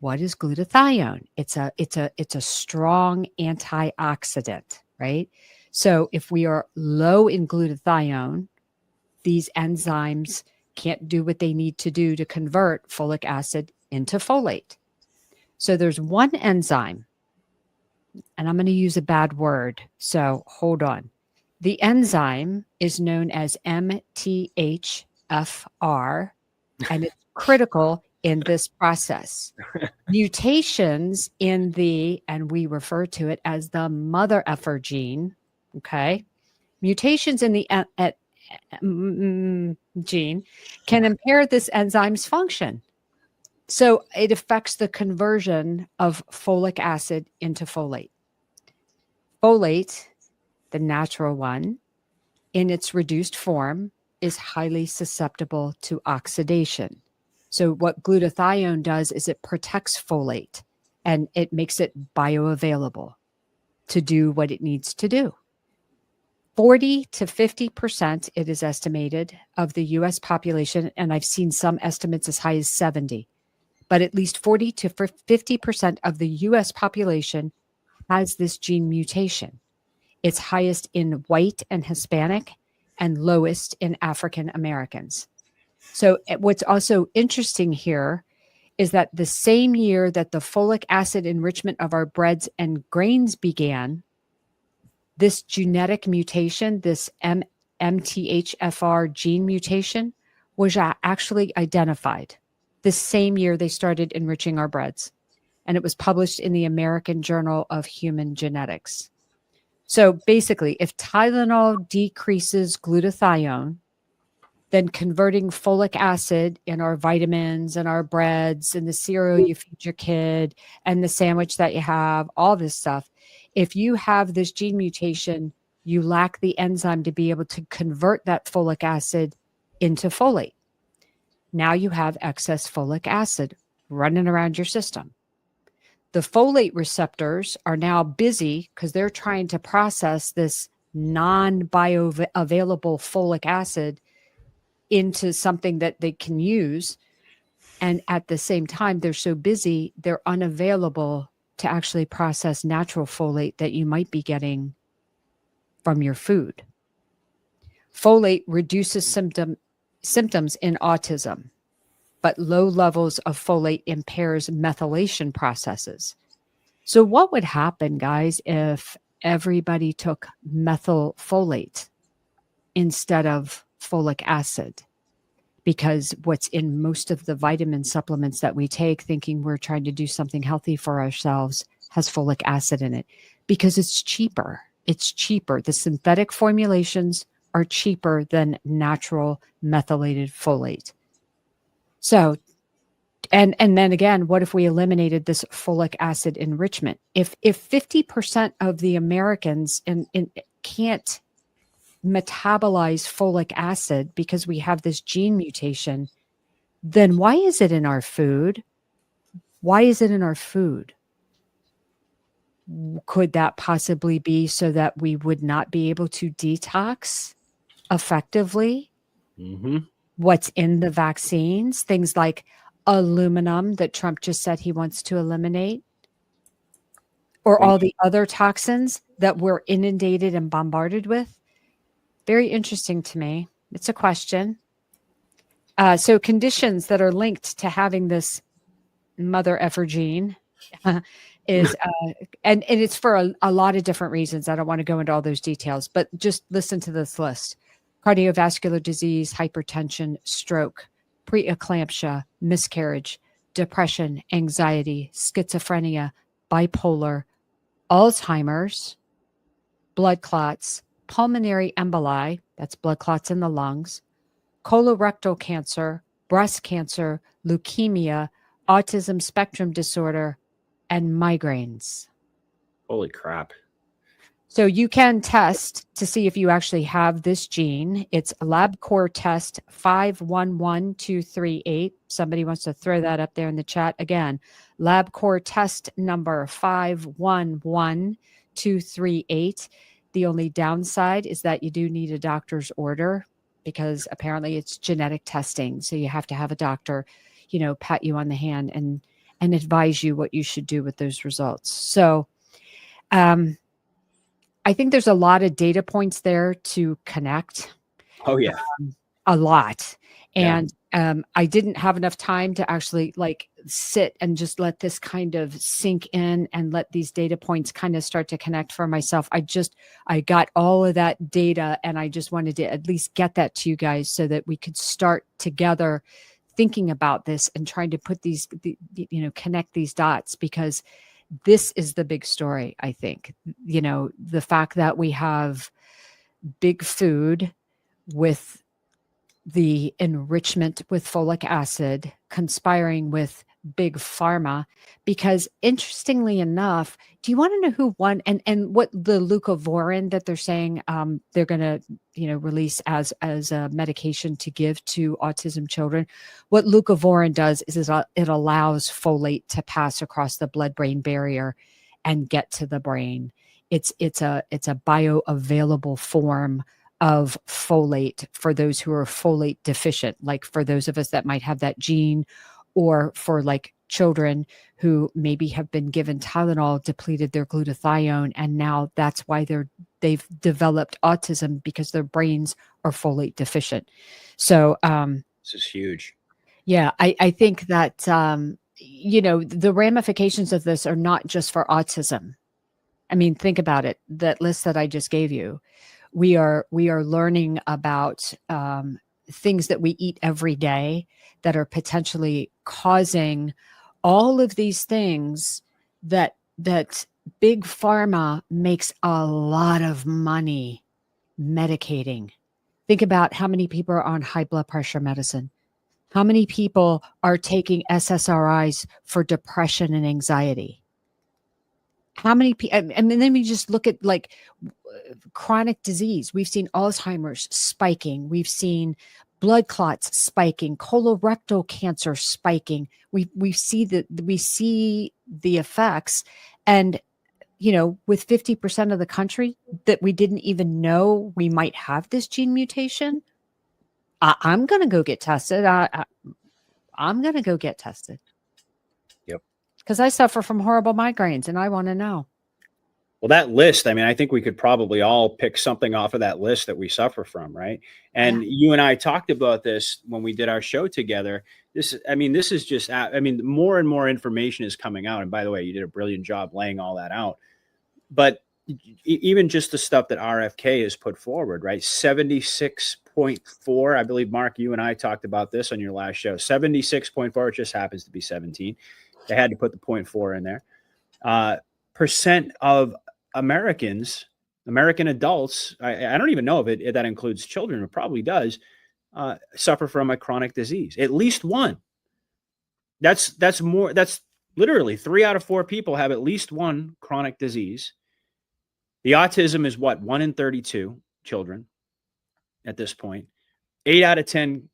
Speaker 8: What is glutathione? It's a strong antioxidant, right? So if we are low in glutathione, these enzymes can't do what they need to do to convert folic acid into folate. So there's one enzyme, and I'm going to use a bad word, so hold on. The enzyme is known as MTHFR, and it's critical in this process. Mutations in and we refer to it as the mother effer gene, okay? Mutations in the gene can impair this enzyme's function. So it affects the conversion of folic acid into folate. Folate, the natural one, in its reduced form, is highly susceptible to oxidation. So what glutathione does is it protects folate and it makes it bioavailable to do what it needs to do. 40 to 50%, it is estimated, of the US population, and I've seen some estimates as high as 70, but at least 40 to 50% of the US population has this gene mutation. It's highest in white and Hispanic and lowest in African Americans. So what's also interesting here is that the same year that the folic acid enrichment of our breads and grains began, this genetic mutation, this MTHFR gene mutation, was actually identified the same year they started enriching our breads. And it was published in the American Journal of Human Genetics. So basically, if Tylenol decreases glutathione, then converting folic acid in our vitamins and our breads and the cereal you feed your kid and the sandwich that you have, all this stuff, if you have this gene mutation, you lack the enzyme to be able to convert that folic acid into folate. Now you have excess folic acid running around your system. The folate receptors are now busy because they're trying to process this non-bioavailable folic acid into something that they can use. And at the same time, they're so busy, they're unavailable to actually process natural folate that you might be getting from your food. Folate reduces symptoms in autism, but low levels of folate impairs methylation processes. So what would happen, guys, if everybody took methylfolate instead of folic acid? Because what's in most of the vitamin supplements that we take, thinking we're trying to do something healthy for ourselves, has folic acid in it because it's cheaper. It's cheaper. The synthetic formulations are cheaper than natural methylated folate. So, and then again, what if we eliminated this folic acid enrichment? If 50% of the Americans can't metabolize folic acid because we have this gene mutation, then why is it in our food? Why is it in our food? Could that possibly be so that we would not be able to detox effectively?
Speaker 6: Mm-hmm.
Speaker 8: What's in the vaccines, things like aluminum that Trump just said he wants to eliminate, or all the other toxins that we're inundated and bombarded with? Very interesting to me. It's a question. So conditions that are linked to having this mother effer gene is, and it's for a lot of different reasons. I don't want to go into all those details, but just listen to this list: cardiovascular disease, hypertension, stroke, preeclampsia, miscarriage, depression, anxiety, schizophrenia, bipolar, Alzheimer's, blood clots, pulmonary emboli, that's blood clots in the lungs, colorectal cancer, breast cancer, leukemia, autism spectrum disorder, and migraines.
Speaker 3: Holy crap.
Speaker 8: So you can test to see if you actually have this gene. It's LabCorp test 511238. Somebody wants to throw that up there in the chat again. LabCorp test number 511238. The only downside is that you do need a doctor's order because apparently it's genetic testing. So you have to have a doctor, pat you on the hand and advise you what you should do with those results. So, I think there's a lot of data points there to connect.
Speaker 3: Oh yeah.
Speaker 8: A lot.
Speaker 3: Yeah.
Speaker 8: And I didn't have enough time to actually sit and just let this kind of sink in and let these data points kind of start to connect for myself. I got all of that data and I just wanted to at least get that to you guys so that we could start together thinking about this and trying to put connect these dots, because this is the big story, I think. The fact that we have big food with the enrichment with folic acid conspiring with big pharma, because interestingly enough, do you want to know who won and what the leucovorin that they're saying they're going to release as a medication to give to autism children? What leucovorin does is it allows folate to pass across the blood-brain barrier and get to the brain. It's a bioavailable form of folate for those who are folate deficient, like for those of us that might have that gene, or for children who maybe have been given Tylenol, depleted their glutathione, and now that's why they've developed autism, because their brains are folate deficient. So
Speaker 3: this is huge.
Speaker 8: Yeah, I think that the ramifications of this are not just for autism. I mean, think about it. That list that I just gave you, we are learning about things that we eat every day that are potentially causing all of these things that big pharma makes a lot of money medicating. Think about how many people are on high blood pressure medicine. How many people are taking SSRIs for depression and anxiety? How many people? And then we just look at chronic disease. We've seen Alzheimer's spiking. We've seen blood clots spiking, colorectal cancer spiking. We see the effects, and with 50% of the country that we didn't even know we might have this gene mutation. I'm going to go get tested. I'm going to go get tested.
Speaker 3: Yep.
Speaker 8: Because I suffer from horrible migraines and I want to know.
Speaker 3: Well, that list, I mean, I think we could probably all pick something off of that list that we suffer from, right? And you and I talked about this when we did our show together. This is just, more and more information is coming out. And by the way, you did a brilliant job laying all that out. But even just the stuff that RFK has put forward, right? 76.4, I believe, Mark, you and I talked about this on your last show. 76.4, it just happens to be 17. They had to put the 0.4 in there. Percent of American adults, I don't even know if that includes children, it probably does, suffer from a chronic disease. At least one. That's literally 3 out of 4 people have at least one chronic disease. The autism is 1 in 32 children at this point. 8 out of 10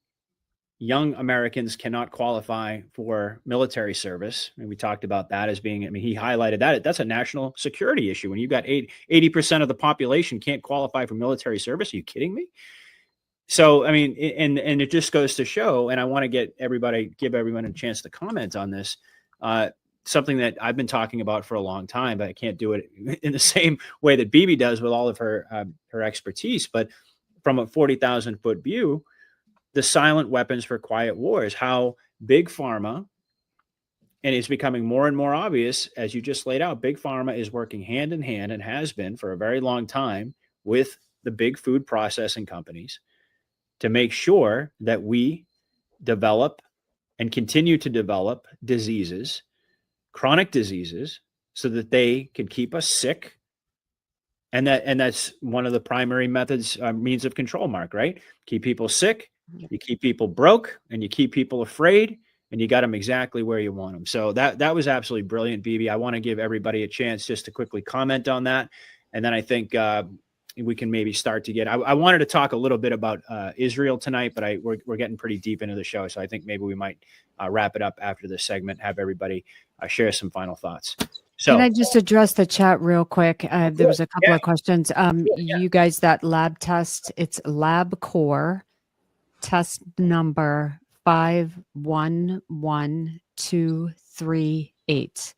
Speaker 3: young Americans cannot qualify for military service. And we talked about that as being, he highlighted that. That's a national security issue. When you've got 80% of the population can't qualify for military service. Are you kidding me? So, and it just goes to show, and I want to give everyone a chance to comment on this. Something that I've been talking about for a long time, but I can't do it in the same way that Bibi does with all of her expertise. But from a 40,000 foot view, the silent weapons for quiet wars, how big pharma, and it's becoming more and more obvious, as you just laid out, big pharma is working hand in hand and has been for a very long time with the big food processing companies to make sure that we develop and continue to develop diseases, chronic diseases, so that they can keep us sick. And that's one of the primary means of control, Mark, right? Keep people sick, you keep people broke, and you keep people afraid, and you got them exactly where you want them. So that was absolutely brilliant, BB. I want to give everybody a chance just to quickly comment on that. And then I think we can maybe start to get, I wanted to talk a little bit about Israel tonight, but we're getting pretty deep into the show. So I think maybe we might wrap it up after this segment, have everybody share some final thoughts. So
Speaker 8: can I just address the chat real quick? There was a couple of questions. You guys, that lab test, it's LabCorp test number 511238.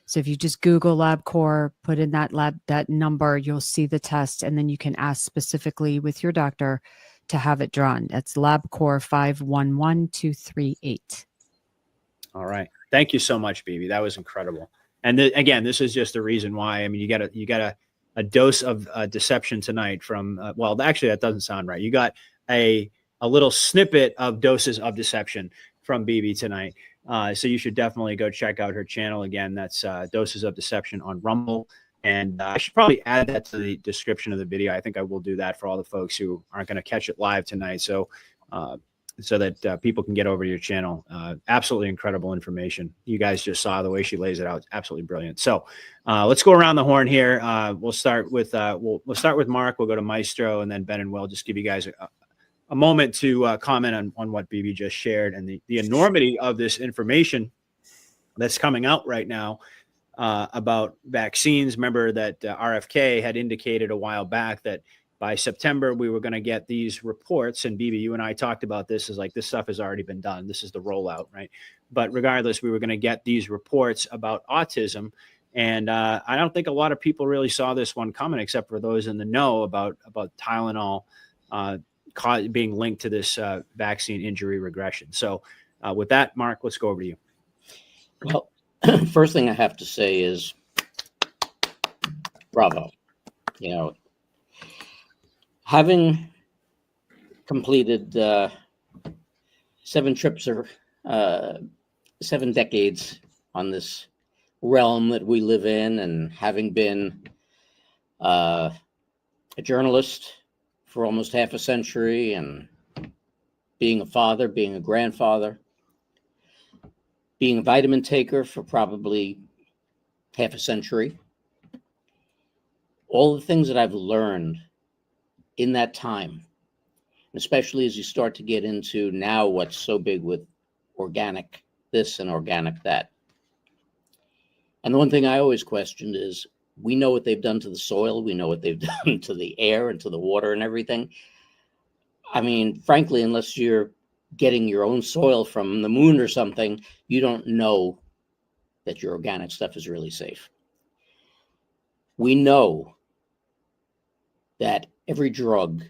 Speaker 8: So if you just Google LabCorp, put in that number, you'll see the test, and then you can ask specifically with your doctor to have it drawn. That's LabCorp 511238.
Speaker 3: All right. Thank you so much, BB. That was incredible. And again, this is just the reason why. I mean, you got a dose of deception tonight from, well, actually, that doesn't sound right. You got a little snippet of doses of deception from BB tonight. So you should definitely go check out her channel. Again, that's Doses of Deception on Rumble. And I should probably add that to the description of the video. I think I will do that for all the folks who aren't going to catch it live tonight. So that people can get over to your channel. Absolutely incredible information. You guys just saw the way she lays it out. It's absolutely brilliant. So let's go around the horn here. We'll start with we'll start with Mark. We'll go to Maestro, and then Ben and Will. Just give you guys a moment to comment on what BB just shared and the enormity of this information that's coming out right now about vaccines. Remember that RFK had indicated a while back that by September, we were going to get these reports. And BB, you and I talked about this as like, this stuff has already been done. This is the rollout, right? But regardless, we were going to get these reports about autism. And I don't think a lot of people really saw this one coming, except for those in the know about Tylenol being linked to this vaccine injury regression. So with that, Mark, let's go over to you.
Speaker 7: Well, first thing I have to say is bravo. You know, having completed 7 trips or 7 decades on this realm that we live in, and having been a journalist for almost half a century, and being a father, being a grandfather, being a vitamin taker for probably half a century, all the things that I've learned in that time, especially as you start to get into now what's so big with organic this and organic that. And the one thing I always questioned is, we know what they've done to the soil, we know what they've done to the air and to the water and everything. I mean, frankly, unless you're getting your own soil from the moon or something, you don't know that your organic stuff is really safe. We know that every drug,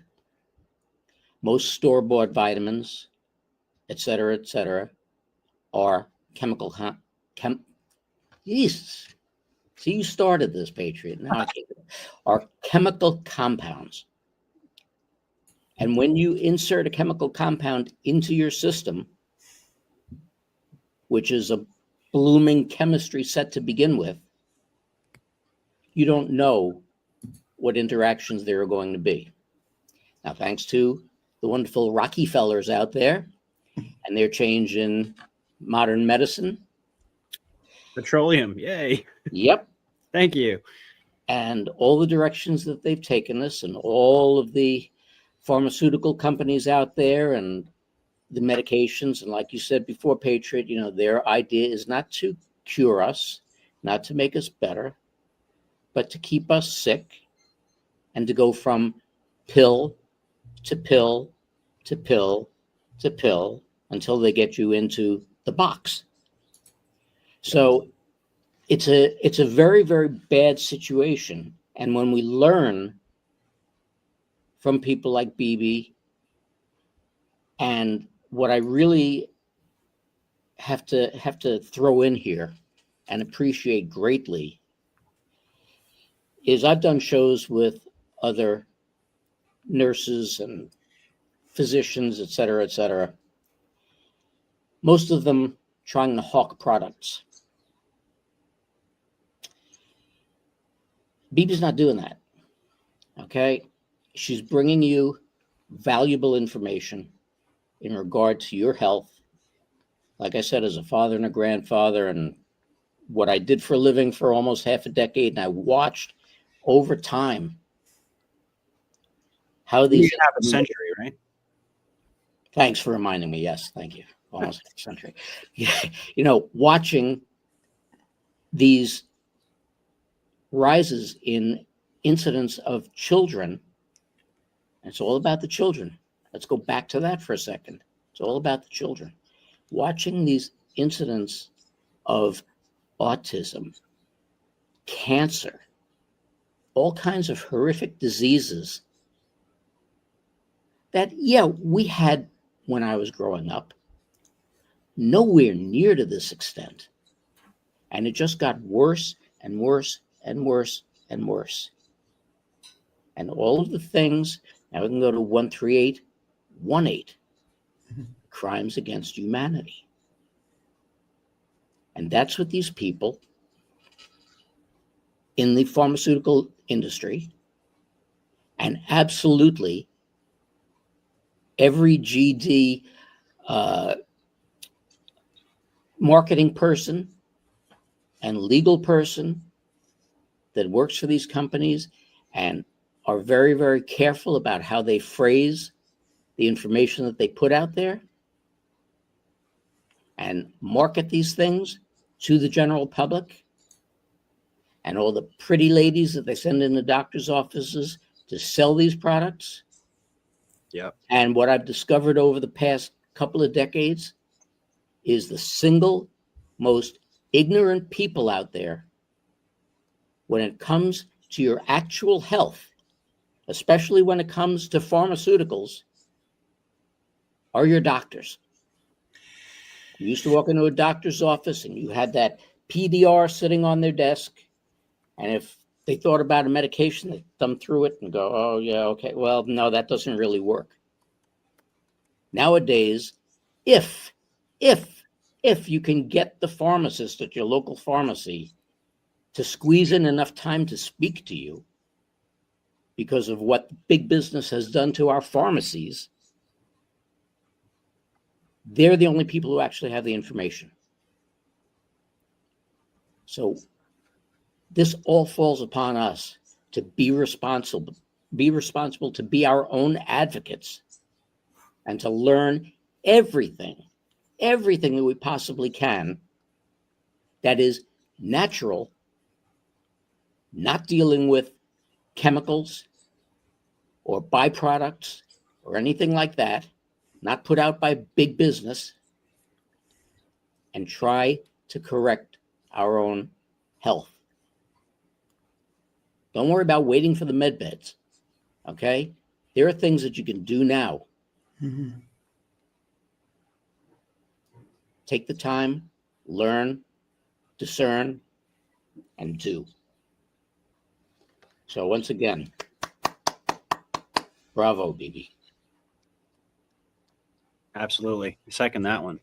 Speaker 7: most store-bought vitamins, et cetera, are chemical. Jesus. See, you started this, Patriot. Now I can't. Are chemical compounds. And when you insert a chemical compound into your system, which is a blooming chemistry set to begin with, you don't know what interactions there are going to be. Now, thanks to the wonderful Rockefellers out there and their change in modern medicine.
Speaker 3: Petroleum, yay.
Speaker 7: Yep.
Speaker 3: Thank you.
Speaker 7: And all the directions that they've taken us, and all of the pharmaceutical companies out there, and the medications. And like you said before, Patriot, you know, their idea is not to cure us, not to make us better, but to keep us sick, and to go from pill to pill to pill to pill until they get you into the box. So it's a very, very bad situation. And when we learn from people like BB, and what I really have to throw in here and appreciate greatly is I've done shows with other nurses and physicians, et cetera, most of them trying to hawk products. BB's not doing that, okay? She's bringing you valuable information in regard to your health like I said, as a father and a grandfather, and what I did for a living for almost half a decade, and I watched over time how these
Speaker 3: half a century, right?
Speaker 7: Thanks for reminding me. Yes, thank you. Almost a century. Yeah, watching these rises in incidents of children. It's all about the children. Let's go back to that for a second. It's all about the children. Watching these incidents of autism, cancer, all kinds of horrific diseases that, we had when I was growing up, nowhere near to this extent. And it just got worse and worse and worse and worse. And all of the things, now we can go to 13818, crimes against humanity. And that's what these people in the pharmaceutical industry, and absolutely every GD marketing person and legal person that works for these companies and are very, very careful about how they phrase the information that they put out there and market these things to the general public, and all the pretty ladies that they send in the doctor's offices to sell these products.
Speaker 3: Yep.
Speaker 7: And what I've discovered over the past couple of decades is the single most ignorant people out there when it comes to your actual health, especially when it comes to pharmaceuticals, are your doctors. You used to walk into a doctor's office and you had that PDR sitting on their desk. And if they thought about a medication, they thumb through it and go, oh, yeah, okay, well, no, that doesn't really work. Nowadays, if you can get the pharmacist at your local pharmacy to squeeze in enough time to speak to you because of what big business has done to our pharmacies, they're the only people who actually have the information. So this all falls upon us to be responsible to be our own advocates and to learn everything that we possibly can that is natural, not dealing with chemicals or byproducts or anything like that, not put out by big business, and try to correct our own health. Don't worry about waiting for the med beds, okay? There are things that you can do now.
Speaker 6: Mm-hmm.
Speaker 7: Take the time, learn, discern, and do. So once again, bravo, BB.
Speaker 3: Absolutely. Second that one.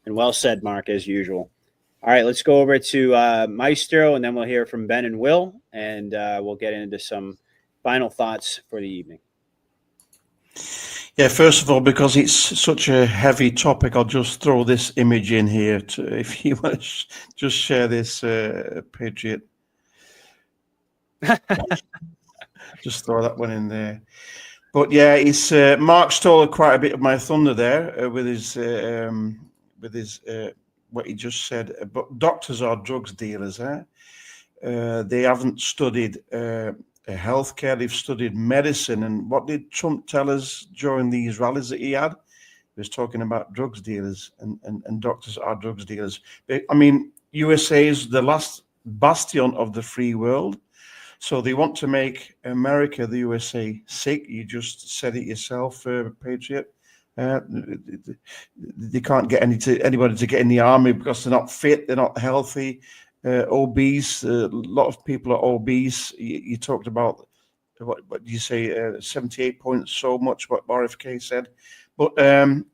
Speaker 3: And well said, Mark, as usual. All right, let's go over to Maestro, and then we'll hear from Ben and Will, and we'll get into some final thoughts for the evening.
Speaker 6: Yeah, first of all, because it's such a heavy topic, I'll just throw this image in here. If you want to just share this, Patriot. Just throw that one in there. But yeah, it's Mark stole quite a bit of my thunder there with his what he just said. But doctors are drugs dealers, eh? They haven't studied healthcare; they've studied medicine. And what did Trump tell us during these rallies that he had? He was talking about drugs dealers, and doctors are drugs dealers. I mean, USA is the last bastion of the free world. So they want to make America, the USA, sick. You just said it yourself, Patriot. They can't get anybody to get in the army because they're not fit, they're not healthy, obese. A lot of people are obese. You talked about, what did you say, 78 points so much, what RFK said. But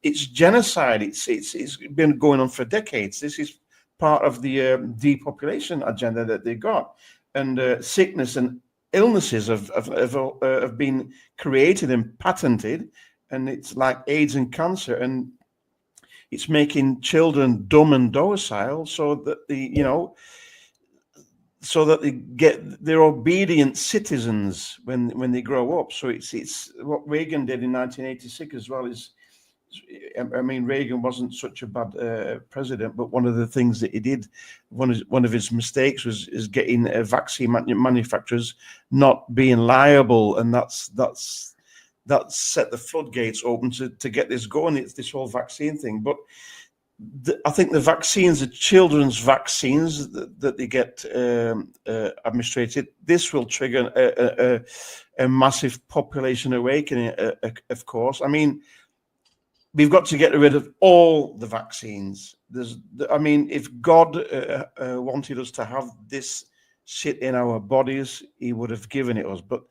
Speaker 6: it's genocide. It's been going on for decades. This is part of the depopulation agenda that they got. And sickness and illnesses have been created and patented, and it's like AIDS and cancer. And it's making children dumb and docile, so that they're obedient citizens when they grow up. So it's what Reagan did in 1986 as well. I mean, Reagan wasn't such a bad president, but one of the things that he did, one of his mistakes was getting vaccine manufacturers not being liable, and that's set the floodgates open to get this going. It's this whole vaccine thing, but I think the vaccines, the children's vaccines that they get administrated, this will trigger a massive population awakening. Of course, I mean, we've got to get rid of all the vaccines. If God wanted us to have this shit in our bodies, He would have given it us. But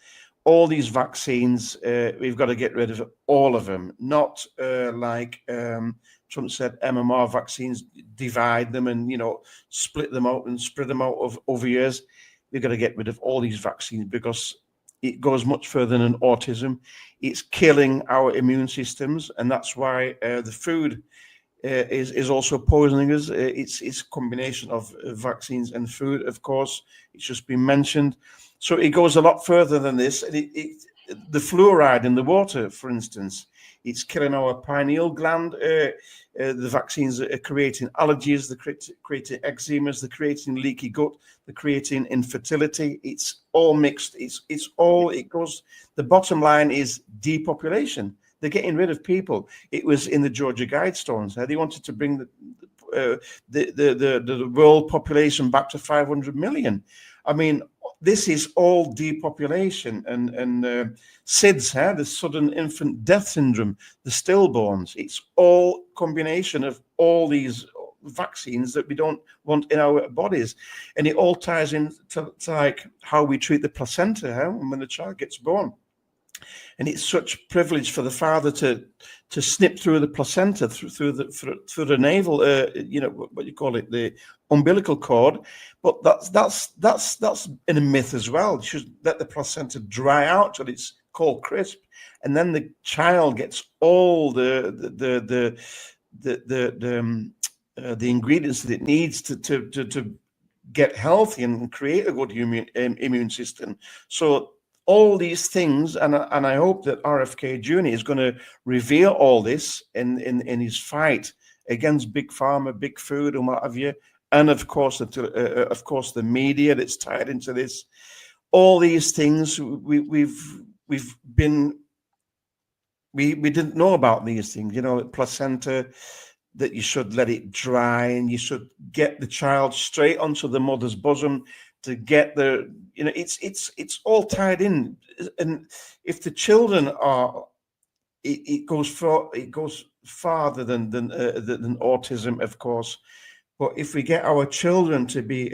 Speaker 6: all these vaccines, we've got to get rid of all of them. Not like Trump said, MMR vaccines, divide them and split them out and spread them out over years. We've got to get rid of all these vaccines because it goes much further than autism. It's killing our immune systems, and that's why the food is also poisoning us. It's a combination of vaccines and food, of course. It's just been mentioned. So it goes a lot further than this. And the fluoride in the water, for instance, it's killing our pineal gland. The vaccines are creating allergies, they're creating eczemas, they're creating leaky gut, they're creating infertility. It's all mixed. It goes. The bottom line is depopulation. They're getting rid of people. It was in the Georgia Guidestones. They wanted to bring the world population back to 500 million. I mean, this is all depopulation and SIDS, the sudden infant death syndrome, the stillborns. It's all combination of all these vaccines that we don't want in our bodies, and it all ties in to like how we treat the placenta when the child gets born. And it's such privilege for the father to snip through the placenta through the navel, what you call it, the umbilical cord. But that's in a myth as well. You should let the placenta dry out till it's cold crisp, and then the child gets all the ingredients that it needs to get healthy and create a good immune system. So all these things, and I hope that RFK Jr. is going to reveal all this in his fight against big pharma, big food, and what have you, and of course the media that's tied into this. All these things we didn't know about these things. Placenta, that you should let it dry and you should get the child straight onto the mother's bosom to get it's all tied in. And if the children are, it goes farther than autism, of course. But if we get our children to be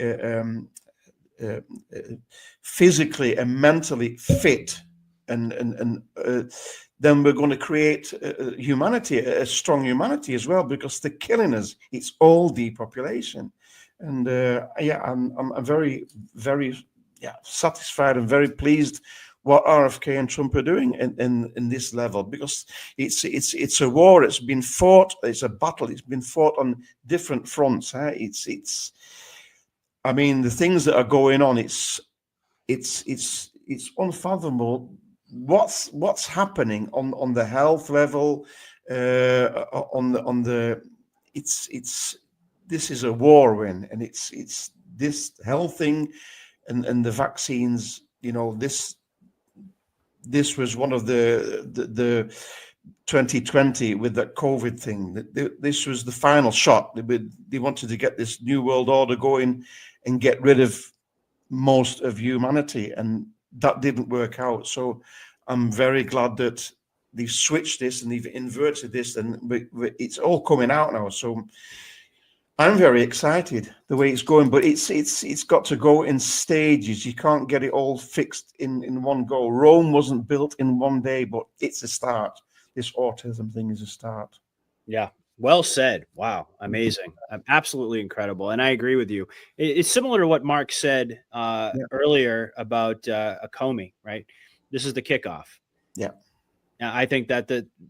Speaker 6: physically and mentally fit, and then we're going to create humanity, a strong humanity as well, because they're killing us. It's all depopulation. And I'm very, very satisfied and very pleased what RFK and Trump are doing in this level, because it's a war. It's been fought. It's a battle. It's been fought on different fronts. I mean, the things that are going on. It's unfathomable. What's happening on the health level, this is a war win, and it's this health thing and the vaccines. This was one of the 2020 with that COVID thing. This was the final shot. They wanted to get this new world order going and get rid of most of humanity, and that didn't work out. So I'm very glad that they've switched this and they've inverted this, and it's all coming out now. So I'm very excited the way it's going, but it's got to go in stages. You can't get it all fixed in one go. Rome wasn't built in one day, but it's a start. This autism thing is a start.
Speaker 3: Yeah. Well said. Wow. Amazing. Absolutely incredible. And I agree with you. It's similar to what Mark said earlier about Comey, right? This is the kickoff.
Speaker 6: Yeah.
Speaker 3: I think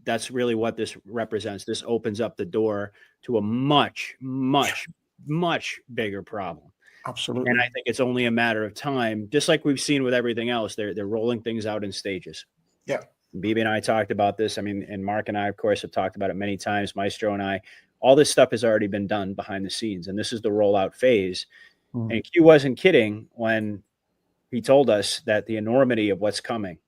Speaker 3: that's really what this represents. This opens up the door to a much, much, much bigger problem.
Speaker 6: Absolutely.
Speaker 3: And I think it's only a matter of time, just like we've seen with everything else. They're rolling things out in stages.
Speaker 6: Yeah.
Speaker 3: BB and I talked about this. I mean, and Mark and I, of course, have talked about it many times. Maestro and I, all this stuff has already been done behind the scenes, and this is the rollout phase. And Q wasn't kidding when he told us that the enormity of what's coming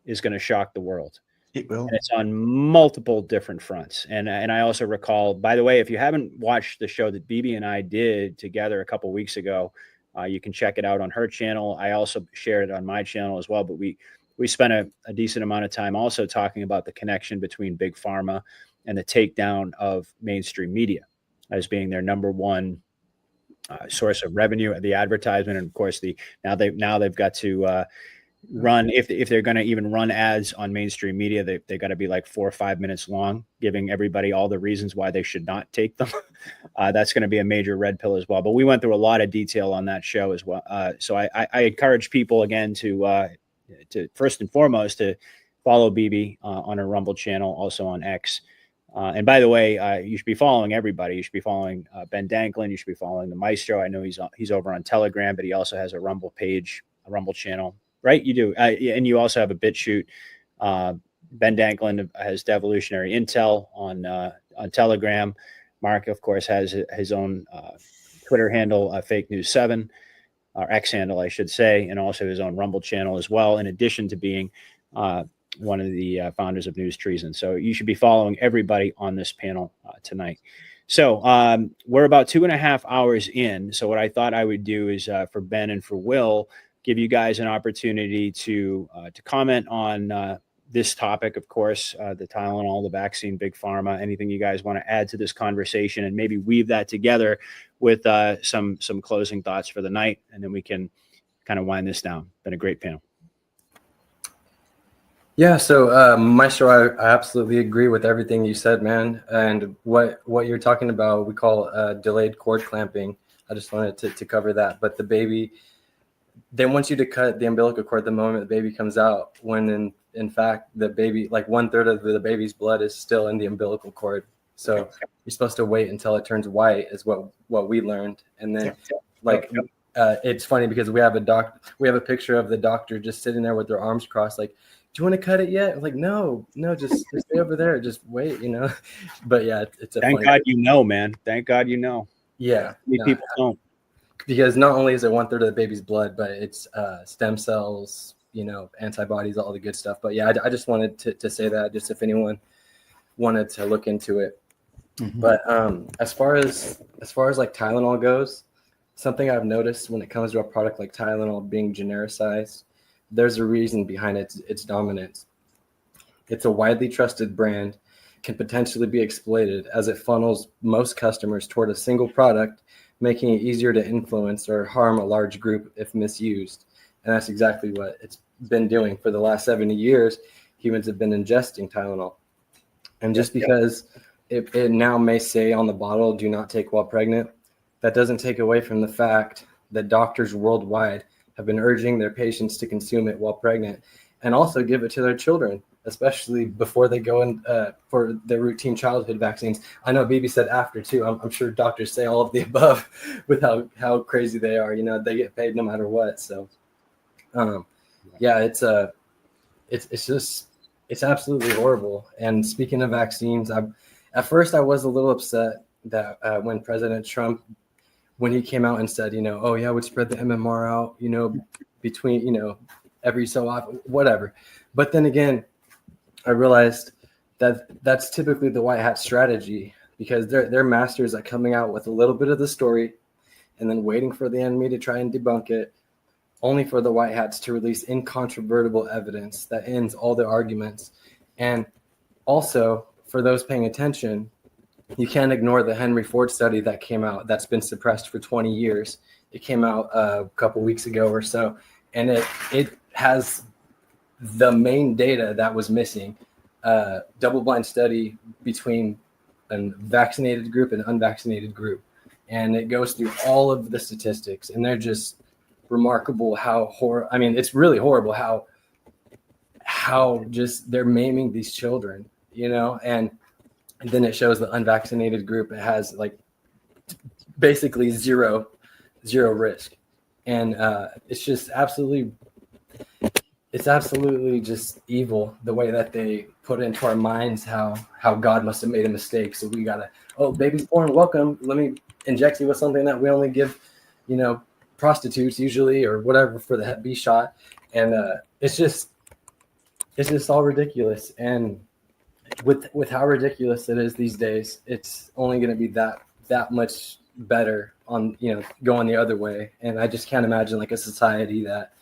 Speaker 3: is going to shock the world.
Speaker 6: It will.
Speaker 3: And it's on multiple different fronts. And I also recall, by the way, if you haven't watched the show that BB and I did together a couple weeks ago, you can check it out on her channel. I also shared it on my channel as well. But we spent a decent amount of time also talking about the connection between Big Pharma and the takedown of mainstream media as being their number one source of revenue, the advertisement. And of course, now they've got to run, if they're going to even run ads on mainstream media, they got to be like 4 or 5 minutes long, giving everybody all the reasons why they should not take them. That's going to be a major red pill as well. But we went through a lot of detail on that show as well. So I encourage people again to first and foremost to follow BB on her Rumble channel, also on X. And by the way, you should be following everybody. You should be following Ben Danklin. You should be following the Maestro. I know he's over on Telegram, but he also has a Rumble page, a Rumble channel. Right, you do, and you also have a BitChute. Ben Danklin has Devolutionary Intel on Telegram. Mark, of course, has his own Twitter handle, Fake News 7, or X handle, I should say, and also his own Rumble channel as well. In addition to being one of the founders of News Treason, so you should be following everybody on this panel tonight. So we're about 2.5 hours in. So what I thought I would do is for Ben and for Will, give you guys an opportunity to comment on this topic, of course, the Tylenol, the vaccine, Big Pharma, anything you guys want to add to this conversation, and maybe weave that together with some closing thoughts for the night, and then we can kind of wind this down. Been a great panel.
Speaker 5: Yeah, so Maestro, I absolutely agree with everything you said, man. And what you're talking about, we call delayed cord clamping. I just wanted to cover that. But the baby, they want you to cut the umbilical cord the moment the baby comes out, when in fact the baby, like 1/3 of the baby's blood is still in the umbilical cord. So you're supposed to wait until it turns white, is what we learned. And then it's funny because we have a picture of the doctor just sitting there with their arms crossed, like, do you want to cut it yet? I'm like, no, just stay over there, just wait, But yeah, it's a
Speaker 3: thank God man. Thank God
Speaker 5: Yeah,
Speaker 3: people don't.
Speaker 5: Because not only is it 1/3 of the baby's blood, but it's stem cells, antibodies, all the good stuff. But yeah, I just wanted to say that, just if anyone wanted to look into it. Mm-hmm. But as far as like Tylenol goes, something I've noticed when it comes to a product like Tylenol being genericized, there's a reason behind its dominance. It's a widely trusted brand, can potentially be exploited as it funnels most customers toward a single product, making it easier to influence or harm a large group if misused. And that's exactly what it's been doing for the last 70 years. Humans have been ingesting Tylenol. And just because it now may say on the bottle, do not take while pregnant, that doesn't take away from the fact that doctors worldwide have been urging their patients to consume it while pregnant, and also give it to their children, especially before they go in for their routine childhood vaccines. I know BB said after too. I'm sure doctors say all of the above with how crazy they are. They get paid no matter what. So, it's absolutely horrible. And speaking of vaccines, at first I was a little upset that when President Trump, when he came out and said, oh yeah, we'd spread the MMR out, between, every so often, whatever. But then again, I realized that that's typically the white hat strategy, because they're masters at coming out with a little bit of the story and then waiting for the enemy to try and debunk it, only for the white hats to release incontrovertible evidence that ends all the arguments. And also, for those paying attention, you can't ignore the Henry Ford study that came out that's been suppressed for 20 years. It came out a couple weeks ago or so, and it has the main data that was missing, double-blind study between a vaccinated group and unvaccinated group. And it goes through all of the statistics, and they're just remarkable it's really horrible how how just they're maiming these children, and then it shows the unvaccinated group. It has like basically zero risk. And it's absolutely just evil the way that they put into our minds how God must have made a mistake. So we gotta, oh, baby's born, welcome. Let me inject you with something that we only give, prostitutes usually or whatever for the Hep B shot. And it's just all ridiculous. And with how ridiculous it is these days, it's only going to be that much better on, going the other way. And I just can't imagine like a society that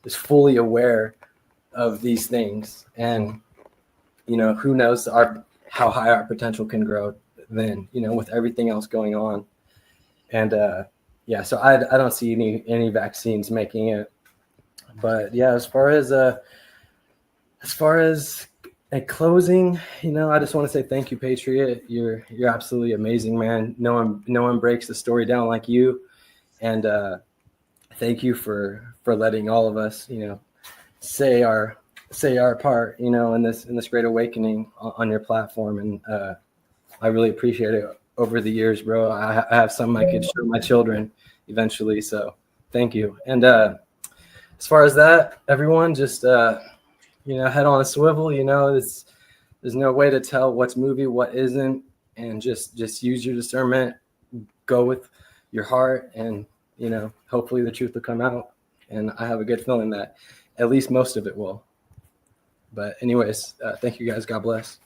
Speaker 5: is fully aware of these things. And, who knows how high our potential can grow then, with everything else going on. And so I don't see any vaccines making it. But yeah, as far as a closing, I just want to say thank you, Patriot. You're absolutely amazing, man. No one breaks the story down like you. And thank you for letting all of us, say our part, in this great awakening on your platform. And I really appreciate it over the years, bro. I have some I could show my children eventually. So thank you. And as far as that, everyone just head on a swivel. There's no way to tell what's movie, what isn't, and just use your discernment. Go with your heart, and hopefully the truth will come out. And I have a good feeling that at least most of it will. But anyways, thank you guys. God bless.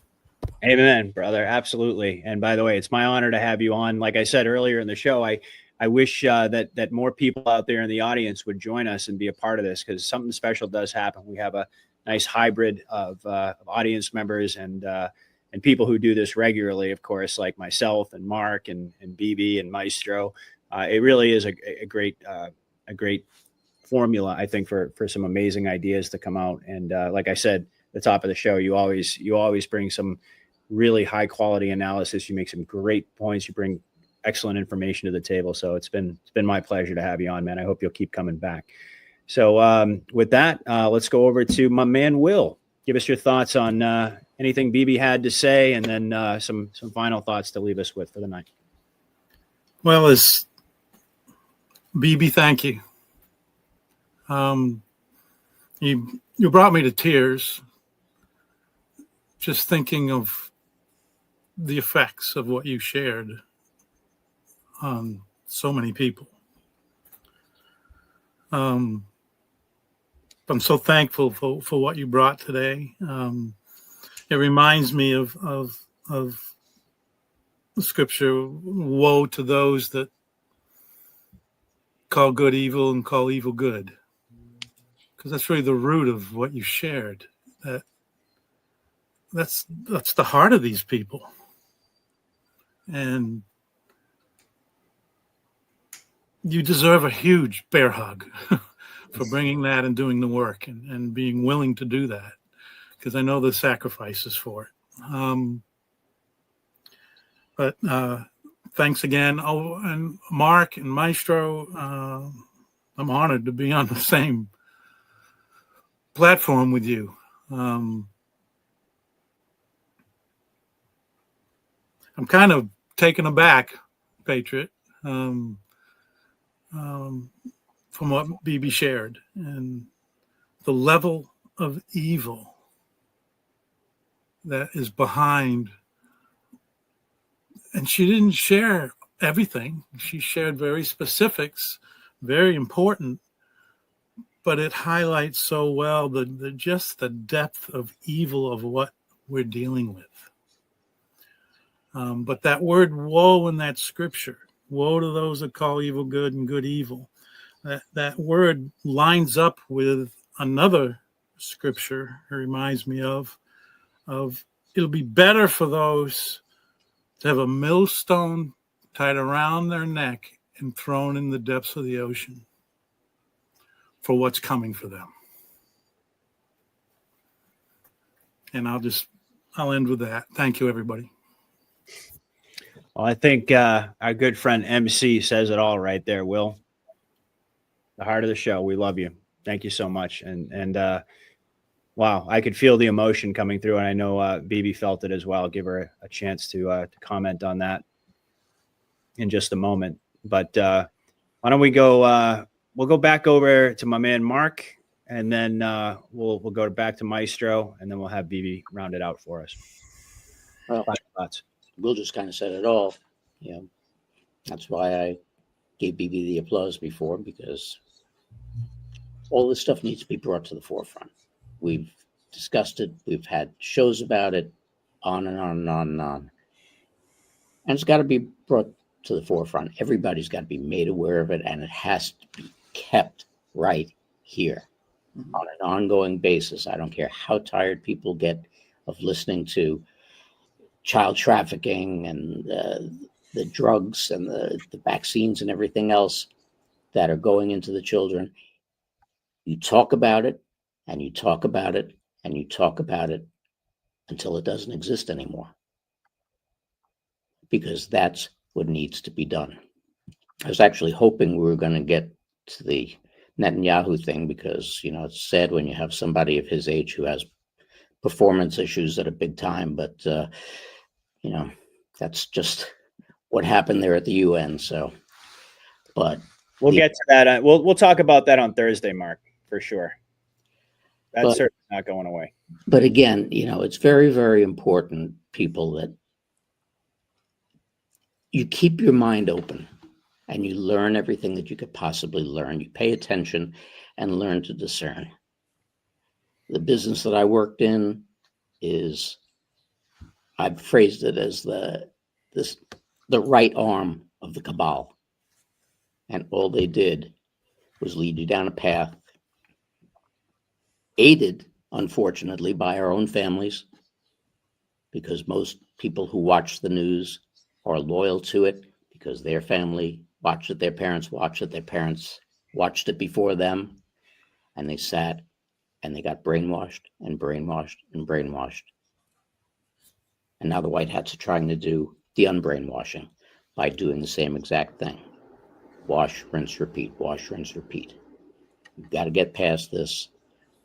Speaker 3: Amen, brother. Absolutely. And by the way, it's my honor to have you on. Like I said earlier in the show, I wish that more people out there in the audience would join us and be a part of this, because something special does happen. We have a nice hybrid of audience members and people who do this regularly, of course, like myself and Mark and BB and Maestro. It really is a great formula, I think, for some amazing ideas to come out. And like I said, at the top of the show, you always bring some really high quality analysis. You make some great points. You bring excellent information to the table. So it's been my pleasure to have you on, man. I hope you'll keep coming back. So with that, let's go over to my man, Will. Give us your thoughts on anything BB had to say, and then some final thoughts to leave us with for the night.
Speaker 4: Well, as BB, thank you. You brought me to tears just thinking of the effects of what you shared on so many people. I'm so thankful for what you brought today. It reminds me of the scripture, woe to those that call good evil and call evil good. Because that's really the root of what you shared. That's the heart of these people. And you deserve a huge bear hug for bringing that and doing the work and being willing to do that, because I know the sacrifices for it. But thanks again. Oh, and Mark and Maestro, I'm honored to be on the same platform with you. I'm kind of taken aback, Patriot, from what BB shared, and the level of evil that is behind. And she didn't share everything. She shared very specifics, very important, but it highlights so well the depth of evil of what we're dealing with. But that word woe in that scripture, woe to those that call evil good and good evil, that word lines up with another scripture. It reminds me of it'll be better for those to have a millstone tied around their neck and thrown in the depths of the ocean for what's coming for them. And I'll end with that. Thank you, everybody.
Speaker 3: Well, I think our good friend MC says it all right there, Will. The heart of the show. We love you. Thank you so much. And Wow, I could feel the emotion coming through, and I know Bibi felt it as well. I'll give her a chance to comment on that in just a moment. But why don't we go? We'll go back over to my man Mark, and then we'll go back to Maestro, and then we'll have Bibi round it out for us.
Speaker 7: Well,
Speaker 3: Final thoughts.
Speaker 7: Will just kind of said it all. You know, that's why I gave Bibi the applause before, because all this stuff needs to be brought to the forefront. We've discussed it. We've had shows about it, on and on and on and on. And it's got to be brought to the forefront. Everybody's got to be made aware of it, and it has to be kept right here on an ongoing basis. I don't care how tired people get of listening to child trafficking and the drugs and the vaccines and everything else that are going into the children. You talk about it, and you talk about it, and you talk about it until it doesn't exist anymore. Because that's what needs to be done. I was actually hoping we were going to get to the Netanyahu thing, because, you know, it's sad when you have somebody of his age who has performance issues that are big time, but, you know, that's just what happened there at the UN. So, but
Speaker 3: we'll get to that. We'll talk about that on Thursday, Mark, for sure. That's certainly not going away.
Speaker 7: But again, you know, it's very, very important, people, that you keep your mind open and you learn everything that you could possibly learn. You pay attention and learn to discern. The business that I worked in is, I've phrased it as the right arm of the cabal. And all they did was lead you down a path, aided, unfortunately, by our own families, because most people who watch the news are loyal to it because their family watched it, their parents watched it, their parents watched it before them, and they sat and they got brainwashed and brainwashed and brainwashed. And now the white hats are trying to do the unbrainwashing by doing the same exact thing. Wash, rinse, repeat, wash, rinse, repeat. We've got to get past this.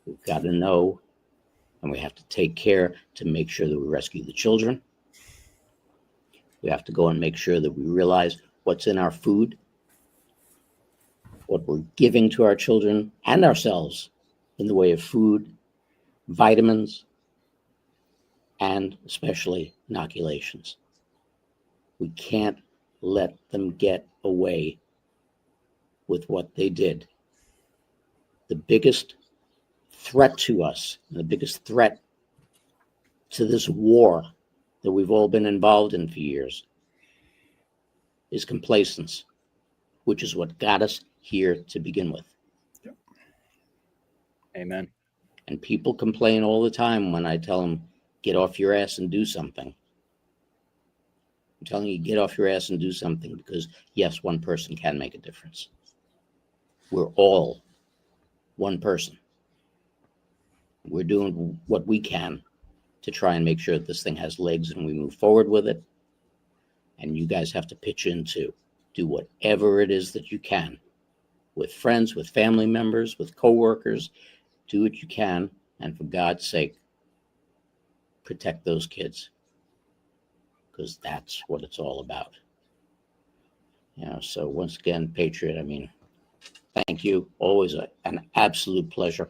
Speaker 7: We've got to know, and we have to take care to make sure that we rescue the children. We have to go and make sure that we realize what's in our food, what we're giving to our children and ourselves in the way of food, vitamins, and especially inoculations. We can't let them get away with what they did. The biggest threat to us, the biggest threat to this war that we've all been involved in for years, is complacence, which is what got us here to begin with.
Speaker 3: Yep. Amen.
Speaker 7: And people complain all the time when I tell them, get off your ass and do something. I'm telling you, get off your ass and do something, because yes, one person can make a difference. We're all one person. We're doing what we can to try and make sure that this thing has legs and we move forward with it. And you guys have to pitch in too. Do whatever it is that you can, with friends, with family members, with coworkers. Do what you can, and for God's sake, protect those kids, because that's what it's all about. You know, so once again, Patriot, I mean, thank you. Always an absolute pleasure.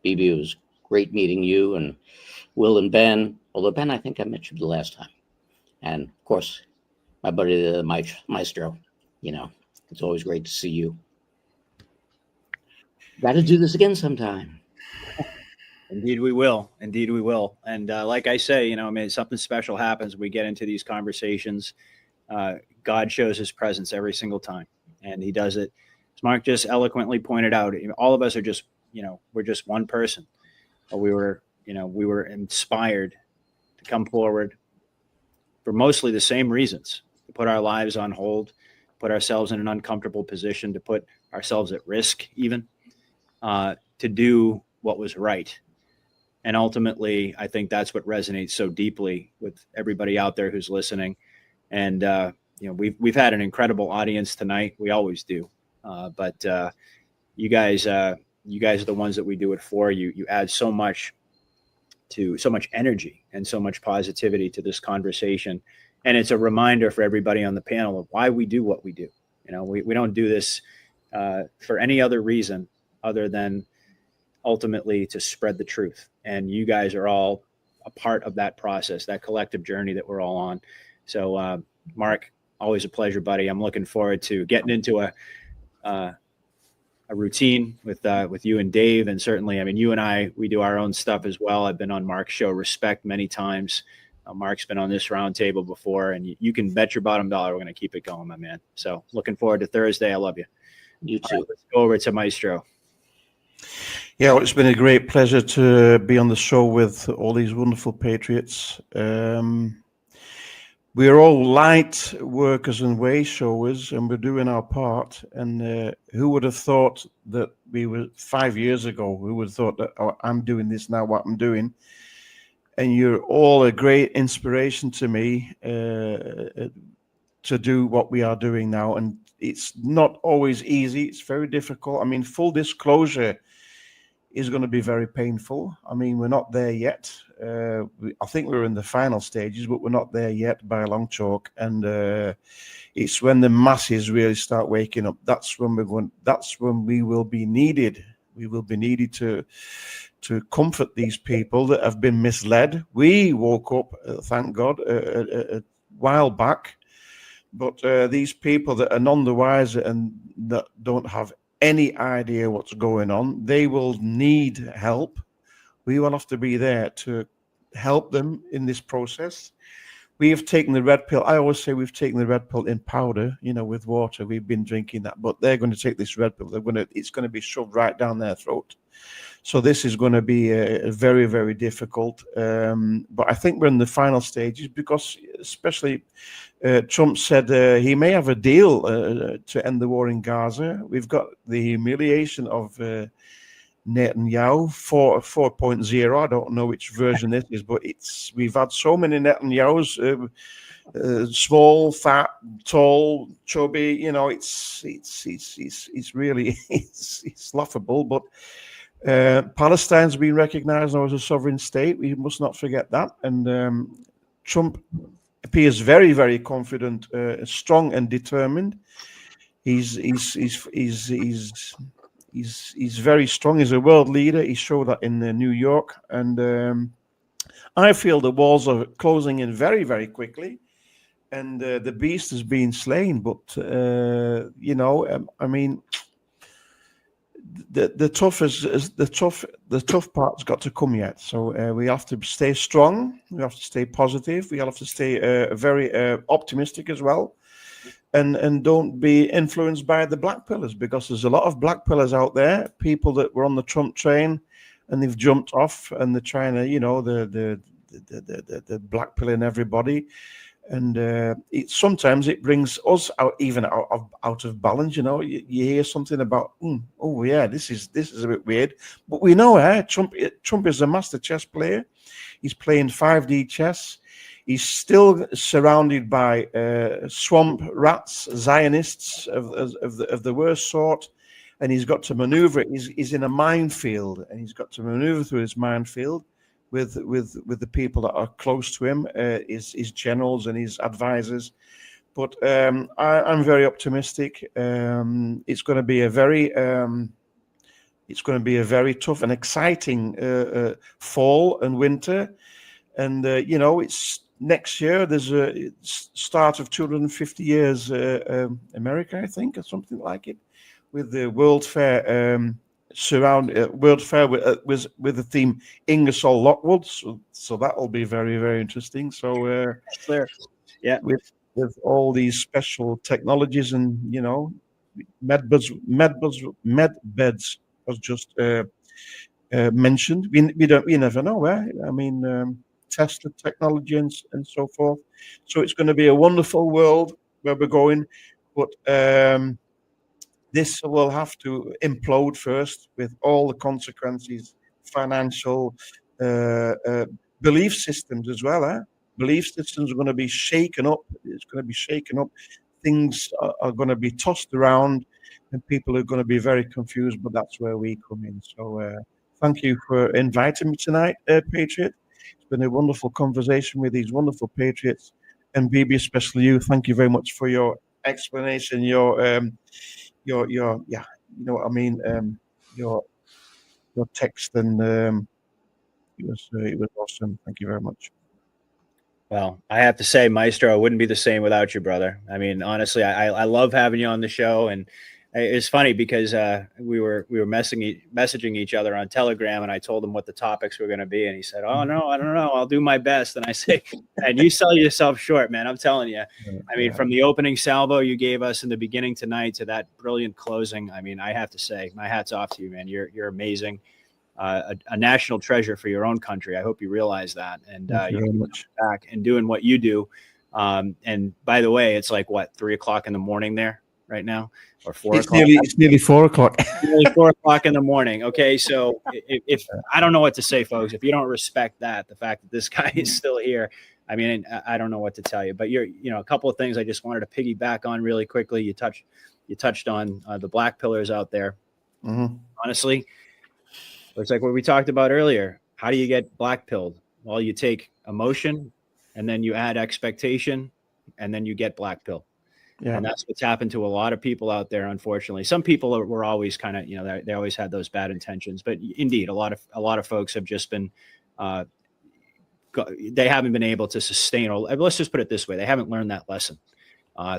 Speaker 7: Bibi, it was great meeting you, and Will and Ben. Although Ben, I think I met you the last time. And of course, my buddy, the Maestro. You know, it's always great to see you. Got to do this again sometime.
Speaker 3: Indeed, we will. Indeed, we will. And like I say, you know, I mean, something special happens. We get into these conversations. God shows his presence every single time, and he does it. As Mark just eloquently pointed out, all of us are just, you know, we're just one person. But we were inspired to come forward for mostly the same reasons, to put our lives on hold, put ourselves in an uncomfortable position, to put ourselves at risk even, to do what was right. And ultimately, I think that's what resonates so deeply with everybody out there who's listening. And, you know, we've had an incredible audience tonight. We always do. But you guys you guys are the ones that we do it for. You add so much energy and so much positivity to this conversation. And it's a reminder for everybody on the panel of why we do what we do. You know, we don't do this for any other reason other than ultimately to spread the truth. And you guys are all a part of that process, that collective journey that we're all on. So, Mark, always a pleasure, buddy. I'm looking forward to getting into a routine with you and Dave. And certainly, I mean, you and I, we do our own stuff as well. I've been on Mark's show, Respect, many times. Mark's been on this roundtable before, and you can bet your bottom dollar we're going to keep it going, my man. So looking forward to Thursday. I love you.
Speaker 7: You too.
Speaker 3: Right, let's go over to Maestro.
Speaker 6: Yeah, well, it's been a great pleasure to be on the show with all these wonderful patriots. We are all light workers and way showers, and we're doing our part. And who would have thought that we were 5 years ago? Who would have thought that I'm doing this now, what I'm doing? And you're all a great inspiration to me to do what we are doing now. And it's not always easy. It's very difficult. I mean, full disclosure is going to be very painful. I mean, we're not there yet. I think we're in the final stages, but we're not there yet by a long chalk. And it's when the masses really start waking up. That's when we will be needed. We will be needed to comfort these people that have been misled. We woke up, thank God, a while back. But these people that are none the wiser and that don't have any idea what's going on, they will need help. We will have to be there to help them in this process. We have taken the red pill. I always say we've taken the red pill in powder, with water. We've been drinking that, but they're going to take this red pill. It's going to be shoved right down their throat. So this is going to be a very, very difficult. But I think we're in the final stages because, especially, Trump said he may have a deal to end the war in Gaza. We've got the humiliation of Netanyahu 4.0. I don't know which version this is, but we've had so many Netanyahus, small, fat, tall, chubby. It's really it's laughable. But Palestine's been recognized now as a sovereign state. We must not forget that. And Trump appears very, very confident, strong, and determined. He's very strong. He's a world leader. He showed that in New York, and I feel the walls are closing in very, very quickly, and the beast is being slain. But I mean, the tough part's got to come yet. So we have to stay strong. We have to stay positive. We have to stay very optimistic as well. And don't be influenced by the black pillars, because there's a lot of black pillars out there, people that were on the Trump train and they've jumped off and they're trying to, the black pilling everybody. And sometimes it brings us out of balance. You hear something about, oh yeah, this is a bit weird, but we know Trump is a master chess player. He's playing 5D chess. He's still surrounded by swamp rats, Zionists of the worst sort, and he's got to maneuver. He's in a minefield, and he's got to maneuver through his minefield with the people that are close to him, his generals and his advisors. But I'm very optimistic. It's going to be a very tough and exciting fall and winter, and it's. Next year, there's a start of 250 years America, I think, or something like it, with the World Fair World Fair with the theme Ingersoll Lockwood. So that will be very, very interesting. So
Speaker 3: yeah,
Speaker 6: with all these special technologies and medbeds was just mentioned. We never know. I mean. Tesla technology and so forth. So it's going to be a wonderful world where we're going, but this will have to implode first with all the consequences, financial, belief systems as well. Belief systems are going to be shaken up. It's going to be shaken up. Things are going to be tossed around. and people are going to be very confused, but that's where we come in. So thank you for inviting me tonight, Patriot. It's been a wonderful conversation with these wonderful patriots, and BB, especially you. Thank you very much for your explanation, your yeah, you know what I mean, your text, and it was awesome. Thank you very much.
Speaker 3: Well, I have to say, Maestro, I wouldn't be the same without you, brother. I mean, honestly, I love having you on the show, and it's funny because we were messaging each other on Telegram, and I told him what the topics were going to be, and he said, "Oh no, I don't know. I'll do my best." And I say, "And you sell yourself short, man. I'm telling you. I mean, from the opening salvo you gave us in the beginning tonight to that brilliant closing, I mean, I have to say, my hat's off to you, man. You're amazing." A national treasure for your own country. I hope you realize that. And
Speaker 6: Thank you very
Speaker 3: keep
Speaker 6: much.
Speaker 3: back and doing what you do. And by the way, it's like what, 3 o'clock in the morning there right now, or 4 o'clock?
Speaker 6: It's nearly 4 o'clock.
Speaker 3: Nearly 4 o'clock in the morning. Okay, so if I don't know what to say, folks. If you don't respect that, the fact that this guy is still here, I mean, I don't know what to tell you. But a couple of things I just wanted to piggyback on really quickly. You touched on the black pillars out there.
Speaker 6: Mm-hmm.
Speaker 3: Honestly, it's like what we talked about earlier. How do you get black pilled? Well, you take emotion and then you add expectation and then you get black pill. Yeah. And that's what's happened to a lot of people out there. Unfortunately, some people were always kind of, they always had those bad intentions, but indeed a lot of folks have just been, they haven't been able to sustain, or let's just put it this way. They haven't learned that lesson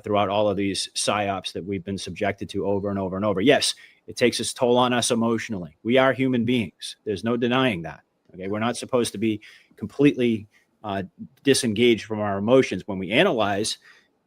Speaker 3: throughout all of these psyops that we've been subjected to over and over and over. Yes, it takes its toll on us emotionally. We are human beings. There's no denying that. Okay, we're not supposed to be completely disengaged from our emotions when we analyze.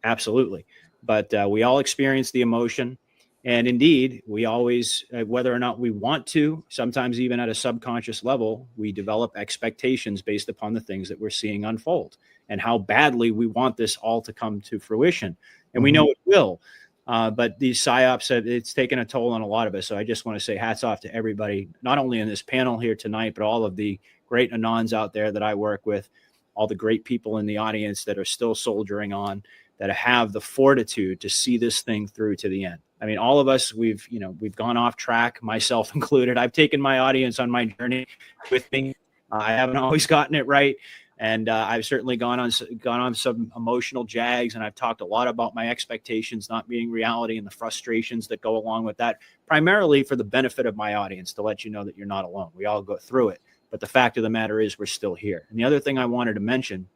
Speaker 3: Absolutely, but we all experience the emotion, and indeed, we always, whether or not we want to, sometimes even at a subconscious level, we develop expectations based upon the things that we're seeing unfold and how badly we want this all to come to fruition, and we know it will. But these psyops, it's taken a toll on a lot of us. So I just want to say hats off to everybody, not only in this panel here tonight, but all of the great Anons out there that I work with, all the great people in the audience that are still soldiering on, that have the fortitude to see this thing through to the end. I mean, all of us, we've gone off track, myself included. I've taken my audience on my journey with me. I haven't always gotten it right. And I've certainly gone on some emotional jags, and I've talked a lot about my expectations not being reality and the frustrations that go along with that, primarily for the benefit of my audience, to let you know that you're not alone. We all go through it. But the fact of the matter is we're still here. And the other thing I wanted to mention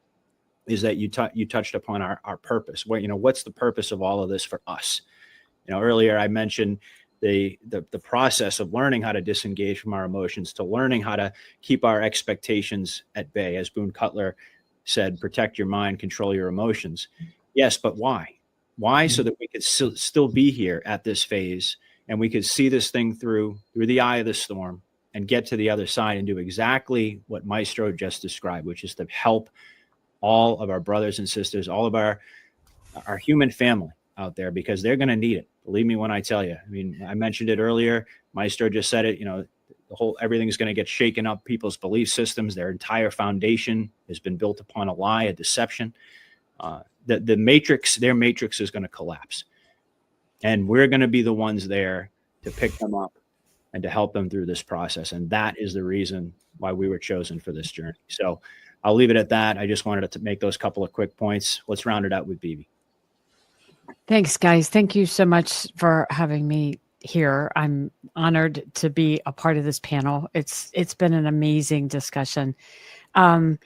Speaker 3: is that you touched upon our purpose. What's the purpose of all of this for us? Earlier I mentioned the process of learning how to disengage from our emotions, to learning how to keep our expectations at bay. As Boone Cutler said, protect your mind, control your emotions. Yes, but why? Why? So that we could still be here at this phase, and we could see this thing through the eye of the storm and get to the other side and do exactly what Maestro just described, which is to help all of our brothers and sisters, all of our human family out there, because they're going to need it. Believe me when I tell you. I mean, I mentioned it earlier. Maestro just said it. Everything's going to get shaken up. People's belief systems, their entire foundation has been built upon a lie, a deception. The matrix, their matrix is going to collapse, and we're going to be the ones there to pick them up and to help them through this process. And that is the reason why we were chosen for this journey. So I'll leave it at that. I just wanted to make those couple of quick points. Let's round it out with BB.
Speaker 8: Thanks, guys. Thank you so much for having me here. I'm honored to be a part of this panel. It's been an amazing discussion. Trump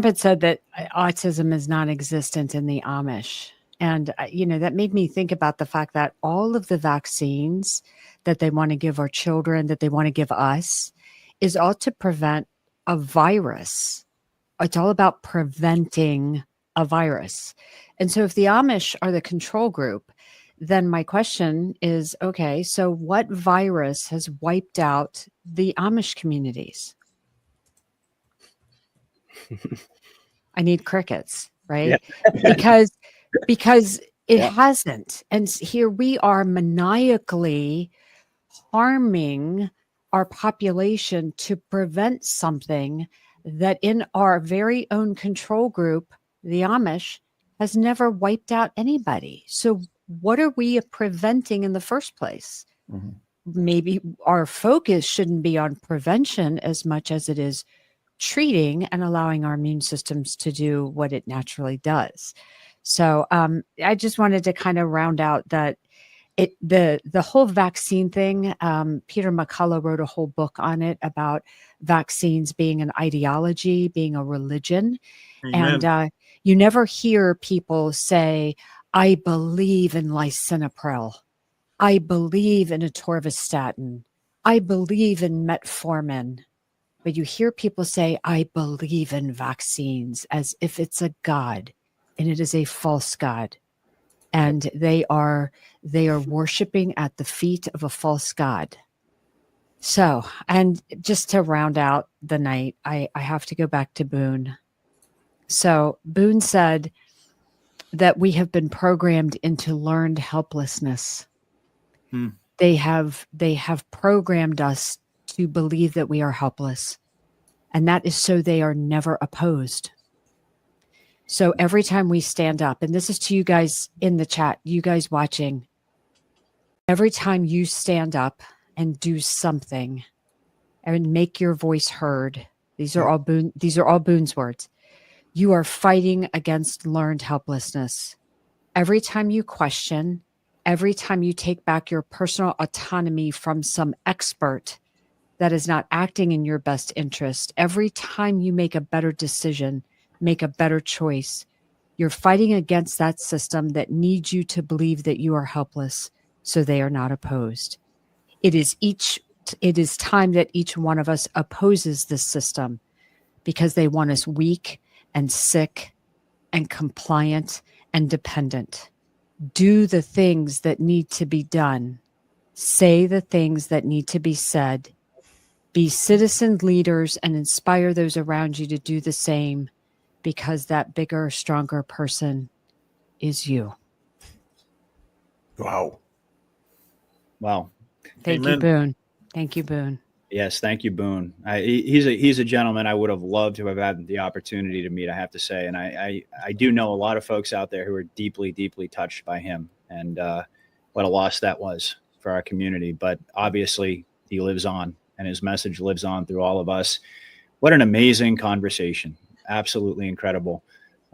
Speaker 8: had said that autism is non-existent in the Amish. And, that made me think about the fact that all of the vaccines that they want to give our children, that they want to give us, is all to prevent a virus. It's all about preventing a virus. And so if the Amish are the control group, then my question is, okay, so what virus has wiped out the Amish communities? I need crickets, right? Yeah. because it hasn't. And here we are maniacally harming our population to prevent something that in our very own control group, the Amish, has never wiped out anybody. So what are we preventing in the first place?
Speaker 6: Mhm.
Speaker 8: Maybe our focus shouldn't be on prevention as much as it is treating and allowing our immune systems to do what it naturally does. So I just wanted to kind of round out that the whole vaccine thing. Peter McCullough wrote a whole book on it about vaccines being an ideology, being a religion.
Speaker 4: Amen.
Speaker 8: And you never hear people say, I believe in lisinopril. I believe in atorvastatin. I believe in metformin. But you hear people say, I believe in vaccines, as if it's a god, and it is a false god. And they are worshiping at the feet of a false god. So, and just to round out the night, I have to go back to Boone. So Boone said that we have been programmed into learned helplessness. They have programmed us to believe that we are helpless. And that is so they are never opposed. So every time we stand up, and this is to you guys in the chat, you guys watching, every time you stand up and do something and make your voice heard, these are all Boone's words. You are fighting against learned helplessness. Every time you question, every time you take back your personal autonomy from some expert that is not acting in your best interest, every time you make a better decision, make a better choice, you're fighting against that system that needs you to believe that you are helpless, so they are not opposed. It is time that each one of us opposes this system, because they want us weak and sick and compliant and dependent. Do the things that need to be done. Say the things that need to be said. Be citizen leaders and inspire those around you to do the same, because that bigger, stronger person is you.
Speaker 6: Wow.
Speaker 3: Wow.
Speaker 8: Thank you,
Speaker 4: Amen.
Speaker 8: Boone. Thank you, Boone.
Speaker 3: Yes, thank you, Boone. He's a gentleman I would have loved to have had the opportunity to meet, I have to say. And I do know a lot of folks out there who are deeply, deeply touched by him, and what a loss that was for our community. But obviously he lives on, and his message lives on through all of us. What an amazing conversation. Absolutely incredible.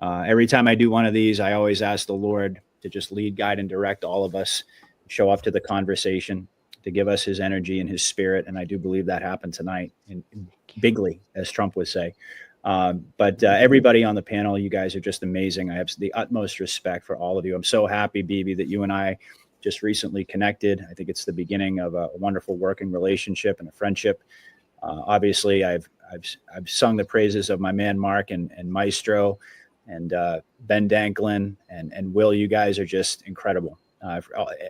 Speaker 3: Every time I do one of these, I always ask the Lord to just lead, guide, and direct all of us, show up to the conversation, to give us his energy and his spirit. And I do believe that happened tonight, in bigly, as Trump would say. But everybody on the panel, you guys are just amazing. I have the utmost respect for all of you. I'm so happy, Bibi, that you and I just recently connected. I think it's the beginning of a wonderful working relationship and a friendship. Obviously, I've sung the praises of my man Mark and Maestro and Ben Danklin and Will. You guys are just incredible.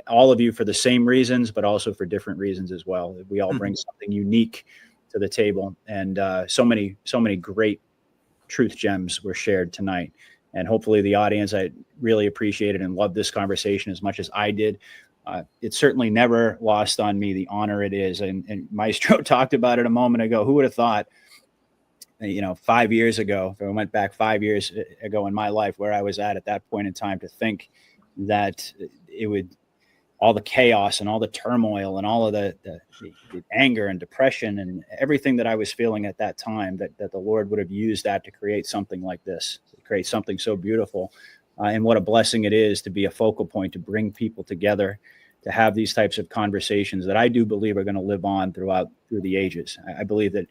Speaker 3: All of you for the same reasons, but also for different reasons as well. We all bring something unique to the table, and so many great truth gems were shared tonight. And hopefully the audience, I really appreciated and loved this conversation as much as I did. It's certainly never lost on me the honor it is. And Maestro talked about it a moment ago. Who would have thought, 5 years ago, if I went back 5 years ago in my life, where I was at that point in time, to think that it would, all the chaos and all the turmoil and all of the anger and depression and everything that I was feeling at that time, that the Lord would have used that to create something like this, to create something so beautiful. And what a blessing it is to be a focal point, to bring people together, to have these types of conversations that I do believe are going to live on through the ages. I believe that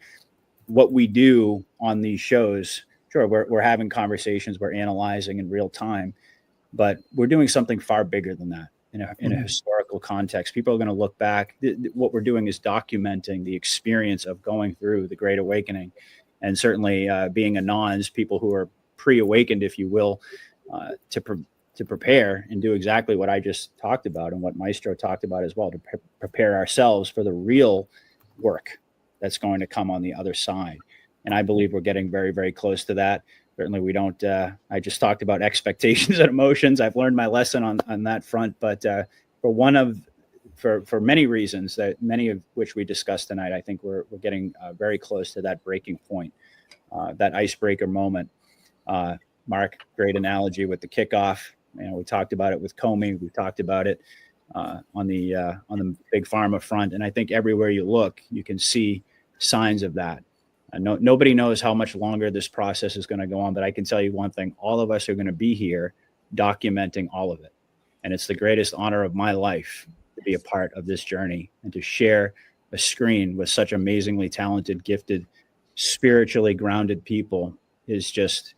Speaker 3: what we do on these shows, sure, we're having conversations, we're analyzing in real time, but we're doing something far bigger than that in a historical context. People are going to look back. What we're doing is documenting the experience of going through the Great Awakening, and certainly being anons, people who are pre-awakened, if you will, to prepare and do exactly what I just talked about and what Maestro talked about as well, to prepare ourselves for the real work that's going to come on the other side. And I believe we're getting very, very close to that. Certainly we don't, I just talked about expectations and emotions. I've learned my lesson on that front, but for many reasons, that many of which we discussed tonight, I think we're getting very close to that breaking point, that icebreaker moment. Mark, great analogy with the kickoff. We talked about it with Comey. We talked about it on the big pharma front. And I think everywhere you look, you can see signs of that. Nobody knows how much longer this process is going to go on, but I can tell you one thing: all of us are going to be here documenting all of it. And it's the greatest honor of my life to be a part of this journey and to share a screen with such amazingly talented, gifted, spiritually grounded people. Is just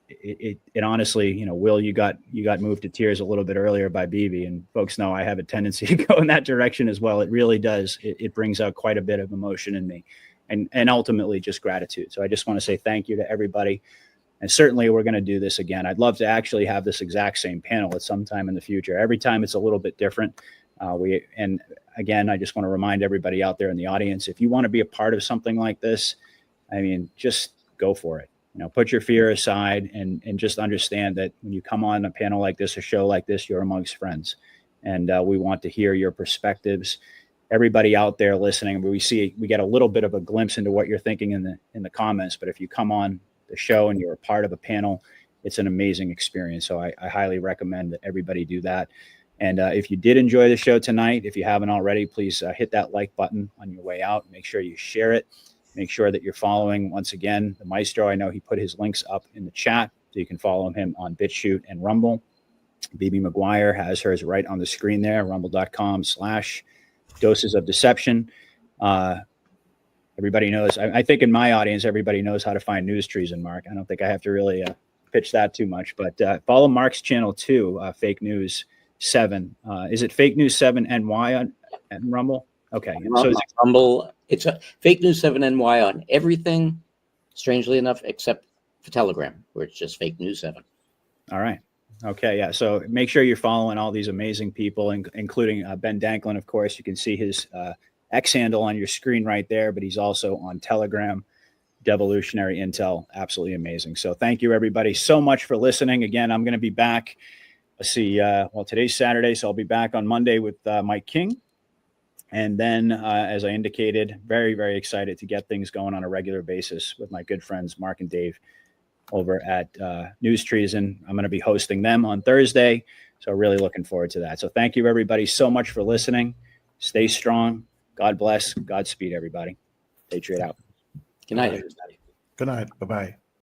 Speaker 3: it honestly, Will, you got moved to tears a little bit earlier by BB, and folks know I have a tendency to go in that direction as well. It really does. It brings out quite a bit of emotion in me, and ultimately just gratitude. So I just want to say thank you to everybody. And certainly we're going to do this again. I'd love to actually have this exact same panel at some time in the future. Every time it's a little bit different. And again, I just want to remind everybody out there in the audience, if you want to be a part of something like this, I mean, just go for it. Put your fear aside and just understand that when you come on a panel like this, a show like this, you're amongst friends. And we want to hear your perspectives. Everybody out there listening, we get a little bit of a glimpse into what you're thinking in the comments. But if you come on the show and you're a part of a panel, it's an amazing experience. So I highly recommend that everybody do that. And if you did enjoy the show tonight, if you haven't already, please hit that like button on your way out. Make sure you share it. Make sure that you're following, once again, the Maestro. I know he put his links up in the chat, so you can follow him on BitChute and Rumble. BB McGuire has hers right on the screen there, rumble.com/doses of deception. Everybody knows, I think in my audience, everybody knows how to find news treason, Mark. I don't think I have to really pitch that too much, but follow Mark's channel too, Fake News 7. Is it Fake News 7 NY on Rumble? Okay. So
Speaker 7: Rumble, it's a Fake News 7 NY on everything, strangely enough, except for Telegram, where it's just Fake News 7.
Speaker 3: All right. Okay. Yeah. So make sure you're following all these amazing people, including Ben Danklin, of course. You can see his X handle on your screen right there, but he's also on Telegram. Devolutionary Intel, absolutely amazing. So thank you, everybody, so much for listening. Again, I'm going to be back. Let's see. Well, today's Saturday, so I'll be back on Monday with Mike King. And then, as I indicated, very, very excited to get things going on a regular basis with my good friends, Mark and Dave, over at News Treason. I'm going to be hosting them on Thursday. So really looking forward to that. So thank you, everybody, so much for listening. Stay strong. God bless. Godspeed, everybody. Patriot out.
Speaker 7: Good night, everybody.
Speaker 6: Good night. Bye-bye.